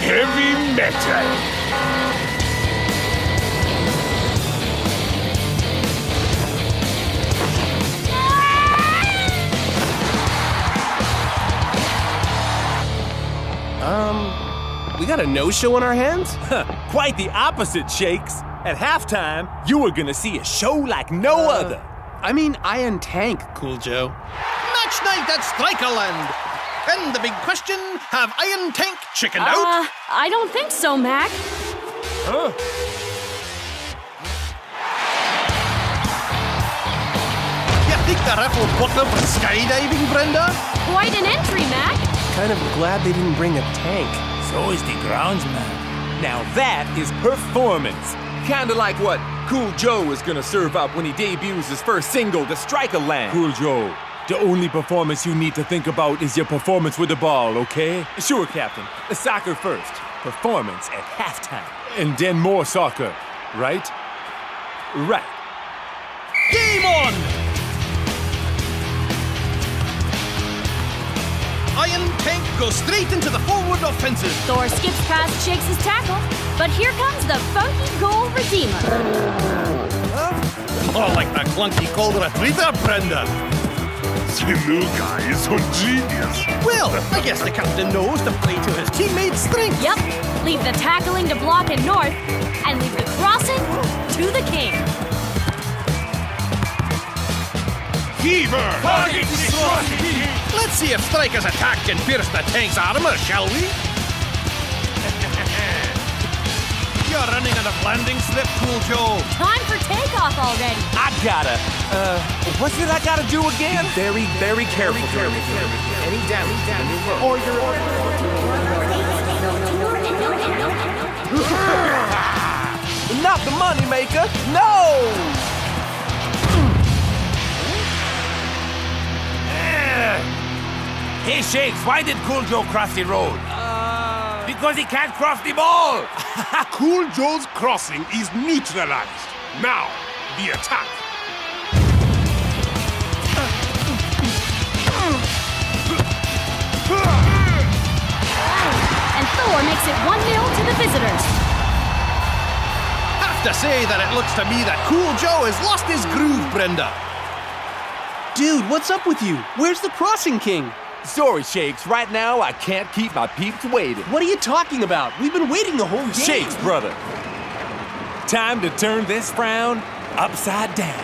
Heavy metal. got a no-show on our hands? Quite the opposite, Shakes. At halftime, you were gonna see a show like no other. I mean, Iron Tank, Cool Joe. Match night at Strikeland. And the big question, have Iron Tank chickened out? I don't think so, Mac. Huh? You think the ref will book them for skydiving, Brenda? Quite an entry, Mac. Kind of glad they didn't bring a tank. So is the groundsman. Now that is performance. Kinda like what Cool Joe is gonna serve up when he debuts his first single, The Strikeas. Cool Joe, the only performance you need to think about is your performance with the ball, okay? Sure, Captain. Soccer first. Performance at halftime. And then more soccer, right? Right. Game on! Iron Tank goes straight into the forward offensive. Thor skips past Shakes' tackle, but here comes the funky goal redeemer. Oh, like the clunky goal retriever, Brenda. The new guy is so genius. Well, I guess the captain knows to play to his teammates' strengths. Yep. Leave the tackling to block and north, and leave the crossing to the king. Fever! Let's see if Strikeas' attack can pierce the tank's armor, shall we? You're running on a landing slip, Cool Joe. Time for takeoff already. I gotta, what did I gotta do again? Very, very careful. Any damage. Or you're... Not the moneymaker, no! Hey, Shakes, why did Cool Joe cross the road? Because he can't cross the ball! Cool Joe's crossing is neutralized. Now, the attack. And Thor makes it 1-0 to the visitors. Have to say that it looks to me that Cool Joe has lost his groove, Brenda. Dude, what's up with you? Where's the crossing king? Sorry, Shakes. Right now, I can't keep my peeps waiting. What are you talking about? We've been waiting the whole game. Shakes, brother. Time to turn this frown upside down.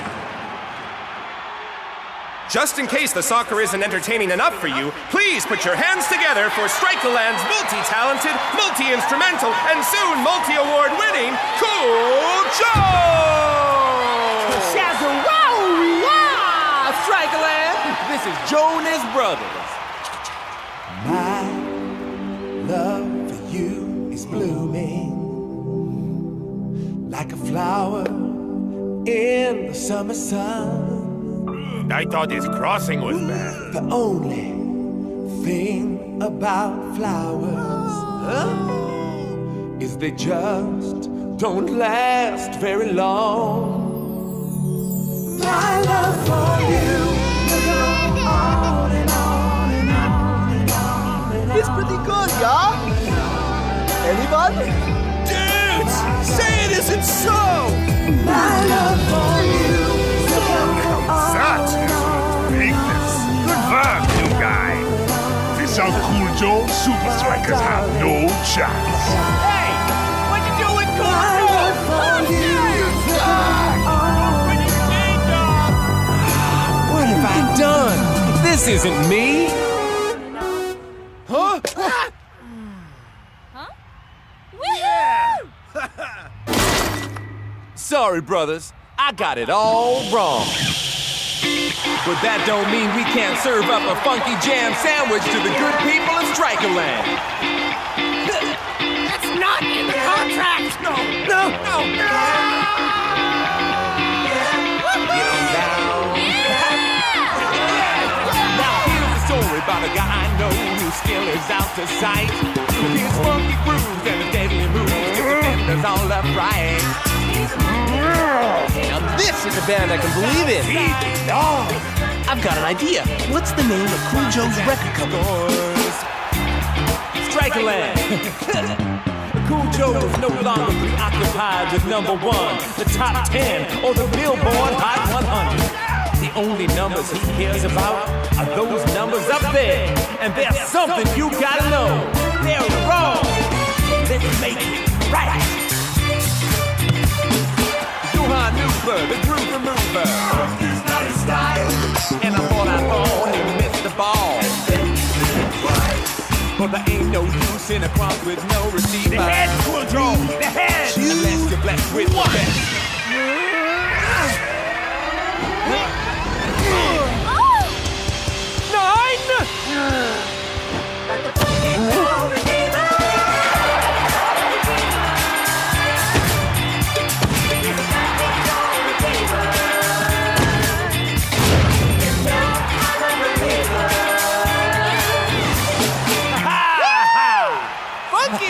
Just in case the soccer isn't entertaining enough for you, please put your hands together for Strikeland's multi-talented, multi-instrumental, and soon multi-award-winning Cool Joe! Shazza-wow! Strikeland! This is Joe and his brothers. My love for you is blooming like a flower in the summer sun. I thought his crossing was bad. The only thing about flowers is they just don't last very long. My love for you will go on and on and on and on and on. It's pretty good, y'all. Anybody? Dudes, say it isn't so. My love for you will go on. Such bigness. Good work, new guy. Without Cool Joe, Super Strikers have no chance. Hey! What you doing, Cool Joe? What have I done? This isn't me. Huh? Sorry, brothers. I got it all wrong. But that don't mean we can't serve up a funky jam sandwich to the good people of Strikeland. That's not in the contract. No. Now here's the story about a guy I know whose skill is out to sight. His funky grooves and his deadly moves get the defenders all upright. Now this is a band I can believe in. I've got an idea. What's the name of Cool Joe's record company? Strikeland. Cool Joe is no longer preoccupied with number one, the top 10, or the Billboard Hot 100. The only numbers he cares about are those numbers up there. And there's something you gotta know. They're wrong. Let's make it right. Johan Newber, the groove remover. It's not his style. And I thought he missed the ball. But there ain't no use in a cross with no receiver. The head, Cool Joe, the head. Unless you're blessed with One.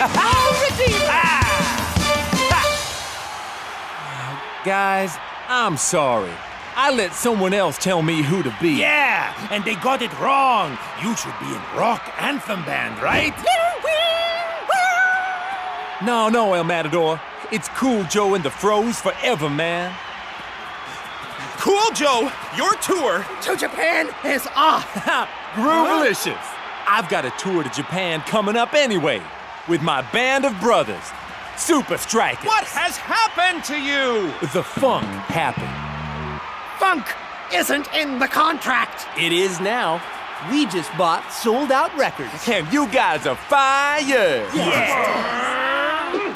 the best. Guys, I'm sorry. I let someone else tell me who to be. Yeah, and they got it wrong. You should be in rock anthem band, right? No, El Matador. It's Cool Joe and the Froze forever, man. Cool Joe, your tour to Japan is off. Groovelicious. I've got a tour to Japan coming up anyway, with my band of brothers, Super Strikeas. What has happened to you? The funk happened. Funk isn't in the contract. It is now. We just bought sold-out records. And you guys are fire! Yeah.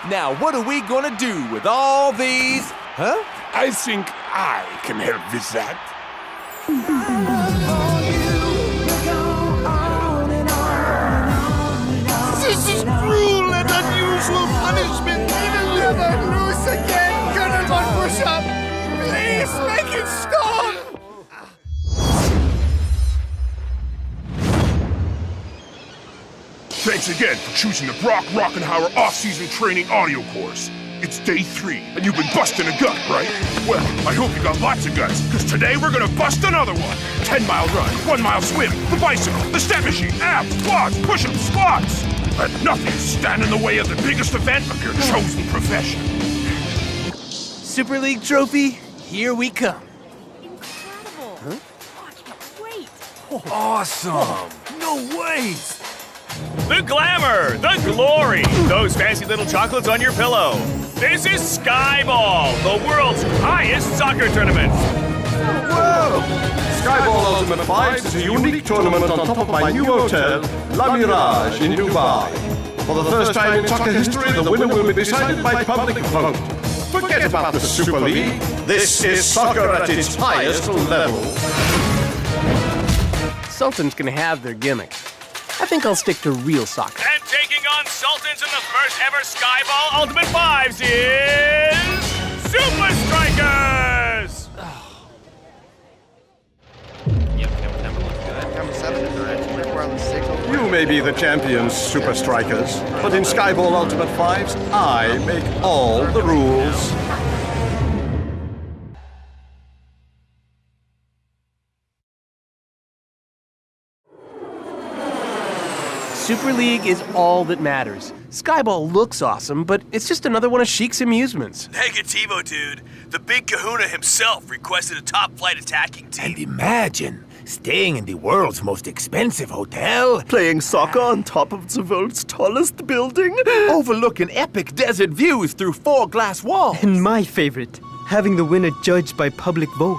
Now, what are we gonna do with all these? Huh? I think I can help with that. This is cruel and unusual punishment. We'll never lose again, Colonel Von Push-Up. Please make it stop. Thanks again for choosing the Brock Rockenhauer off-season training audio course. It's day 3, and you've been busting a gut, right? Well, I hope you got lots of guts, because today we're gonna bust another one. 10-mile run, 1-mile swim, the bicycle, the step machine, abs, quads, push-ups, squats. Let nothing stand in the way of the biggest event of your chosen profession. Super League trophy, here we come. Incredible. Huh? Wait. Awesome. No way. The glamour, the glory, those fancy little chocolates on your pillow. This is Skyball, the world's highest soccer tournament. Whoa! Skyball Ultimate 5 is a unique tournament on top of my new hotel, La Mirage in Dubai. For the first time in soccer history, the winner will be decided by public vote. Forget about the Super League. This is soccer at its highest level. Sultan's gonna have their gimmick. I think I'll stick to real soccer. And taking on Sultans in the first ever Skyball Ultimate 5s is Super Strikeas! You may be the champions, Super Strikers, but in Skyball Ultimate 5s, I make all the rules. Super League is all that matters. Skyball looks awesome, but it's just another one of Sheik's amusements. Negativo, dude. The big kahuna himself requested a top-flight attacking team. And imagine staying in the world's most expensive hotel. Playing soccer on top of the world's tallest building. Overlooking epic desert views through 4 glass walls. And my favorite, having the winner judged by public vote.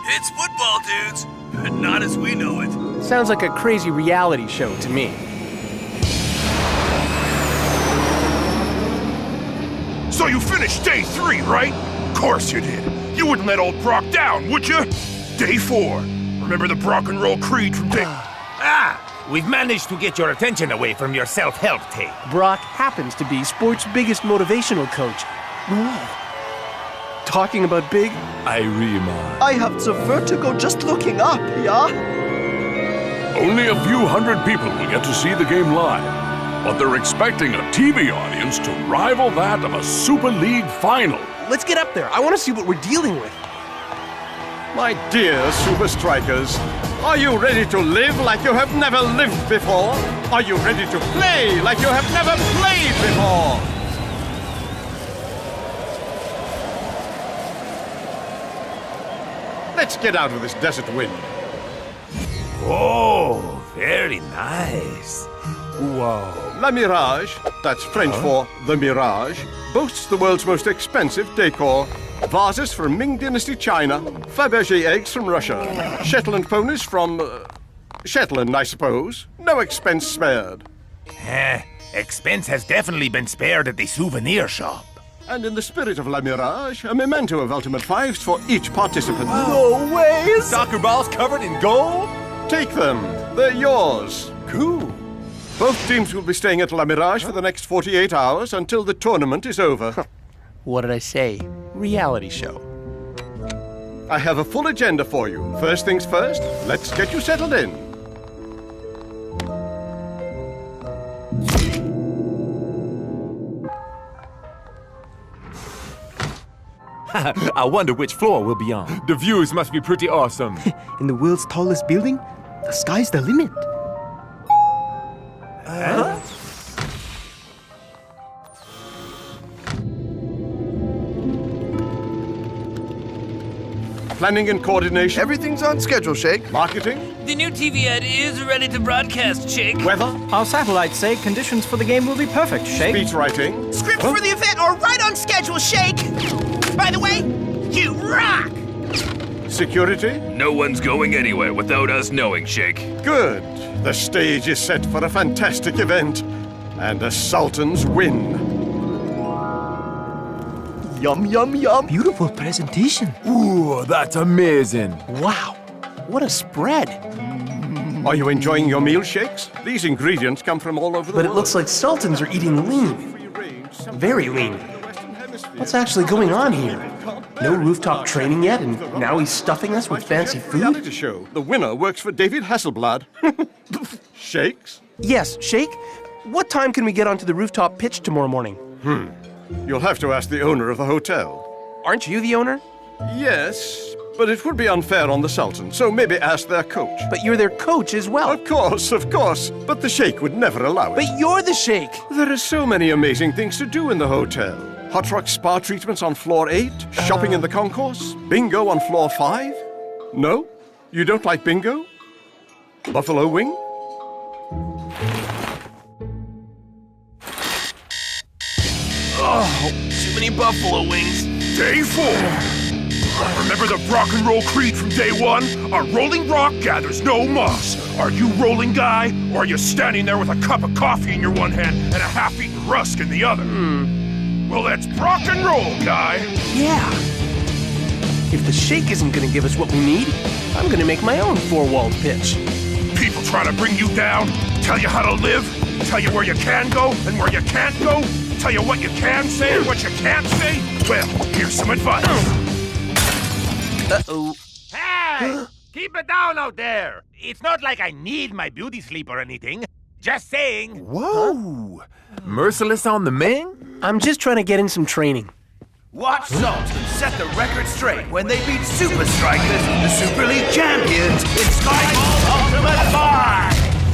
It's football, dudes, but not as we know it. Sounds like a crazy reality show to me. So you finished day 3, right? Course you did. You wouldn't let old Brock down, would you? Day 4. Remember the Brock and Roll Creed from day... We've managed to get your attention away from your self-help tape. Brock happens to be sports' biggest motivational coach. Talking about big... I have the vertigo just looking up, yeah? Only a few hundred people will get to see the game live. But they're expecting a TV audience to rival that of a Super League final. Let's get up there. I want to see what we're dealing with. My dear Super Strikers, are you ready to live like you have never lived before? Are you ready to play like you have never played before? Let's get out of this desert wind. Oh, very nice. Wow. La Mirage, that's French for the Mirage, boasts the world's most expensive decor. Vases from Ming Dynasty China, Fabergé eggs from Russia, Shetland ponies from... Shetland, I suppose. No expense spared. Expense has definitely been spared at the souvenir shop. And in the spirit of La Mirage, a memento of Ultimate Fives for each participant. No way! Soccer balls covered in gold? Take them. They're yours. Cool. Both teams will be staying at La Mirage for the next 48 hours until the tournament is over. What did I say? Reality show. I have a full agenda for you. First things first, let's get you settled in. I wonder which floor we'll be on. The views must be pretty awesome. In the world's tallest building, the sky's the limit. Huh? Planning and coordination. Everything's on schedule, Shake. Marketing. The new TV ad is ready to broadcast, Shake. Weather. Our satellites say conditions for the game will be perfect, Shake. Speech writing. Scripts for the event are right on schedule, Shake. By the way, you rock! Security. No one's going anywhere without us knowing, Shake. Good. The stage is set for a fantastic event. And the Sultans win. Yum, yum, yum. Beautiful presentation. Ooh, that's amazing. Wow, what a spread. Are you enjoying your meal, Shakes? These ingredients come from all over the world. But it looks like Sultans are eating lean. Very lean. What's actually going on here? No rooftop training yet, and now he's stuffing us with fancy food? Reality show. The winner works for David Hasselblad. Shakes? Yes, Shake. What time can we get onto the rooftop pitch tomorrow morning? You'll have to ask the owner of the hotel. Aren't you the owner? Yes, but it would be unfair on the Sultan, so maybe ask their coach. But you're their coach as well. Of course. But the Sheikh would never allow it. But you're the Sheikh. There are so many amazing things to do in the hotel. Hot rock spa treatments on floor 8, shopping in the concourse, bingo on floor 5. No? You don't like bingo? Buffalo wing? Oh, too many buffalo wings. Day 4. Remember the rock and roll creed from day 1? A rolling rock gathers no moss. Are you rolling, guy? Or are you standing there with a cup of coffee in your one hand and a half-eaten rusk in the other? Well, that's rock and roll, guy. Yeah. If the Sheikh isn't gonna give us what we need, I'm gonna make my own four-walled pitch. People trying to bring you down, tell you how to live, tell you where you can go and where you can't go, tell you what you can say and what you can't say. Well, here's some advice. Uh-oh. Hey! Keep it down out there! It's not like I need my beauty sleep or anything. Just saying. Whoa! Merciless on the Ming? I'm just trying to get in some training. Watch Sultans set the record straight when they beat Super Strikeas, the Super League champions, in Skyball Ultimate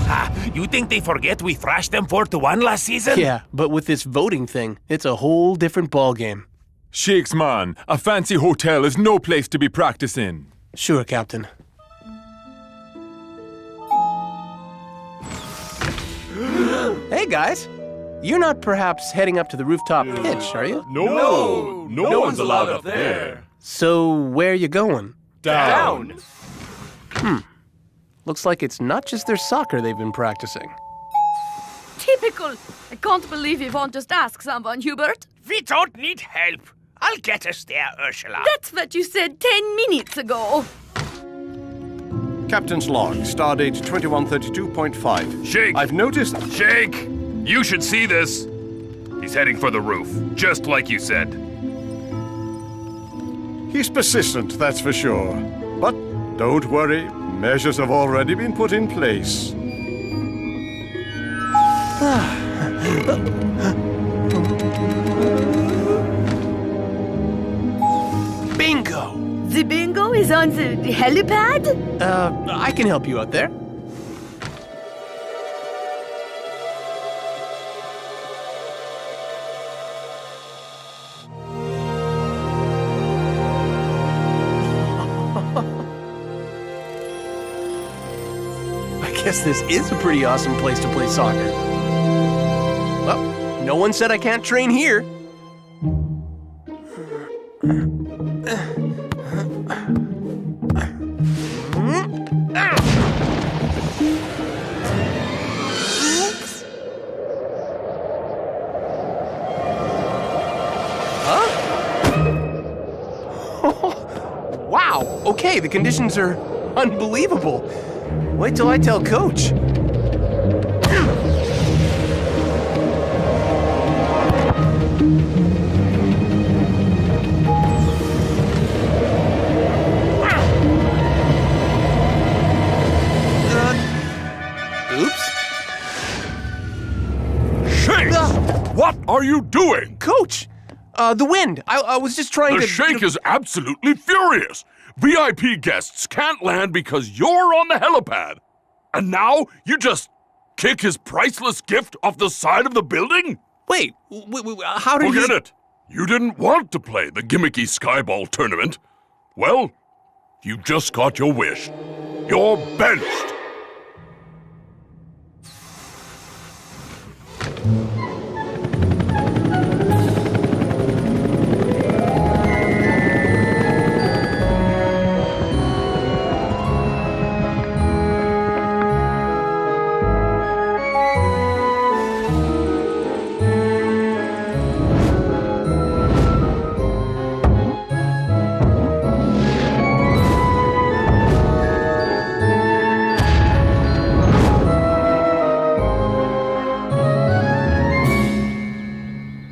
5! You think they forget we thrashed them 4-1 last season? Yeah, but with this voting thing, it's a whole different ballgame. Shakes, man, a fancy hotel is no place to be practicing. Sure, Captain. Hey, guys. You're not perhaps heading up to the rooftop pitch, are you? No one's allowed up there. So, where are you going? Down. Looks like it's not just their soccer they've been practicing. Typical. I can't believe you won't just ask someone, Hubert. We don't need help. I'll get us there, Ursula. That's what you said 10 minutes ago. Captain's log, stardate 2132.5. Shake! I've noticed... Shake! You should see this. He's heading for the roof, just like you said. He's persistent, that's for sure. But don't worry, measures have already been put in place. Bingo! The bingo is on the helipad? I can help you out there. guess this is a pretty awesome place to play soccer. Well, no one said I can't train here. Wow, okay, the conditions are unbelievable. Wait till I tell Coach. Oops. Shakes! What are you doing? Coach! The wind. I was just trying to... The Shake is absolutely furious. VIP guests can't land because you're on the helipad. And now you just kick his priceless gift off the side of the building? Wait, how did Forget it. You didn't want to play the gimmicky Skyball tournament. Well, you just got your wish. You're benched.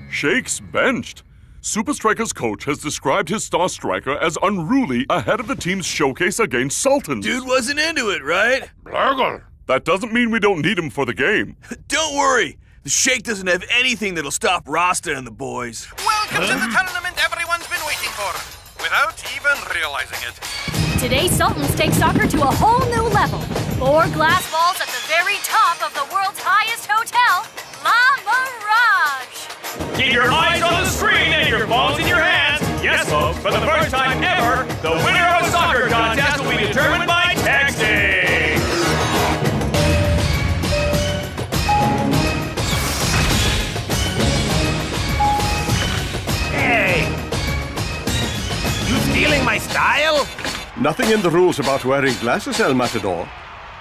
Shake's benched. Super Striker's coach has described his star striker as unruly ahead of the team's showcase against Sultans. Dude wasn't into it, right? Blurgle. That doesn't mean we don't need him for the game. Don't worry. The Shake doesn't have anything that'll stop Rasta and the boys. Welcome to the tournament everyone's been waiting for, without even realizing it. Today, Sultans take soccer to a whole new level. 4 glass balls at the very top of the world's highest hotel, La Mirage. Keep your eyes on the screen and your phones in your hands. Yes, folks, for the first time ever, the winner of a soccer contest will be determined by texting. Hey! You stealing my style? Nothing in the rules about wearing glasses, El Matador.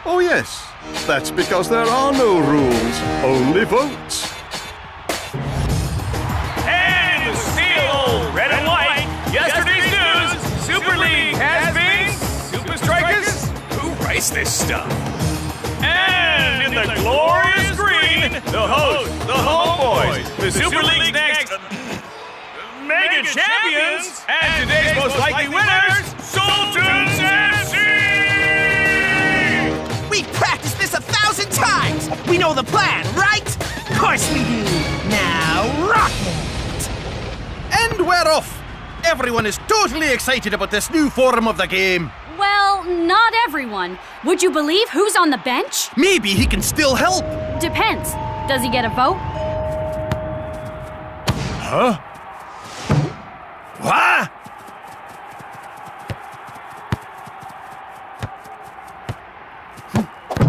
Oh yes, that's because there are no rules, only votes. And in the steel, red and white, yesterday's news, Super League has-beens, Super Strikers. Who writes this stuff? And in the glorious green, the host, the homeboys, the Super League's next mega champions, and today's most likely winners, Sultans FC! We've practiced this 1,000 times! We know the plan, right? Of course we do! Now, rock it! And we're off! Everyone is totally excited about this new form of the game. Well, not everyone. Would you believe who's on the bench? Maybe he can still help. Depends. Does he get a vote? Huh? What?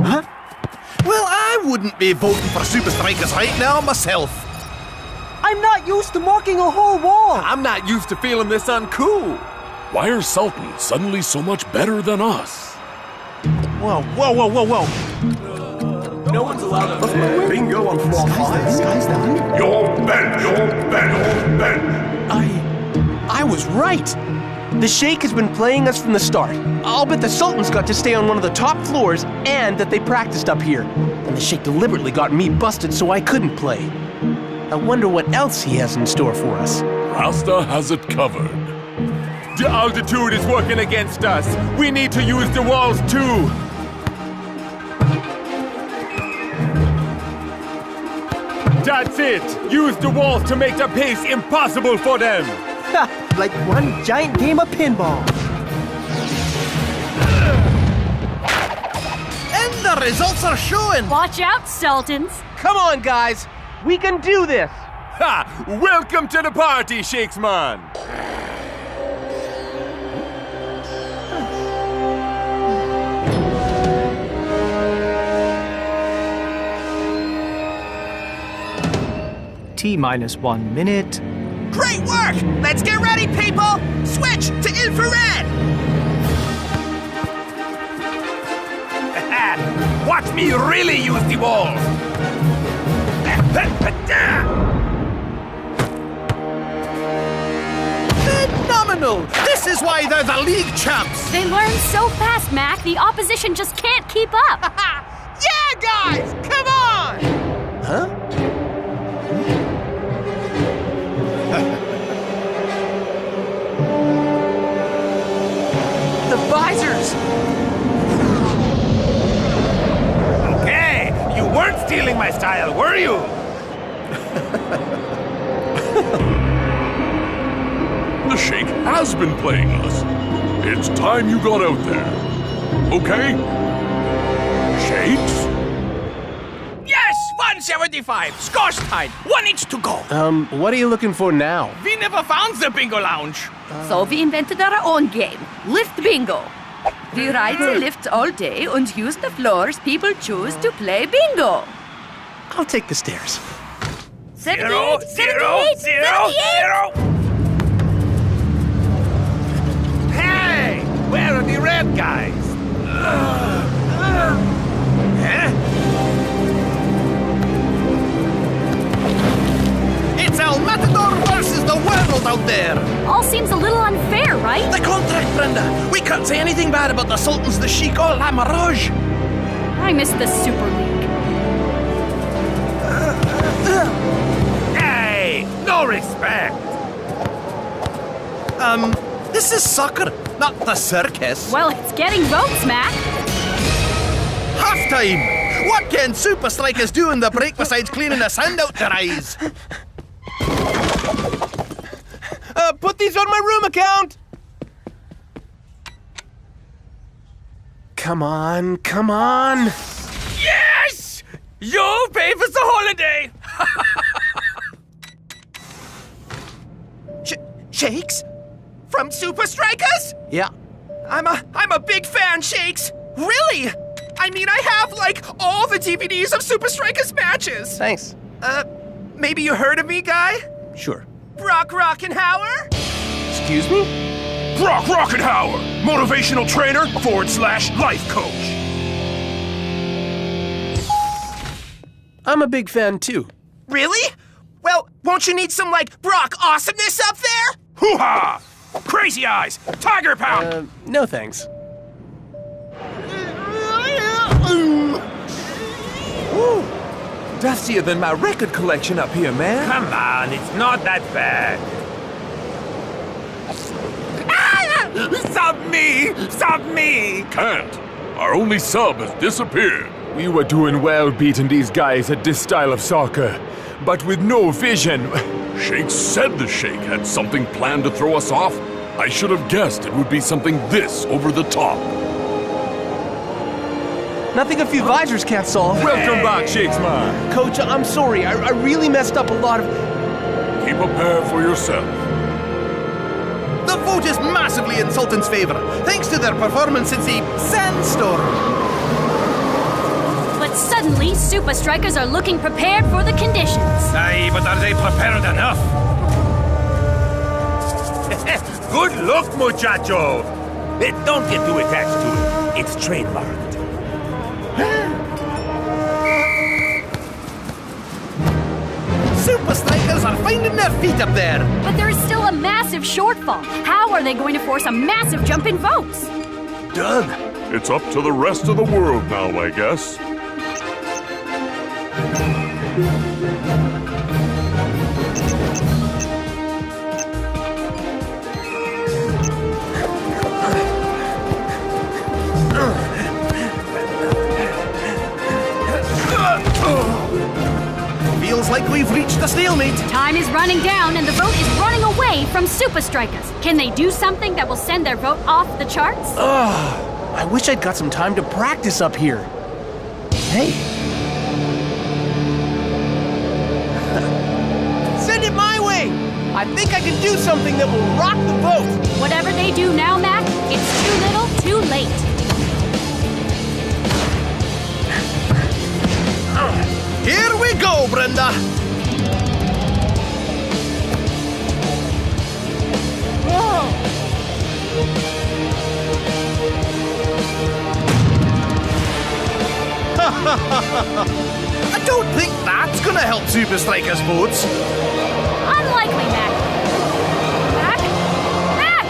Huh? Well, I wouldn't be voting for Super Strikers right now myself. I'm not used to marking a whole wall. I'm not used to feeling this uncool. Why are Sultans suddenly so much better than us? Whoa, whoa, whoa, whoa, whoa. No one's allowed to play. Bingo on floor 5. You're bent, you're bent, you're bent. I was right. The Shake has been playing us from the start. I'll bet the Sultans got to stay on one of the top floors and that they practiced up here. And the Shake deliberately got me busted so I couldn't play. I wonder what else he has in store for us. Rasta has it covered. The altitude is working against us. We need to use the walls too. That's it. Use the walls to make the pace impossible for them. Like one giant game of pinball. And the results are showing. Watch out, Sultans. Come on, guys. We can do this. Ha! Welcome to the party, Shakesman. T-minus 1 minute. Great work! Let's get ready, people! Switch to infrared! Watch me really use the ball! Phenomenal! This is why they're the league champs! They learn so fast, Mac, the opposition just can't keep up. Yeah, guys! Come on! Huh? The visors! Okay, you weren't stealing my style, were you? The Sheik has been playing us. It's time you got out there. Okay? Shakes? Yes, 175. Scosh time. 1 inch to go. What are you looking for now? We never found the bingo lounge. So we invented our own game, Lift Bingo. We ride the lifts all day and use the floors people choose to play bingo. I'll take the stairs. 78, 0, 0, 0. Hey, where are the red guys? Huh? It's El Matador versus the world out there! All seems a little unfair, right? The contract, Brenda! We can't say anything bad about the Sultans, the Sheik, or La Mirage! I miss the Super League. Hey, no respect. This is soccer, not the circus. Well, it's getting votes, Mac. Halftime! What can Super Strikers do in the break besides cleaning the sand out their eyes? Put these on my room account! Come on, come on! Yes! You pay for the holiday. Shakes? From Super Strikers? Yeah. I'm a big fan, Shakes. Really? I mean, I have, like, all the DVDs of Super Strikers matches. Thanks. Maybe you heard of me, guy? Sure. Brock Rockenhauer? Excuse me? Brock Rockenhauer, motivational trainer / life coach. I'm a big fan, too. Really? Well, won't you need some, like, Brock awesomeness up there? Hoo-ha! Crazy eyes! Tiger pound! No thanks. Ooh, dustier than my record collection up here, man. Come on, it's not that bad. Stop me! Stop me! Can't. Our only sub has disappeared. We were doing well beating these guys at this style of soccer, but with no vision. Sheik said the Sheik had something planned to throw us off. I should have guessed it would be something this over the top. Nothing a few visors can't solve. Welcome back, Shakespeare. Coach, I'm sorry. I really messed up a lot of... Keep a pair for yourself. The vote is massively in Sultan's favor, thanks to their performance in the Sandstorm. But suddenly, Super Strikers are looking prepared for the conditions. Aye, but are they prepared enough? Good look, muchacho. Don't get too attached to it. It's trademarked. Super Strikers are finding their feet up there. But there is still a massive shortfall. How are they going to force a massive jump in votes? Done. It's up to the rest of the world now, I guess. Feels like we've reached a stalemate. Time is running down and the vote is running away from Super Strikers. Can they do something that will send their vote off the charts? I wish I'd got some time to practice up here. Hey. Send it my way! I think I can do something that will rock the vote. Whatever they do now, Mac, it's too little, too late. Here we go, Brenda! I don't think that's gonna help Super Strikers' votes. Unlikely, Mac. Mac? Mac!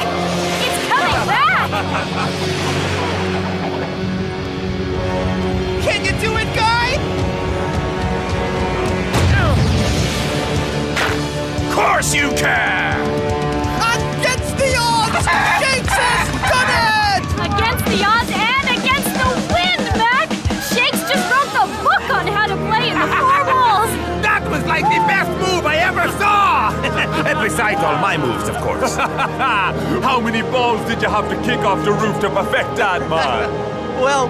It's coming back! Can you do it, guy? Of course you can! Against the odds! Shakes has done it! Against the odds and against the wind, Mac! Shakes just wrote the book on how to play in the four balls! That was like the best move I ever saw! And besides all my moves, of course. How many balls did you have to kick off the roof to perfect that, man? Well,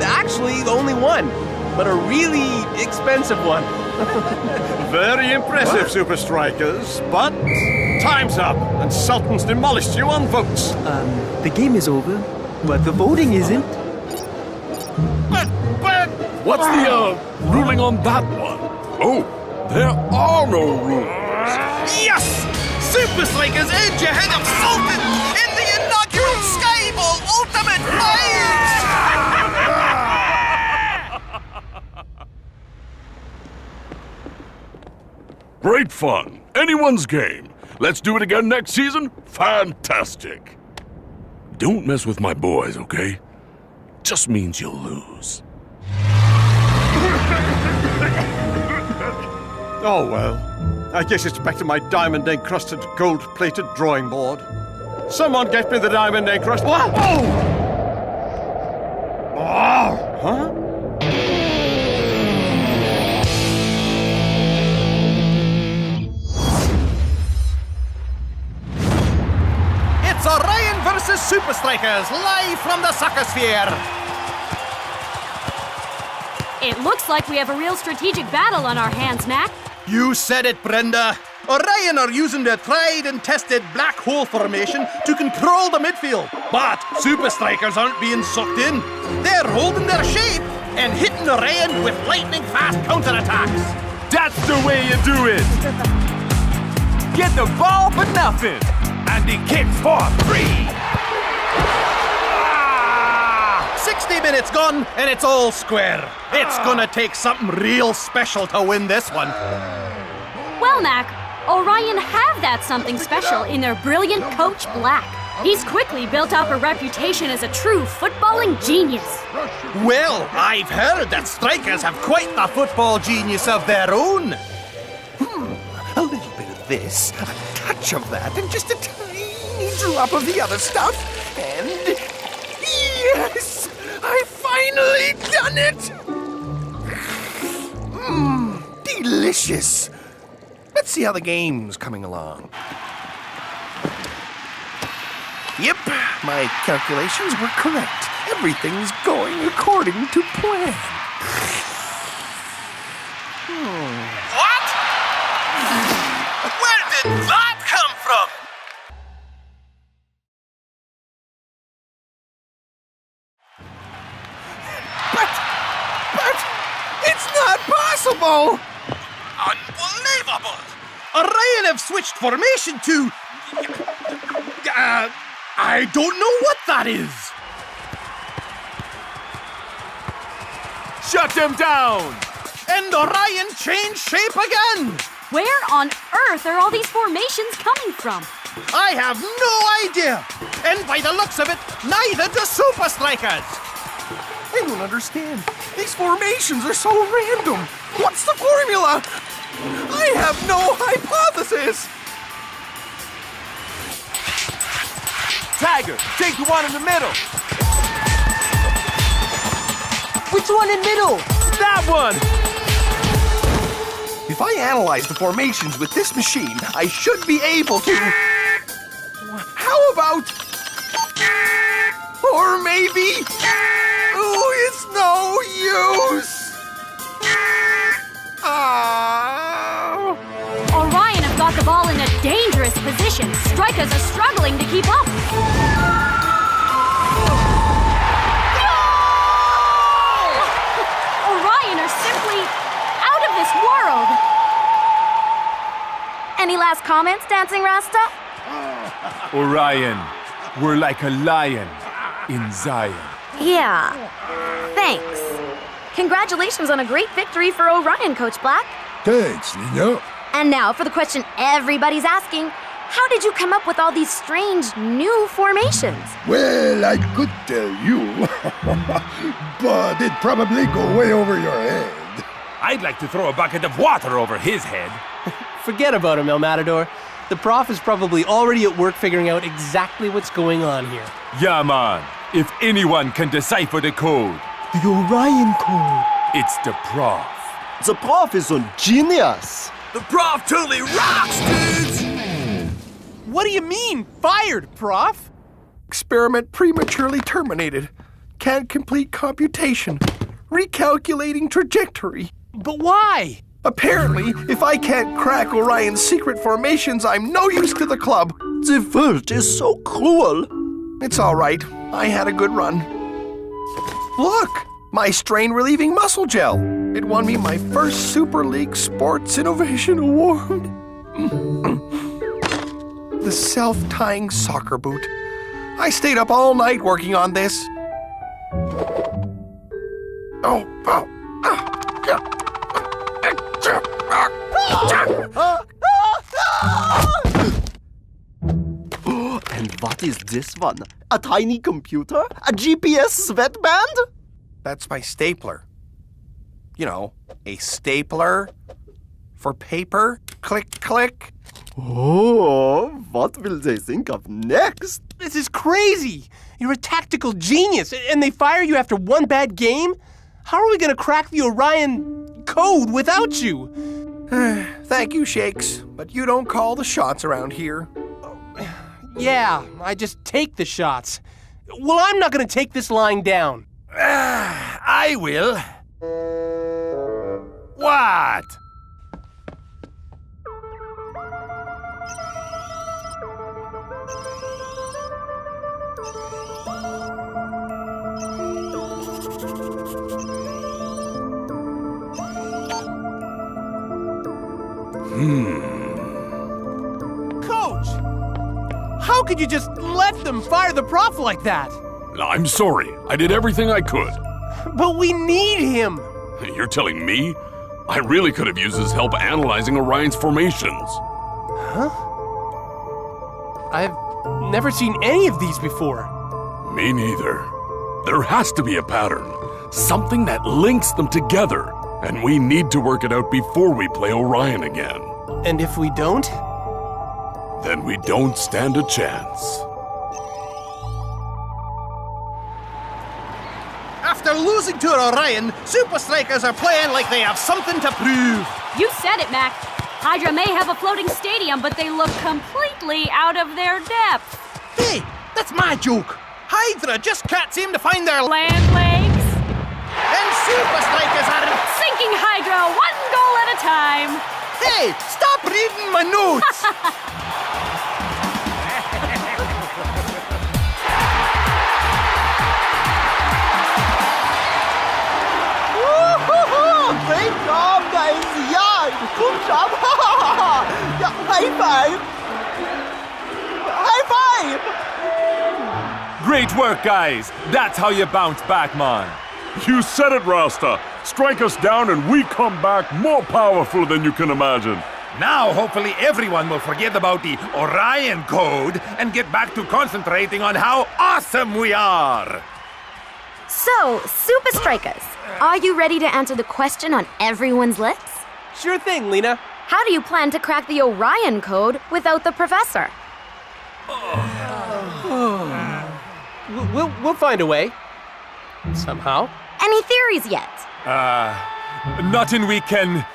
actually, only one, but a really expensive one. Very impressive, Super Strikers, but time's up, and Sultan's demolished you on votes. The game is over, but the voting isn't. But... What's the, ruling on that one? Oh, there are no rules. Yes! Super Strikers edge ahead of Sultan in the inaugural Skyball Ultimate Fight! Great fun. Anyone's game. Let's do it again next season? Fantastic. Don't mess with my boys, okay? Just means you'll lose. Oh, well. I guess it's back to my diamond-encrusted, gold-plated drawing board. Someone get me the diamond-encrusted... What? Oh! Oh! Huh? It's Orion versus Super Strikers, live from the Soccer Sphere. It looks like we have a real strategic battle on our hands, Mac. You said it, Brenda. Orion are using their tried and tested black hole formation to control the midfield. But Super Strikers aren't being sucked in. They're holding their shape and hitting Orion with lightning-fast counterattacks. That's the way you do it! Get the ball for nothing! And he kicks for 3. 60 minutes gone, and it's all square. It's gonna take something real special to win this one. Well, Mac, Orion have that something special in their brilliant coach, Black. He's quickly built up a reputation as a true footballing genius. Well, I've heard that Strikers have quite the football genius of their own. A little bit of this, a touch of that, and just a tiny drop of the other stuff, and... yes! I've finally done it! Delicious! Let's see how the game's coming along. Yep, my calculations were correct. Everything's going according to plan. What? Where did that come from? But it's not possible! Unbelievable! Orion have switched formation to... I don't know what that is. Shut them down! And Orion changed shape again! Where on earth are all these formations coming from? I have no idea! And by the looks of it, neither do Super Strikers! I don't understand. These formations are so random. What's the formula? I have no hypothesis! Tiger, take the one in the middle! Which one in middle? That one! If I analyze the formations with this machine, I should be able to... How about... Or maybe... Oh, it's no use! Orion have got the ball in a dangerous position. Strikers are struggling to keep up. Orion are simply out of this world. Any last comments, Dancing Rasta? Orion, we're like a lion in Zion. Yeah, thanks. Congratulations on a great victory for Orion, Coach Black. Thanks, Lena. And now for the question everybody's asking. How did you come up with all these strange new formations? Well, I could tell you, but it'd probably go way over your head. I'd like to throw a bucket of water over his head. Forget about him, El Matador. The prof is probably already at work figuring out exactly what's going on here. Yeah, man. If anyone can decipher the code, The Orion Code. it's the prof. The prof is a genius. The prof totally rocks, dudes! What do you mean, fired, Prof? Experiment prematurely terminated. Can't complete computation. Recalculating trajectory. But why? Apparently, if I can't crack Orion's secret formations, I'm no use to the club. The world is so cruel. It's all right. I had a good run. Look! My strain-relieving muscle gel. It won me my first Super League Sports Innovation Award. The self-tying soccer boot. I stayed up all night working on this. And what is this one? A tiny computer? A GPS sweatband? That's my stapler. You know, a stapler for paper. Click, click. Oh, what will they think of next? This is crazy. You're a tactical genius, and they fire you after one bad game? How are we going to crack the Orion code without you? Thank you, Shakes, but you don't call the shots around here. Yeah, I just take the shots. Well, I'm not going to take this lying down. I will. What? Coach! How could you just let them fire the prof like that? I'm sorry. I did everything I could. But we need him! You're telling me? I really could have used his help analyzing Orion's formations. Huh? I've never seen any of these before. Me neither. There has to be a pattern. Something that links them together. And we need to work it out before we play Orion again. And if we don't? Then we don't stand a chance. After losing to Orion, Super Strikers are playing like they have something to prove. You said it, Mac. Hydra may have a floating stadium, but they look completely out of their depth. Hey, that's my joke. Hydra just can't seem to find their land legs. And Super Strikers are sinking Hydra one goal at a time. Hey, stop reading my notes. Great job, guys! Yeah, good job! Yeah, high five! High five! Great work, guys. That's how you bounce back, man. You said it, Rasta. Strike us down and we come back more powerful than you can imagine. Now, hopefully everyone will forget about the Orion Code and get back to concentrating on how awesome we are. So, Super Strikeas, are you ready to answer the question on everyone's lips? Sure thing, Lena. How do you plan to crack the Orion Code without the professor? We'll find a way. Somehow. Any theories yet? Nothing we can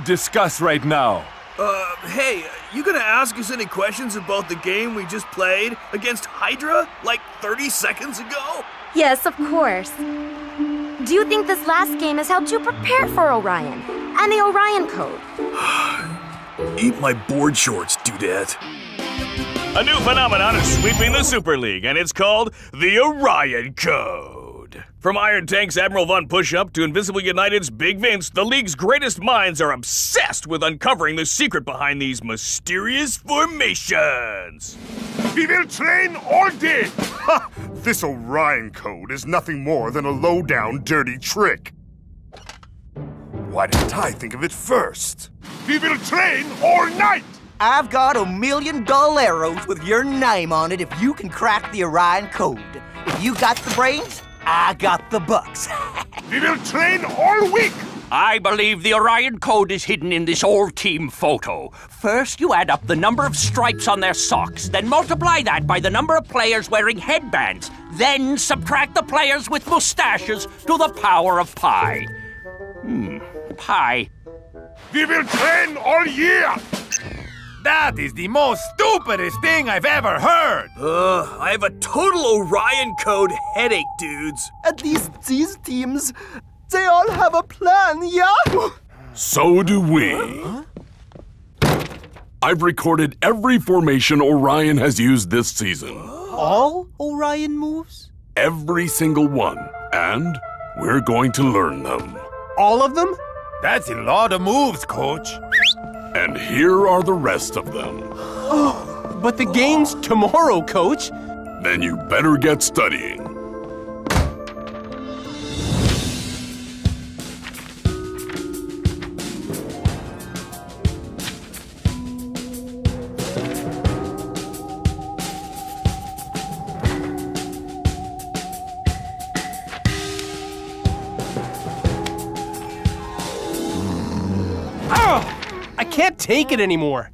discuss right now. Hey, you gonna ask us any questions about the game we just played against Hydra like 30 seconds ago? Yes, of course. Do you think this last game has helped you prepare for Orion and the Orion Code? Eat my board shorts, dudette. A new phenomenon is sweeping the Super League, and it's called the Orion Code. From Iron Tank's Admiral Von Pushup to Invincible United's Big Vince, the league's greatest minds are obsessed with uncovering the secret behind these mysterious formations. We will train all day! Ha! This Orion Code is nothing more than a low-down, dirty trick. Why didn't I think of it first? We will train all night! I've got $1 million with your name on it if you can crack the Orion code. If you got the brains, I got the bucks. We will train all week! I believe the Orion code is hidden in this all-team photo. First, you add up the number of stripes on their socks, then multiply that by the number of players wearing headbands, then subtract the players with mustaches to the power of pi. Pi. We will train all year! That is the most stupidest thing I've ever heard! I have a total Orion code headache, dudes. At least these teams, they all have a plan, yeah? So do we. I've recorded every formation Orion has used this season. All Orion moves? Every single one. And we're going to learn them. All of them? That's a lot of moves, Coach. And here are the rest of them. Oh, but the game's tomorrow, Coach. Then you better get studying. I can't take it anymore.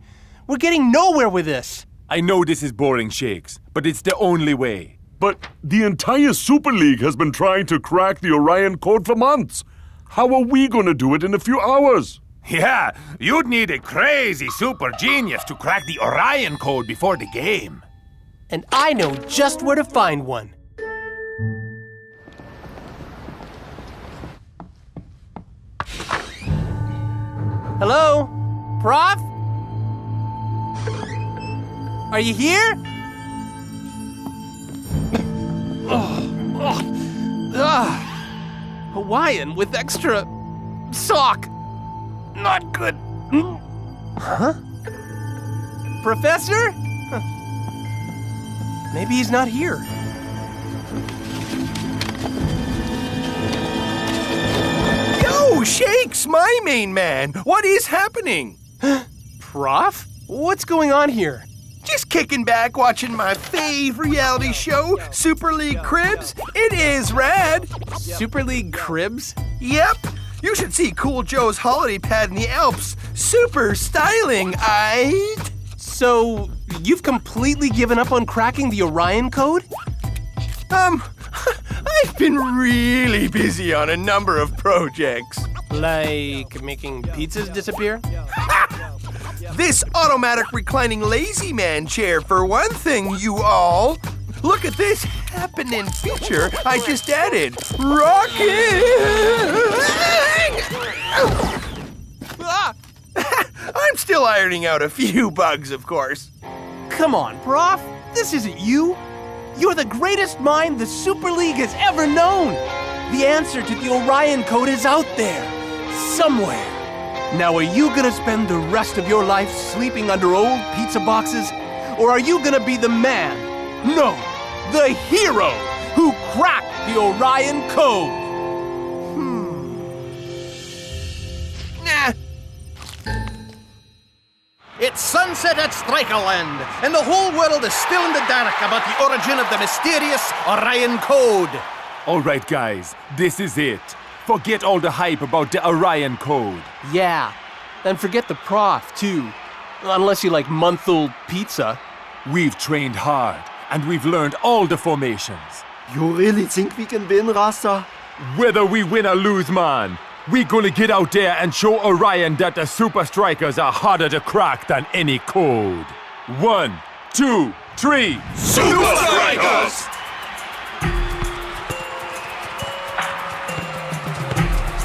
We're getting nowhere with this. I know this is boring, Shakes, but it's the only way. But the entire Super League has been trying to crack the Orion code for months. How are we going to do it in a few hours? Yeah, you'd need a crazy super genius to crack the Orion code before the game. And I know just where to find one. Hello? Prof? Are you here? Hawaiian with extra sock. Not good. Huh? Professor? Huh. Maybe he's not here. Yo, Shakes, my main man. What is happening? Prof? What's going on here? Just kicking back, watching my fave reality show, Super League Cribs. It is rad. Super League Cribs? Yep. You should see Cool Joe's holiday pad in the Alps. Super styling, aight? So, you've completely given up on cracking the Orion code? I've been really busy on a number of projects. Like making pizzas disappear? This automatic reclining lazy man chair, for one thing, you all. Look at this happening feature I just added. I'm still ironing out a few bugs, of course. Come on, Prof. This isn't you. You're the greatest mind the Super League has ever known. The answer to the Orion code is out there, somewhere. Now, are you gonna spend the rest of your life sleeping under old pizza boxes? Or are you gonna be the man, no, the hero, who cracked the Orion code? Nah. It's sunset at Strikeland, and the whole world is still in the dark about the origin of the mysterious Orion code. All right, guys, this is it. Forget all the hype about the Orion code. Yeah, and forget the prof, too. Unless you like month-old pizza. We've trained hard, and we've learned all the formations. You really think we can win, Rasta? Whether we win or lose, man, we're gonna get out there and show Orion that the Super Strikers are harder to crack than any code. 1, 2, 3, Super Strikers!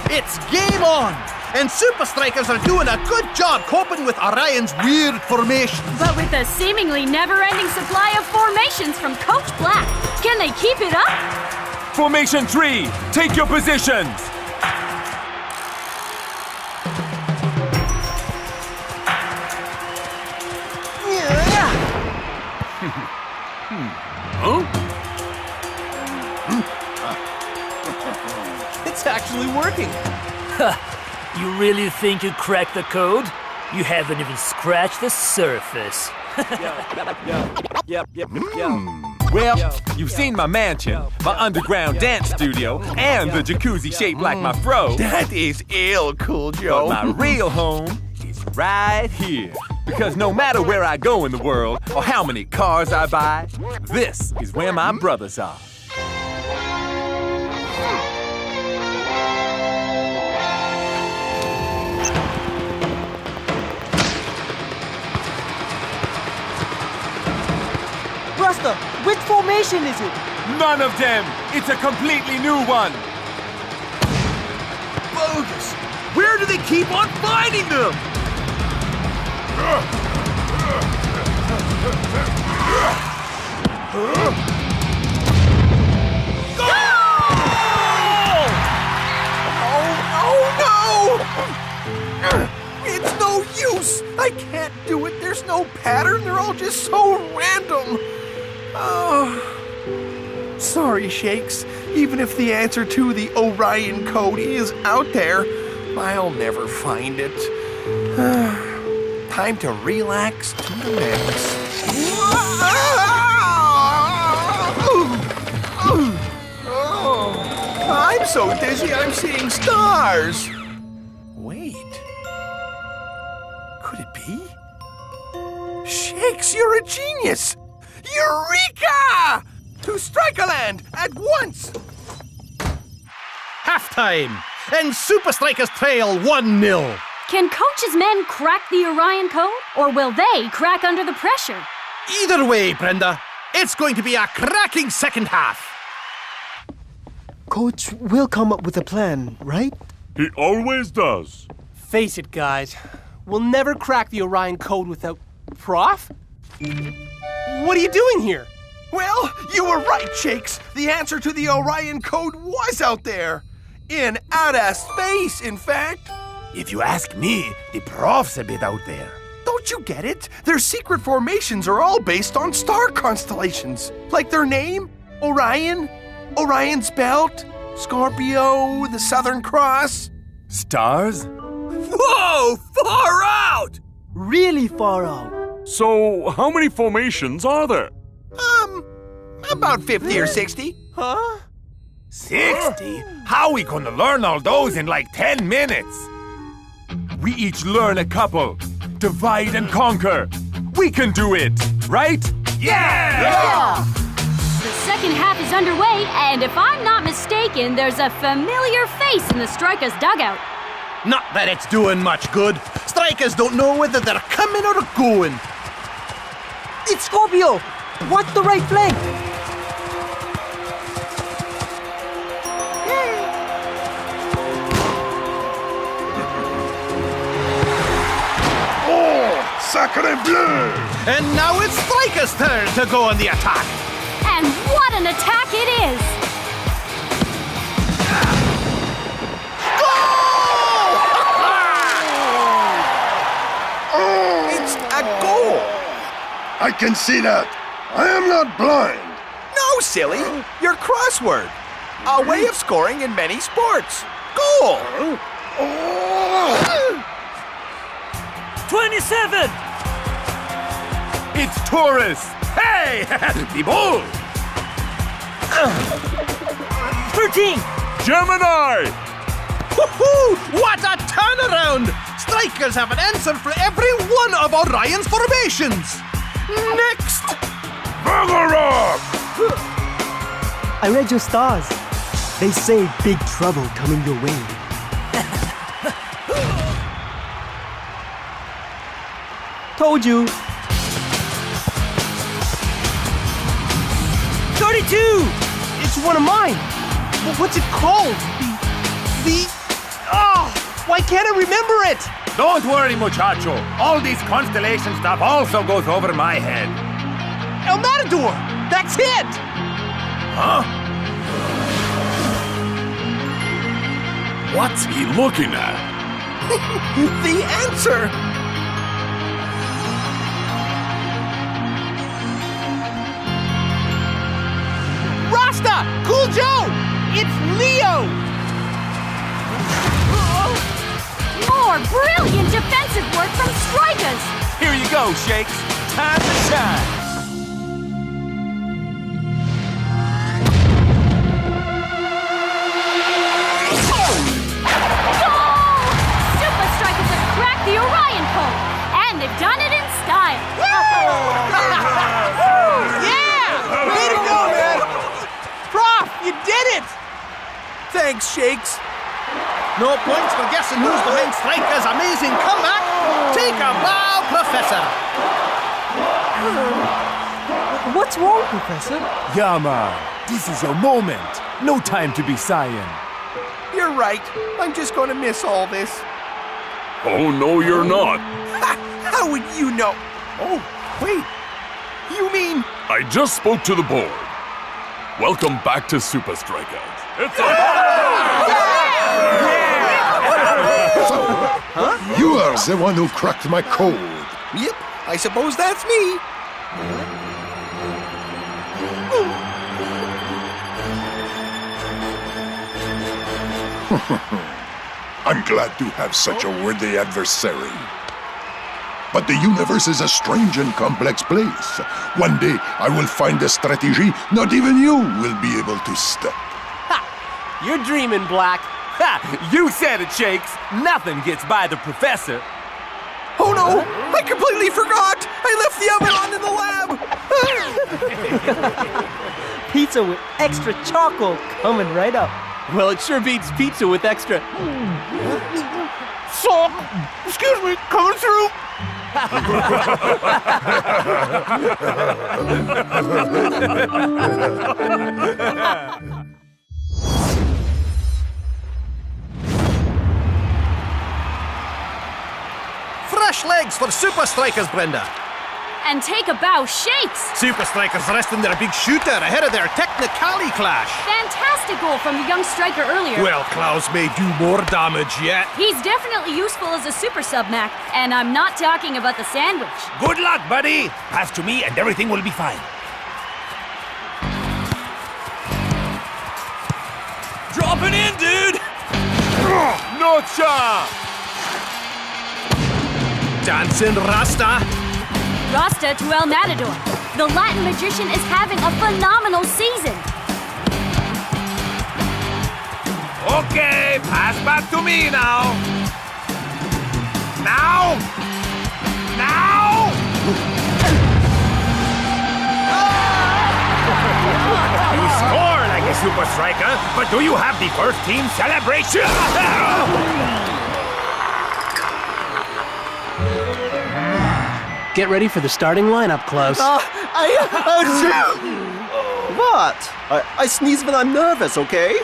It's game on! And Super Strikers are doing a good job coping with Orion's weird formations. But with a seemingly never-ending supply of formations from Coach Black, can they keep it up? Formation 3, take your positions! It's actually working. You really think you cracked the code? You haven't even scratched the surface. Well, you've seen my mansion, my underground dance studio, and the jacuzzi shaped like my fro. That is ill, Cool Joe. But my real home is right here. Because no matter where I go in the world, or how many cars I buy, this is where my brothers are. Rasta, which formation is it? None of them! It's a completely new one! Bogus! Where do they keep on finding them? It's no use! I can't do it. There's no pattern. They're all just so random. Oh. Sorry, Shakes. Even if the answer to the Orion code is out there, I'll never find it. Time to relax to the max. I'm so dizzy I'm seeing stars. Wait. Could it be? Shakes, you're a genius! Eureka! To Strikerland at once! Halftime, and Super Strikers trail 1-0. Can Coach's men crack the Orion code, or will they crack under the pressure? Either way, Brenda, it's going to be a cracking second half. Coach will come up with a plan, right? He always does. Face it, guys. We'll never crack the Orion code without... Prof? What are you doing here? Well, you were right, Shakes. The answer to the Orion code was out there. In outer space, in fact. If you ask me, the prof's a bit out there. Don't you get it? Their secret formations are all based on star constellations. Like their name, Orion, Orion's Belt, Scorpio, the Southern Cross. Stars? Whoa! Far out! Really far out. So, how many formations are there? About 50 or 60. Huh? 60? How are we gonna learn all those in like 10 minutes? We each learn a couple. Divide and conquer. We can do it, right? Yeah! The second half is underway, and if I'm not mistaken, there's a familiar face in the Strikers dugout. Not that it's doing much good. Strikers don't know whether they're coming or going. It's Scorpio! Watch the right flank! Sacre bleu! And now it's Strikers' turn to go on the attack. And what an attack it is! It's a goal! I can see that. I am not blind. No, silly. Your crossword. A way of scoring in many sports. Goal! 27! It's Taurus! Hey! The bull! 13! Gemini! Woohoo! What a turnaround! Strikers have an answer for every one of Orion's formations. Next! Ragnarok! I read your stars. They say big trouble coming your way. Told you. 32! It's one of mine. But what's it called? Why can't I remember it? Don't worry, muchacho. All these constellation stuff also goes over my head. El Matador! That's it! Huh? What's he looking at? The answer! Rasta! Cool Joe! It's Leo! Strikeas! Here you go, Shakes. Time to shine. Super Strikeas have cracked the Orion Code, and they've done it in style. Yeah! Way to go, man! Prof, you did it! Thanks, Shakes. No points for guessing who's behind Strikeas' amazing comeback. Take a bow, Professor. What's wrong, Professor? Yeah, man. This is your moment. No time to be sighing. You're right. I'm just going to miss all this. Oh, no, you're not. How would you know? Oh, wait. You mean... I just spoke to the board. Welcome back to Super Strikeas. It's You are the one who cracked my code. Yep, I suppose that's me. I'm glad to have such a worthy adversary. But the universe is a strange and complex place. One day, I will find a strategy not even you will be able to stop. Ha! You're dreaming, Black. Ha! You said it, Shakes. Nothing gets by the professor. Oh no! I completely forgot! I left the oven on in the lab! Pizza with extra charcoal coming right up. Well, it sure beats pizza with extra... So, excuse me, coming through. Fresh legs for Super Strikeas, Brenda. And take a bow, Shakes! Super Strikeas resting their big shooter ahead of their technicality clash. Fantastic goal from the young striker earlier. Well, Klaus may do more damage yet. He's definitely useful as a super sub, Mac. And I'm not talking about the sandwich. Good luck, buddy. Pass to me and everything will be fine. Dropping in, dude! No chance! Dancing Rasta. Rasta to El Matador. The Latin magician is having a phenomenal season. Okay, pass back to me now. Now! Now! You score like a super striker, but do you have the first team celebration? Get ready for the starting lineup, Klaus. What? I sneeze when I'm nervous, okay?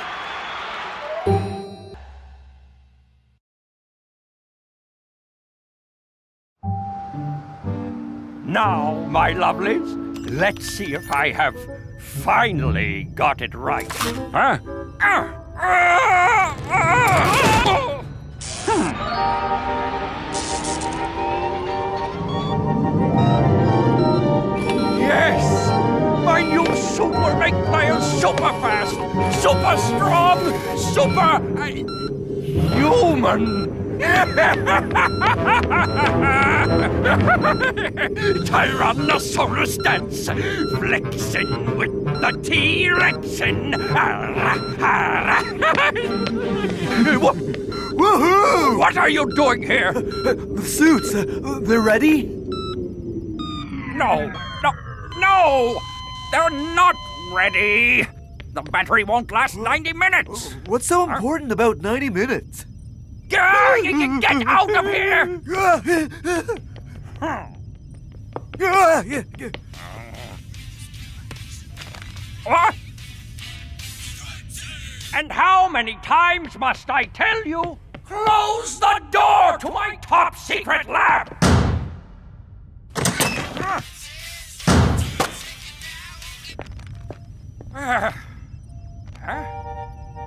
Now, my lovelies, let's see if I have finally got it right. Huh? Yes! My new super make players super fast, super strong, super human. Tyrannosaurus dance, flexing with the T-Rexin. Woohoo! What are you doing here? The suits, they're ready? No! They're not ready! The battery won't last 90 minutes! What's so important about 90 minutes? Get out of here! What? And how many times must I tell you? Close the door to my top secret lab!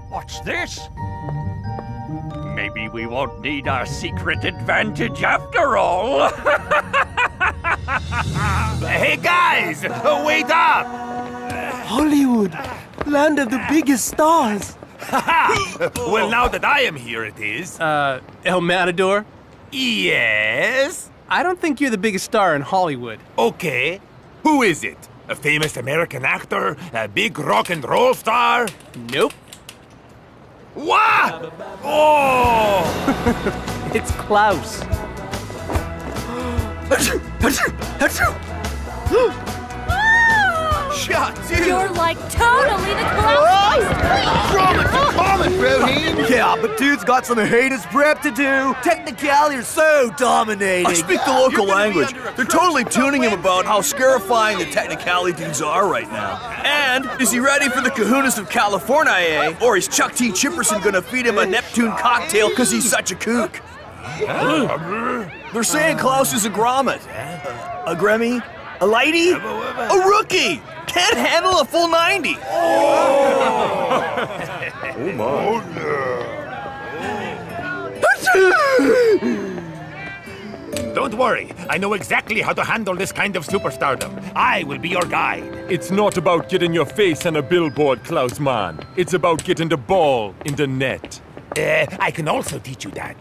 What's this? Maybe we won't need our secret advantage after all. Hey guys, wait up! Hollywood, land of the biggest stars. Well, now that I am here, it is. El Matador? Yes? I don't think you're the biggest star in Hollywood. Okay. Who is it? A famous American actor? A big rock and roll star? Nope. What? Oh! It's Klaus. Shot, dude! You're like totally the Klaus. Yeah, but dude's got some heinous prep to do. Technicality are so dominating. I speak the local language. They're totally tuning him about how scarifying the technicality dudes are right now. And is he ready for the kahunas of California, eh? Or is Chuck T. Chipperson gonna feed him a Neptune cocktail because he's such a kook? They're saying Klaus is a grommet. A gremmy? A lady? A rookie! Can't handle a full 90! Oh my. Don't worry, I know exactly how to handle this kind of superstardom. I will be your guide. It's not about getting your face on a billboard, Klaus man. It's about getting the ball in the net. I can also teach you that.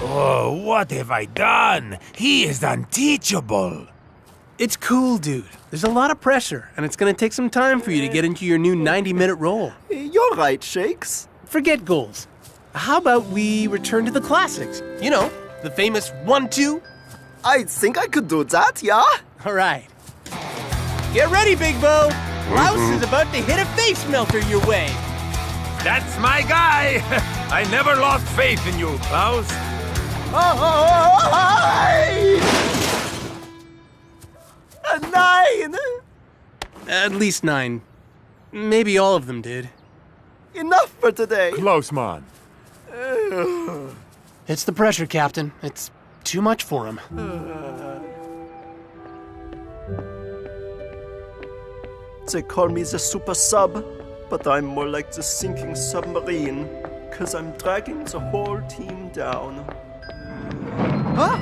Oh, what have I done? He is unteachable. It's cool, dude. There's a lot of pressure, and it's gonna take some time for you to get into your new 90-minute role. You're right, Shakes. Forget goals. How about we return to the classics? You know, the famous 1-2. I think I could do that, yeah? All right. Get ready, Big Bo. Klaus is about to hit a face melter your way. That's my guy. I never lost faith in you, Klaus. A 9! At least 9. Maybe all of them did. Enough for today. Klaus man. It's the pressure, Captain. It's too much for him. They call me the super sub, but I'm more like the sinking submarine, 'cause I'm dragging the whole team down. Huh?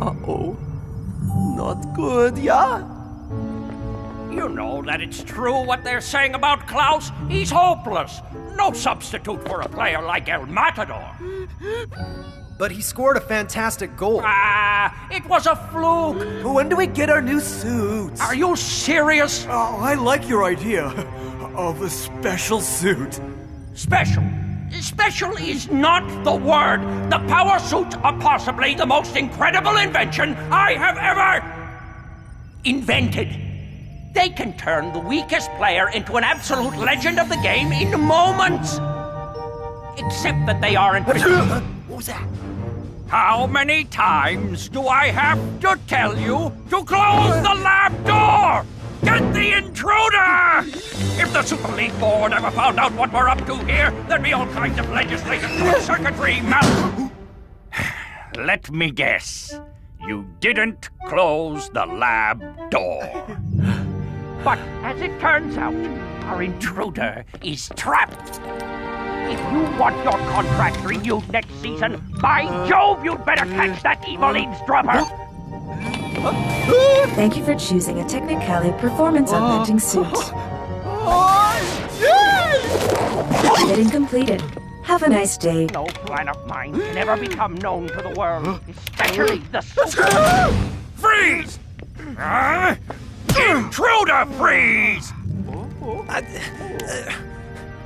Uh-oh. Not good, yeah? You know that it's true what they're saying about Klaus. He's hopeless. No substitute for a player like El Matador. But he scored a fantastic goal. It was a fluke. When do we get our new suits? Are you serious? Oh, I like your idea of a special suit. Special? Special is not the word. The power suits are possibly the most incredible invention I have ever invented. They can turn the weakest player into an absolute legend of the game in moments. Except that they aren't... What was that? How many times do I have to tell you to close the lab door? Get the intruder! If the Super League board ever found out what we're up to here, there'd be all kinds of legislative circuitry Let me guess. You didn't close the lab door. But as it turns out, our intruder is trapped. If you want your contract renewed next season, by Jove, you'd better catch that evil eavesdropper! Thank you for choosing a Technicali performance-augmenting suit. Bidding completed. Have a nice day. No plan of mine can ever become known to the world, especially the Freeze! Intruder, freeze!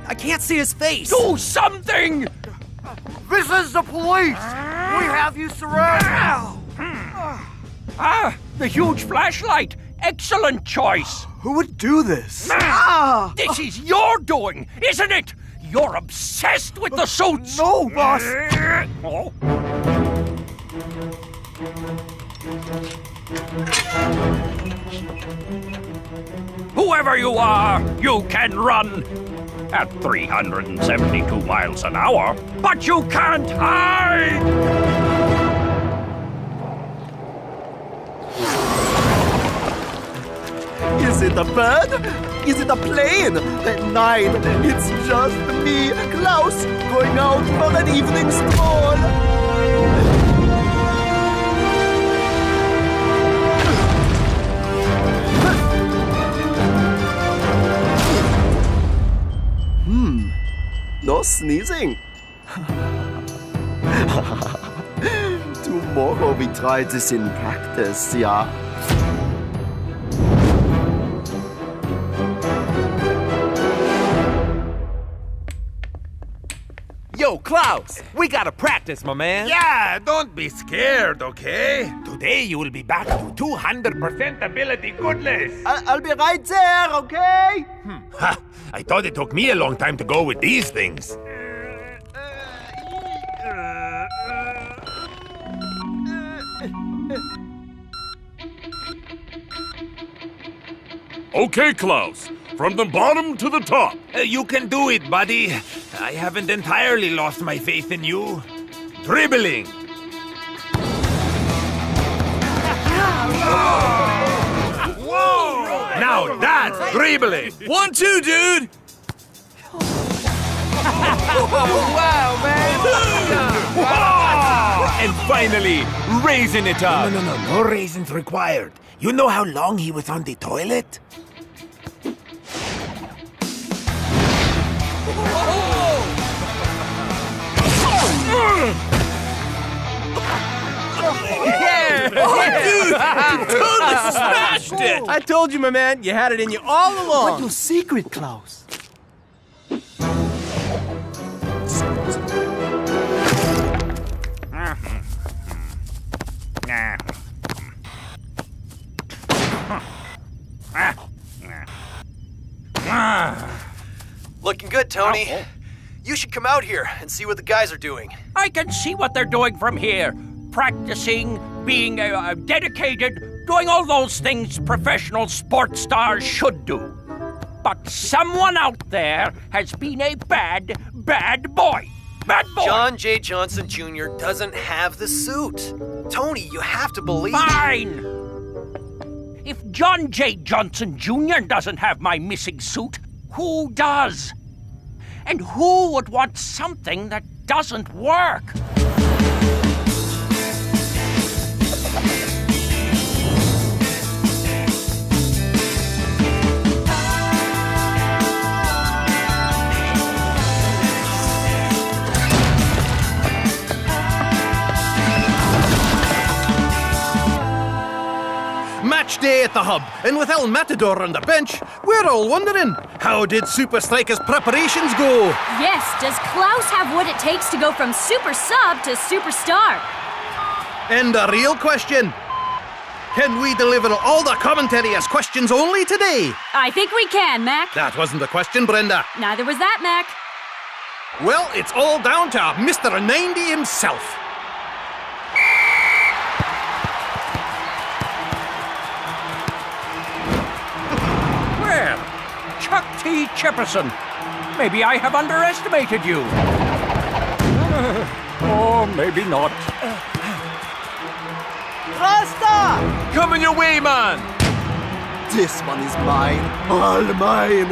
I can't see his face. Do something! This is the police! We have you surrounded! The huge flashlight! Excellent choice! Who would do this? This is your doing, isn't it? You're obsessed with the suits! No, boss! Oh. Whoever you are, you can run at 372 miles an hour, but you can't hide! Is it a bird? Is it a plane? Nein, it's just me, Klaus, going out for an evening stroll. No sneezing. Tomorrow we try this in practice, yeah? Yo, Klaus, we gotta practice, my man. Yeah, don't be scared, okay? Today you will be back to 200% ability goodness. I'll be right there, okay? Ha! I thought it took me a long time to go with these things. Okay, Klaus. From the bottom to the top. You can do it, buddy. I haven't entirely lost my faith in you. Dribbling. Whoa! Now that's dribbling. 1-2, dude. Wow, man! And finally, raising it up. No raisins required. You know how long he was on the toilet? Yeah! Dude, you totally smashed it! I told you, my man, you had it in you all along. What's your secret, Klaus? Looking good, Tony. You should come out here and see what the guys are doing. I can see what they're doing from here. Practicing, being dedicated, doing all those things professional sports stars should do. But someone out there has been a bad boy. Bad boy! John J. Johnson Jr. doesn't have the suit. Tony, you have to believe... Fine! If John J. Johnson Jr. doesn't have my missing suit, who does? And who would want something that doesn't work? Match day at the hub, and with El Matador on the bench, we're all wondering, how did Super Strikeas' preparations go? Yes, does Klaus have what it takes to go from super sub to superstar? And the real question, can we deliver all the commentary as questions only today? I think we can, Mac. That wasn't a question, Brenda. Neither was that, Mac. Well, it's all down to Mr. 90 himself. Chuck T. Chipperson. Maybe I have underestimated you. Or maybe not. Rasta! Coming your way, man! This one is mine. All mine.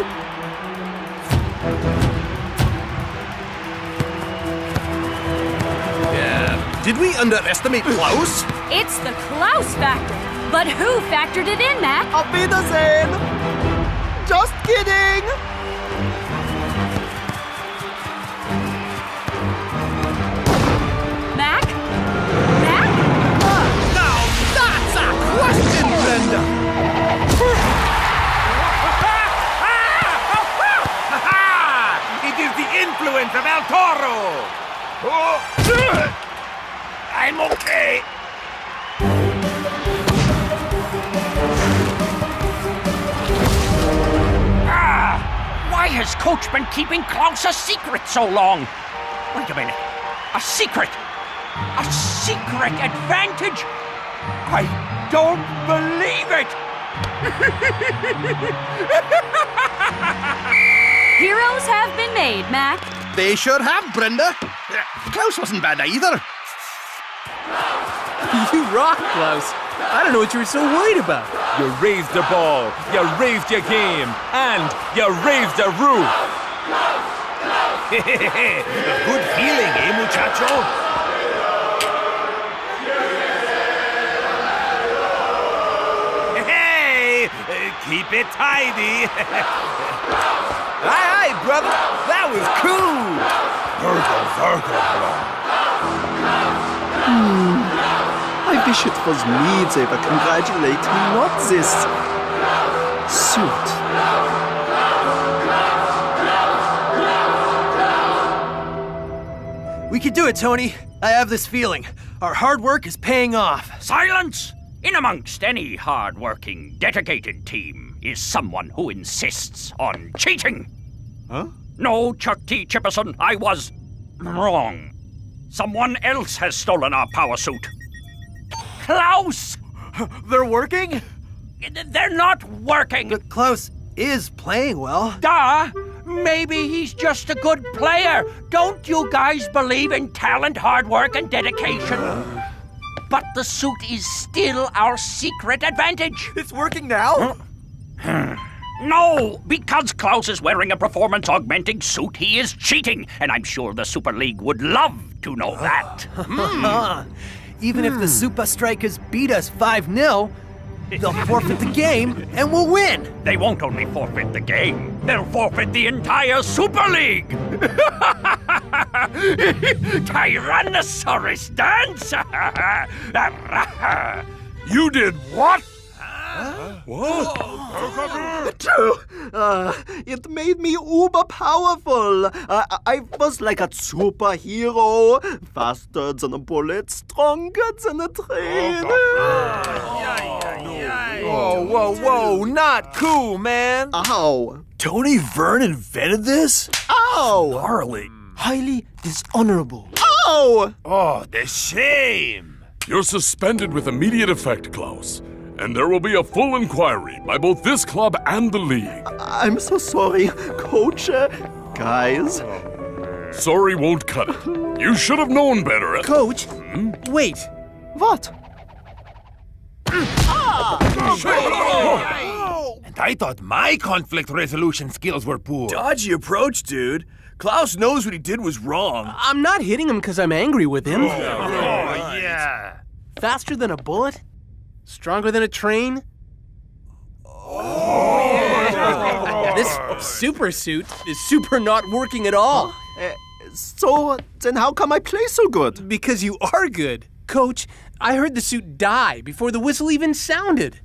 Yeah. Did we underestimate Klaus? It's the Klaus factor. But who factored it in, Mac? Auf Wiedersehen! Just kidding! Mac? Mac? Now that's a question, Brenda! It is the influence of El Toro! I'm okay. Why has Coach been keeping Klaus a secret so long? Wait a minute. A secret? A secret advantage? I don't believe it! Heroes have been made, Mac. They sure have, Brenda. Klaus wasn't bad either. You rock, Klaus. I don't know what you were so worried about. You raised the ball, you raised your game, and you raised the roof. Good feeling, eh, muchacho? Hey, keep it tidy. Aye, brother. That was cool. I wish it was me they were congratulating, not this suit. We can do it, Tony. I have this feeling. Our hard work is paying off. Silence! In amongst any hard-working, dedicated team is someone who insists on cheating. Huh? No, Chuck T. Chipperson, I was wrong. Someone else has stolen our power suit. Klaus! They're working? They're not working. But Klaus is playing well. Duh! Maybe he's just a good player. Don't you guys believe in talent, hard work, and dedication? But the suit is still our secret advantage. It's working now? No, because Klaus is wearing a performance-augmenting suit, he is cheating, and I'm sure the Super League would love to know that. Even if the Super Strikers beat us 5-0, they'll forfeit the game and we'll win. They won't only forfeit the game, they'll forfeit the entire Super League. Tyrannosaurus dance. You did what? What? True. It made me uber powerful. I was like a superhero, faster than a bullet, stronger than a train. Whoa, not cool, man. Ow. Tony Vern invented this? Ow. Gnarly. Highly dishonorable. Ow. Oh, the shame. You're suspended with immediate effect, Klaus. And there will be a full inquiry by both this club and the league. I'm so sorry, Coach. Guys. Sorry won't cut it. You should have known better. Coach, wait. What? And I thought my conflict resolution skills were poor. Dodgy approach, dude. Klaus knows what he did was wrong. I'm not hitting him because I'm angry with him. Yeah. Faster than a bullet? Stronger than a train? This super suit is super not working at all. So, then how come I play so good? Because you are good. Coach, I heard the suit die before the whistle even sounded.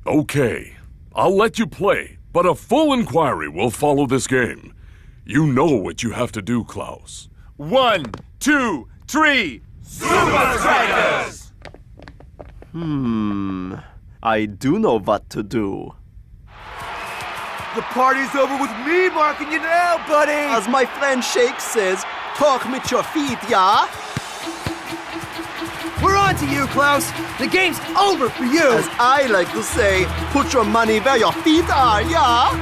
Okay, I'll let you play, but a full inquiry will follow this game. You know what you have to do, Klaus. 1, 2, 3, Super Strikers! I do know what to do. The party's over with me marking you now, buddy! As my friend Shake says, talk with your feet, yeah? We're on to you, Klaus. The game's over for you. As I like to say, put your money where your feet are, yeah?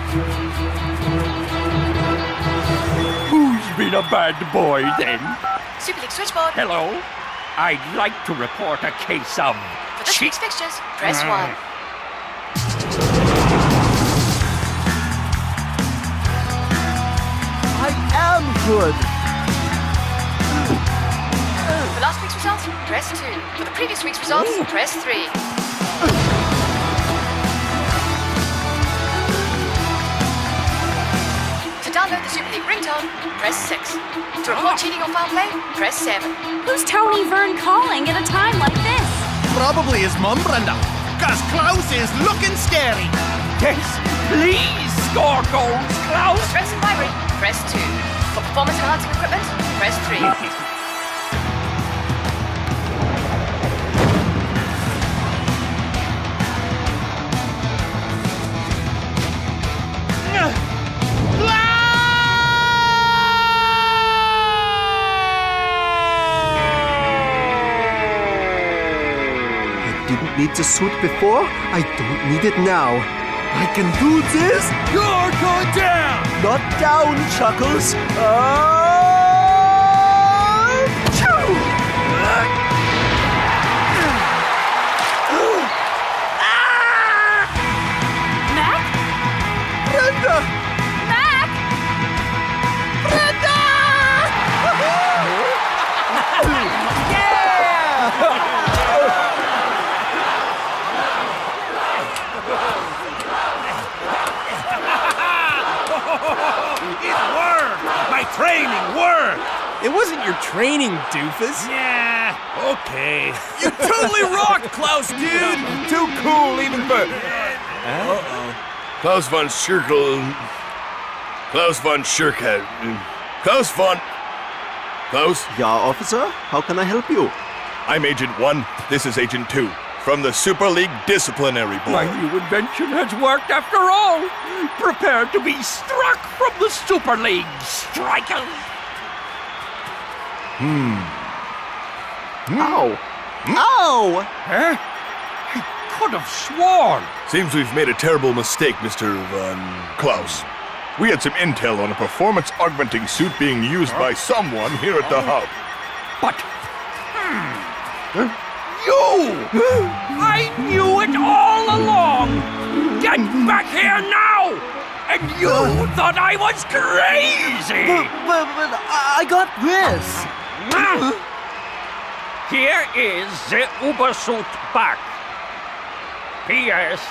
Who's been a bad boy then? Super League switchboard. Hello? I'd like to report a case of For this week's fixtures, press 1. I am good. For last week's results, press 2. For the previous week's results, press 3. To download the Super League ringtone, press 6. To report cheating or foul play, press 7. Who's Tony Vern calling at a time like this? Probably his mum, Brenda. Cause Klaus is looking scary. Yes, please score goals, Klaus. For stress and vibrant, press 2. For performance enhancing equipment, press 3. Didn't need the suit before, I don't need it now. I can do this. You're going down! Not down, Chuckles. It worked! My training worked! It wasn't your training, doofus. Yeah, okay. You totally rocked, Klaus, dude! Too cool even for... Klaus von Schirkel. Klaus von Schirkel. Klaus von... Klaus? Yeah, officer? How can I help you? I'm Agent 1. This is Agent 2. From the Super League Disciplinary Board. My new invention has worked after all. Prepare to be struck from the Super League, Strikeas. Ow! Ow! Huh? I could have sworn. Seems we've made a terrible mistake, Mr. Von Klaus. We had some intel on a performance-augmenting suit being used by someone here at the hub. But... You! I knew it all along! Get back here now! And you thought I was crazy! But I got this! Here is the Ubersuit back. P.S.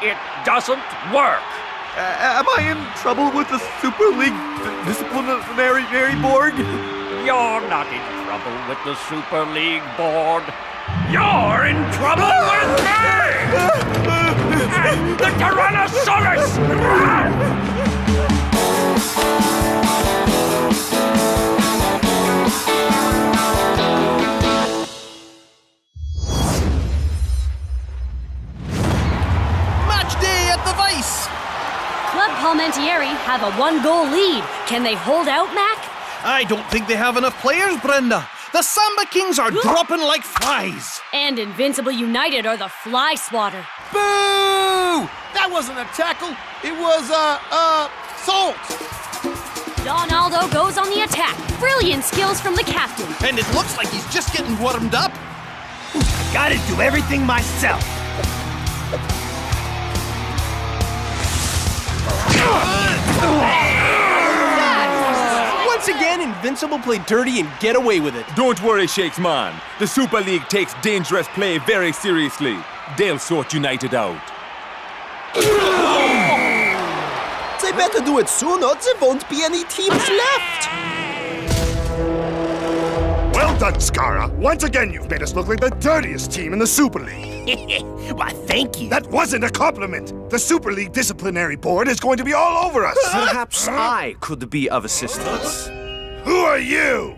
It doesn't work. Am I in trouble with the Super League Disciplinary Board? You're not in trouble with the Super League Board. You're in trouble with me! And the Tyrannosaurus! Match day at the Vice! Club Palmentieri have a 1-goal lead. Can they hold out, Mac? I don't think they have enough players, Brenda. The Samba Kings are dropping like flies. And Invincible United are the fly swatter. Boo! That wasn't a tackle. It was, salt. Donaldo goes on the attack. Brilliant skills from the captain. And it looks like he's just getting warmed up. Gotta do everything myself. Once again, Invincible play dirty and get away with it. Don't worry, Shakes man. The Super League takes dangerous play very seriously. They'll sort United out. They better do it soon or there won't be any teams left. Well done, Skara. Once again, you've made us look like the dirtiest team in the Super League. Why, thank you. That wasn't a compliment. The Super League Disciplinary Board is going to be all over us. Perhaps I could be of assistance. Who are you?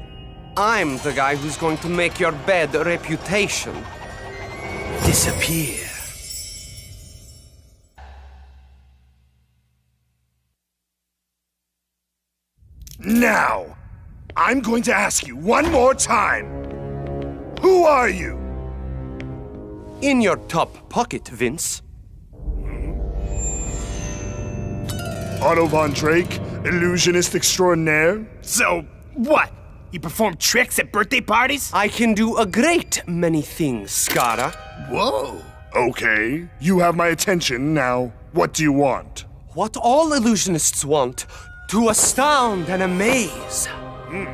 I'm the guy who's going to make your bad reputation disappear. Now, I'm going to ask you one more time. Who are you? In your top pocket, Vince. Otto von Drake, illusionist extraordinaire? So, what? You perform tricks at birthday parties? I can do a great many things, Skara. Whoa. Okay, you have my attention. Now, what do you want? What all illusionists want: to astound and amaze.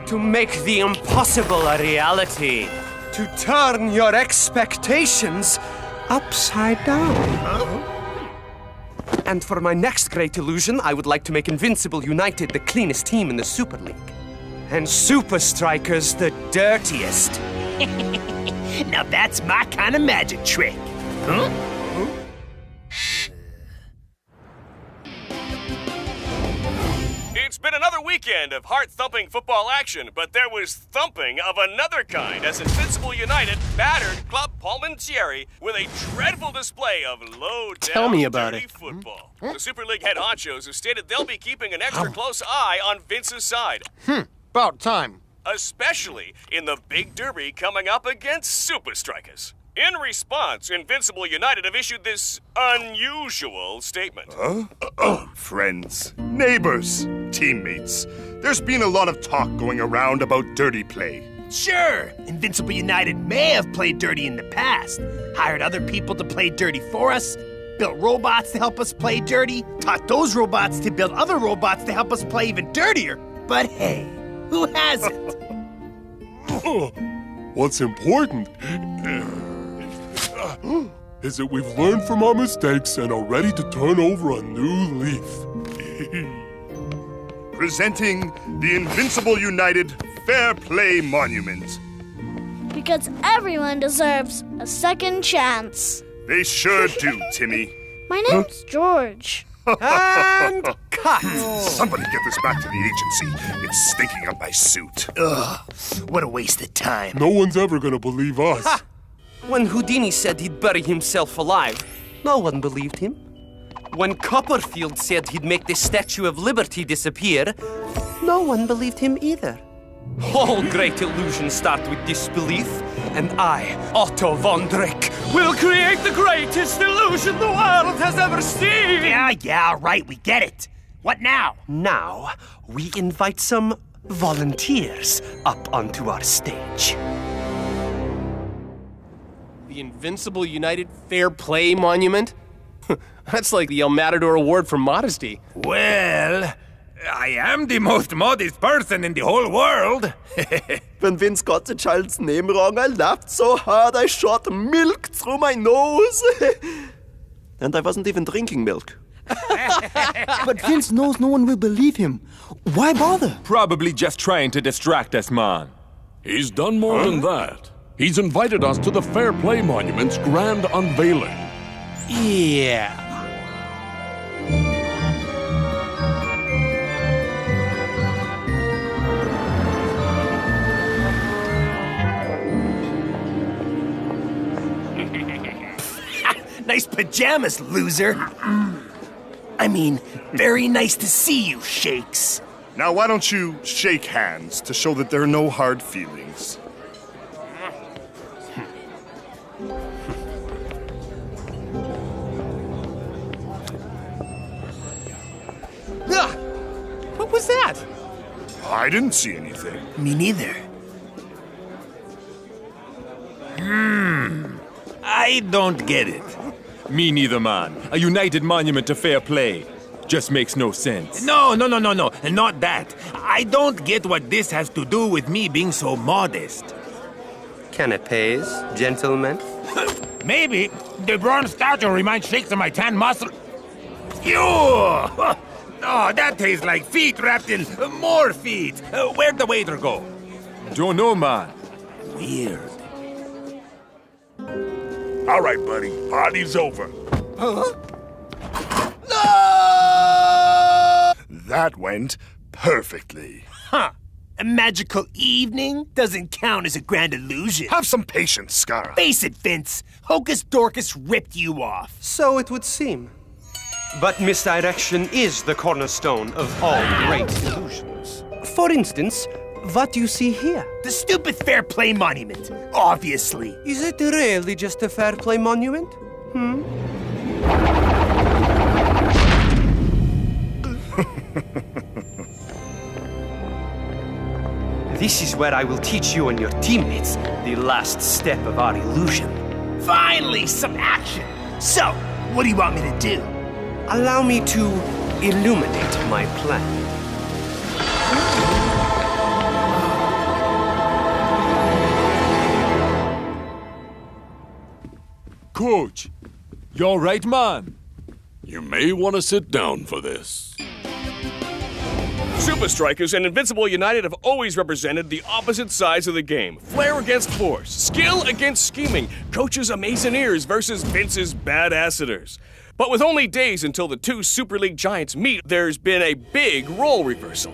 To make the impossible a reality. To turn your expectations upside down. And for my next great illusion, I would like to make Invincible United the cleanest team in the Super League. And Super Strikers the dirtiest. Now that's my kind of magic trick. Huh? It's been another weekend of heart-thumping football action, but there was thumping of another kind as Invincible United battered Club Palmentieri with a dreadful display of Tell me about dirty it. football. The Super League head honchos have stated they'll be keeping an extra close eye on Vince's side. About time. Especially in the big derby coming up against Super Strikeas. In response, Invincible United have issued this unusual statement. Friends, neighbors, teammates. There's been a lot of talk going around about dirty play. Sure, Invincible United may have played dirty in the past, hired other people to play dirty for us, built robots to help us play dirty, taught those robots to build other robots to help us play even dirtier. But hey, who hasn't? What's important is that we've learned from our mistakes and are ready to turn over a new leaf. presenting the Invincible United Fair Play Monument. Because everyone deserves a second chance. They sure do, Timmy. My name's George. And cut! Somebody get this back to the agency. It's stinking up my suit. Ugh, what a waste of time. No one's ever gonna believe us. Ha! When Houdini said he'd bury himself alive, no one believed him. When Copperfield said he'd make the Statue of Liberty disappear, no one believed him either. All great illusions start with disbelief, and I, Otto von Drake, will create the greatest illusion the world has ever seen! Yeah, right, we get it. What now? Now, we invite some volunteers up onto our stage. The Invincible United Fair Play Monument? That's like the El Matador Award for modesty. Well, I am the most modest person in the whole world. When Vince got the child's name wrong, I laughed so hard I shot milk through my nose. And I wasn't even drinking milk. But Vince knows no one will believe him. Why bother? Probably just trying to distract us, man. He's done more than that. He's invited us to the Fair Play Monument's grand unveiling. Yeah. Nice pajamas, loser. I mean, very nice to see you, Shakes. Now, why don't you shake hands to show that there are no hard feelings? What was that? I didn't see anything. Me neither. I don't get it. Me neither, man. A united monument to fair play. Just makes no sense. No, not that. I don't get what this has to do with me being so modest. Canapes, gentlemen? Maybe the bronze statue reminds Shakes of my tan muscle. Ew! Oh, that tastes like feet wrapped in more feet. Where'd the waiter go? Don't know, man. Weird. All right, buddy. Party's over. Huh? That went perfectly. Huh. A magical evening doesn't count as a grand illusion. Have some patience, Scara. Face it, Vince. Hocus Dorcas ripped you off. So it would seem. But misdirection is the cornerstone of all great illusions. For instance, what do you see here? The stupid fair play monument, obviously. Is it really just a fair play monument? This is where I will teach you and your teammates the last step of our illusion. Finally, some action. So, what do you want me to do? Allow me to illuminate my plan. Coach, you all right, man? You may want to sit down for this. Super Strikers and Invincible United have always represented the opposite sides of the game. Flair against force, skill against scheming, coaches Amazoneers versus Vince's badasseters. But with only days until the two Super League giants meet, there's been a big role reversal.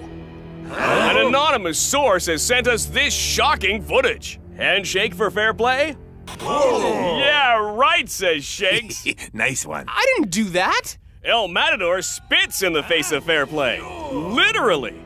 An anonymous source has sent us this shocking footage. Handshake for fair play? Oh. Yeah, right, says Shakes. Nice one. I didn't do that. El Matador spits in the face of fair play. Literally.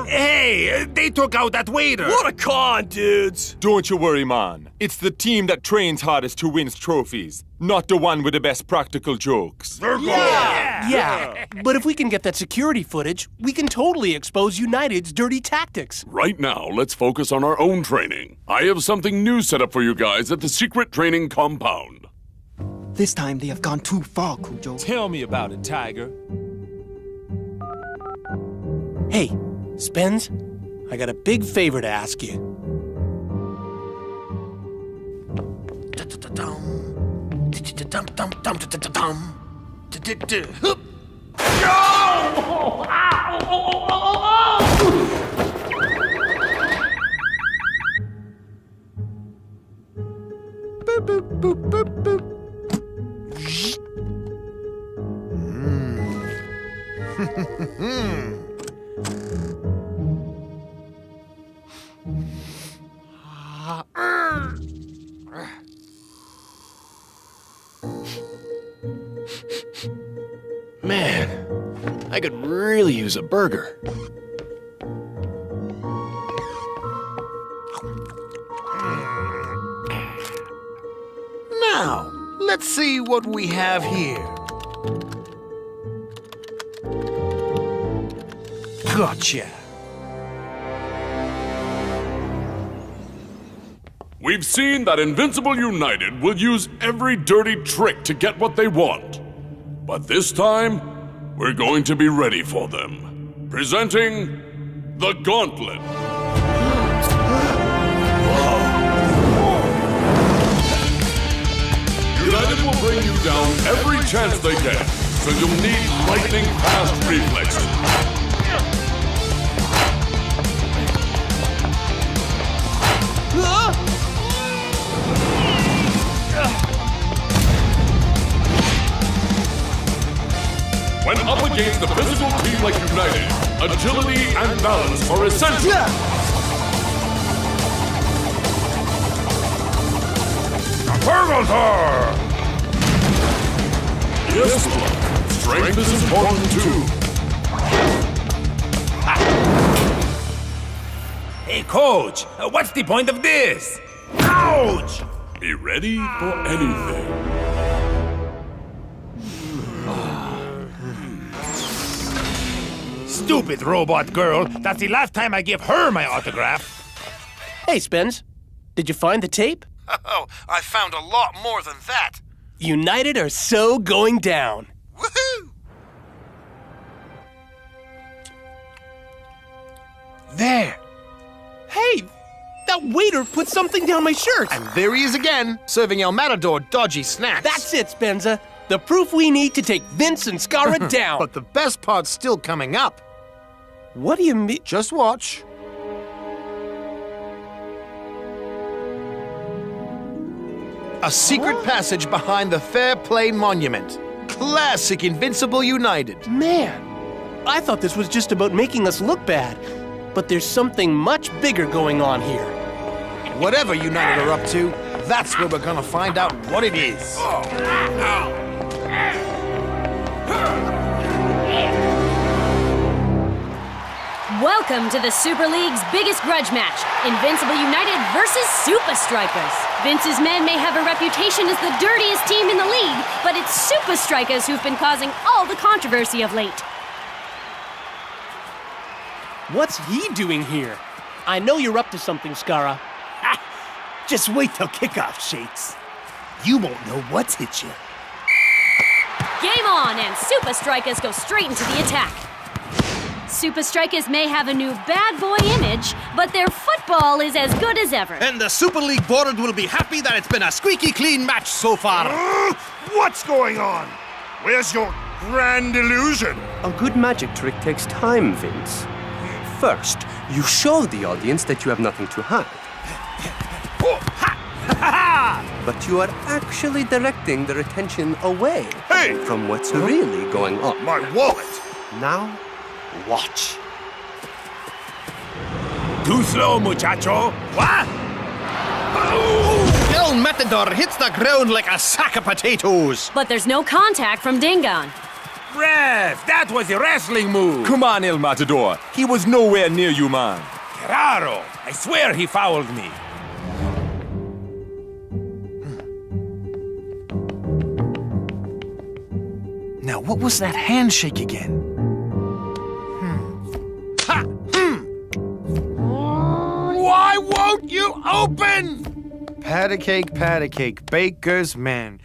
Hey, they took out that waiter. What a con, dudes. Don't you worry, man. It's the team that trains hardest who wins trophies, not the one with the best practical jokes. Yeah, but if we can get that security footage, we can totally expose United's dirty tactics. Right now, let's focus on our own training. I have something new set up for you guys at the secret training compound. This time they have gone too far, Cujo. Tell me about it, Tiger. Hey, Spence, I got a big favor to ask you. Man, I could really use a burger. Now, let's see what we have here. Gotcha. We've seen that Invincible United will use every dirty trick to get what they want. But this time, we're going to be ready for them. Presenting the Gauntlet. United will bring you down every chance they get, so you'll need lightning-fast reflexes. When up against a physical team like United, agility and balance are essential. Yes, Lord. Strength is important too. Hey, Coach, what's the point of this? Ouch! Be ready for anything. Stupid robot girl. That's the last time I give her my autograph. Hey, Spence. Did you find the tape? Oh, I found a lot more than that. United are so going down. Woohoo! There. Hey, that waiter put something down my shirt. And there he is again, serving El Matador dodgy snacks. That's it, Spenza. The proof we need to take Vince and Scarra down. But the best part's still coming up. What do you mean? Just watch. A secret passage behind the Fair Play Monument. Classic Invincible United. Man, I thought this was just about making us look bad. But there's something much bigger going on here. Whatever United are up to, that's where we're gonna find out what it is. Welcome to the Super League's biggest grudge match, Invincible United versus Super Strikers. Vince's men may have a reputation as the dirtiest team in the league, but it's Super Strikers who've been causing all the controversy of late. What's he doing here? I know you're up to something, Scarra. Just wait till kickoff, Shakes. You won't know what's hit you. Game on, and Super Strikers go straight into the attack. Super Strikers may have a new bad boy image, but their football is as good as ever. And the Super League board will be happy that it's been a squeaky clean match so far. What's going on? Where's your grand illusion? A good magic trick takes time, Vince. First, you show the audience that you have nothing to hide. But you are actually directing their attention away from what's really going on. My wallet! Now, watch. Too slow, muchacho. What? El Matador hits the ground like a sack of potatoes. But there's no contact from Dingon. Ref, that was a wrestling move. Come on, El Matador. He was nowhere near you, man. Claro. I swear he fouled me. Now, what was that handshake again? Why won't you open? Pat a cake, baker's man.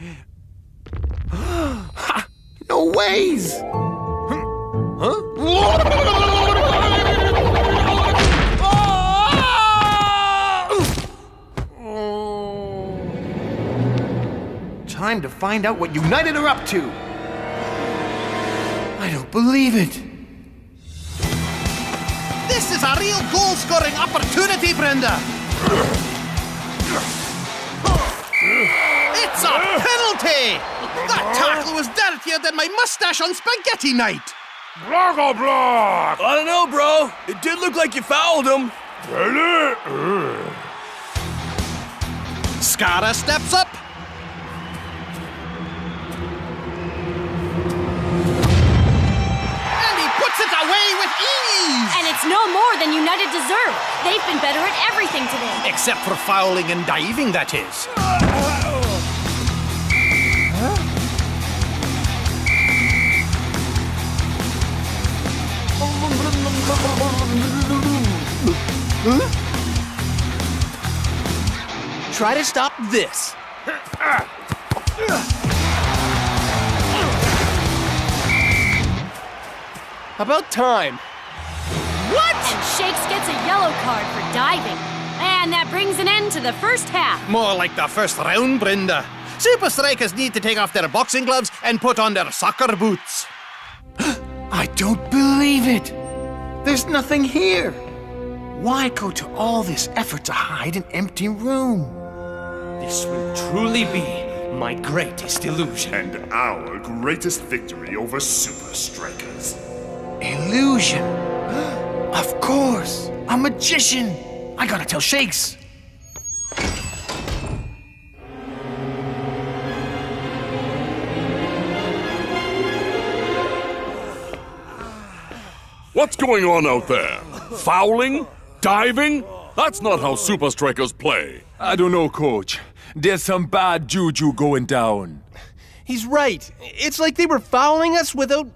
No ways! Huh? Time to find out what United are up to. I don't believe it. This is a real goal-scoring opportunity, Brenda. It's a penalty! That tackle was dirtier than my mustache on spaghetti night. Blah, blah. I don't know, bro. It did look like you fouled him. Skara steps up. And he puts it away with ease. And it's no more than United deserve. They've been better at everything today. Except for fouling and diving, that is. Try to stop this. About time. What? And Shakes gets a yellow card for diving. And that brings an end to the first half. More like the first round, Brenda. Super Strikers need to take off their boxing gloves and put on their soccer boots. I don't believe it. There's nothing here. Why go to all this effort to hide an empty room? This will truly be my greatest illusion. And our greatest victory over Super Strikers. Illusion? Of course. A magician. I gotta tell Shakes. What's going on out there? Fouling? Diving? That's not how Super Strikers play. I don't know, Coach. There's some bad juju going down. He's right. It's like they were fouling us without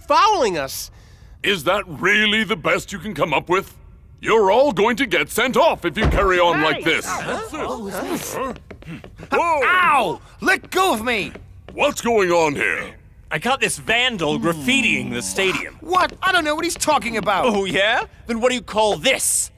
fouling us. Is that really the best you can come up with? You're all going to get sent off if you carry on like this. Ow! Let go of me! What's going on here? I caught this vandal graffitiing the stadium. What? I don't know what he's talking about. Oh, yeah? Then what do you call this?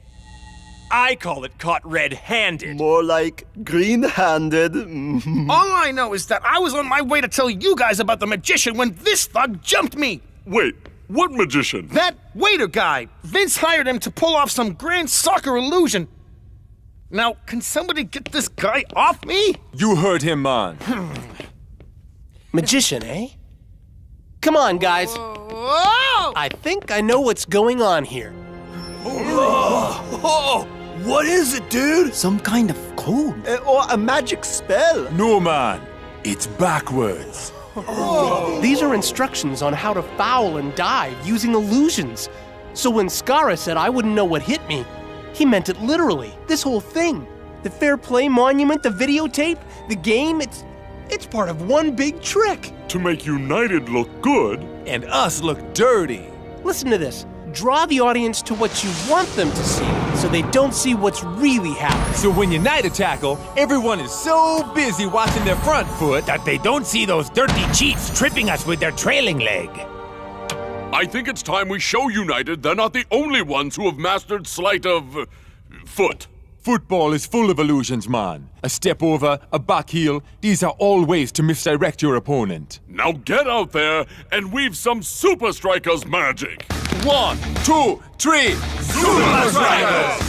I call it caught red-handed. More like green-handed. All I know is that I was on my way to tell you guys about the magician when this thug jumped me. Wait, what magician? That waiter guy. Vince hired him to pull off some grand soccer illusion. Now, can somebody get this guy off me? You heard him, man. Magician, eh? Come on, guys. Whoa! I think I know what's going on here. Oh, what is it, dude? Some kind of code. Or a magic spell. No, man. It's backwards. These are instructions on how to foul and dive using illusions. So when Skara said I wouldn't know what hit me, he meant it literally. This whole thing. The fair play monument, the videotape, the game, it's part of one big trick. To make United look good. And us look dirty. Listen to this. Draw the audience to what you want them to see, so they don't see what's really happening. So when United tackle, everyone is so busy watching their front foot that they don't see those dirty cheats tripping us with their trailing leg. I think it's time we show United they're not the only ones who have mastered sleight of foot. Football is full of illusions, man. A step over, a back heel, these are all ways to misdirect your opponent. Now get out there and weave some Super Strikers magic. 1, 2, 3, Super Strikers!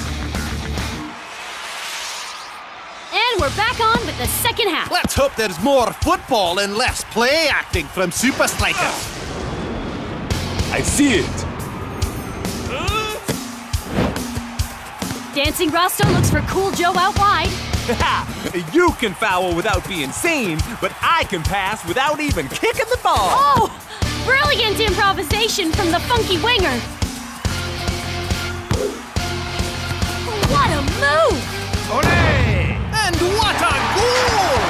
And we're back on with the second half. Let's hope there's more football and less play acting from Super Strikers. I see it. Dancing Rasta looks for Cool Joe out wide. You can foul without being seen, but I can pass without even kicking the ball. Oh! Brilliant improvisation from the funky winger. What a move! Hooray! And what a goal!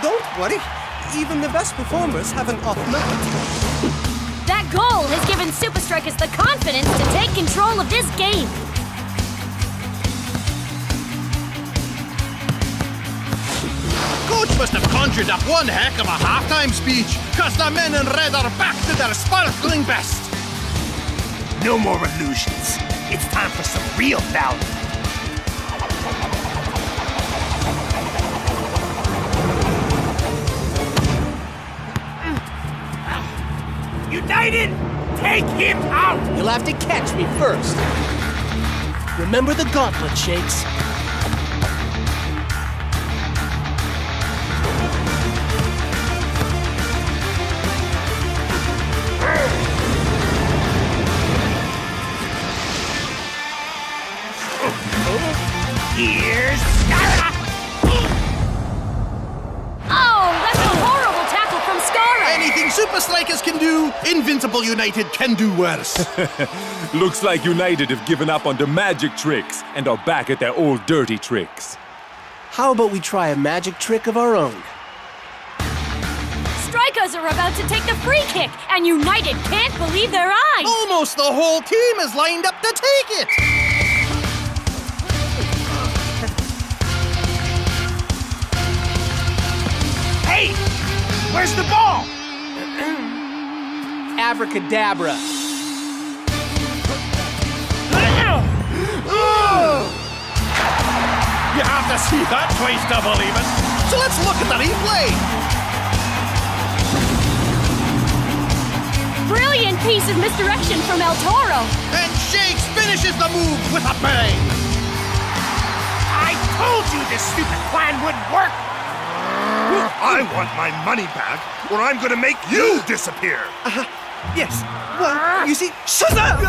Don't worry. Even the best performers have an off night. That goal has given Super Strikers the confidence to take control of this game. Coach must have conjured up one heck of a halftime speech, cause the men in red are back to their sparkling best. No more illusions. It's time for some real fouling. United, take him out! You'll have to catch me first. Remember the gauntlet, Shakes. Super Strikers can do, Invincible United can do worse. Looks like United have given up on the magic tricks and are back at their old dirty tricks. How about we try a magic trick of our own? Strikeas are about to take the free kick, and United can't believe their eyes. Almost the whole team is lined up to take it. Hey! Where's the ball? Abracadabra. You have to see that twice to believe it. So let's look at the replay. Brilliant piece of misdirection from El Toro. And Shakes finishes the move with a bang. I told you this stupid plan wouldn't work. I want my money back, or I'm gonna make you disappear. Yes. Well, you see, shut up!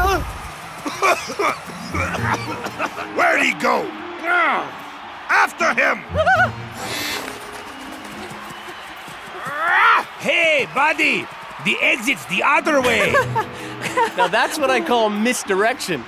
Where'd he go? After him! Hey, buddy! The exit's the other way! Now that's what I call misdirection.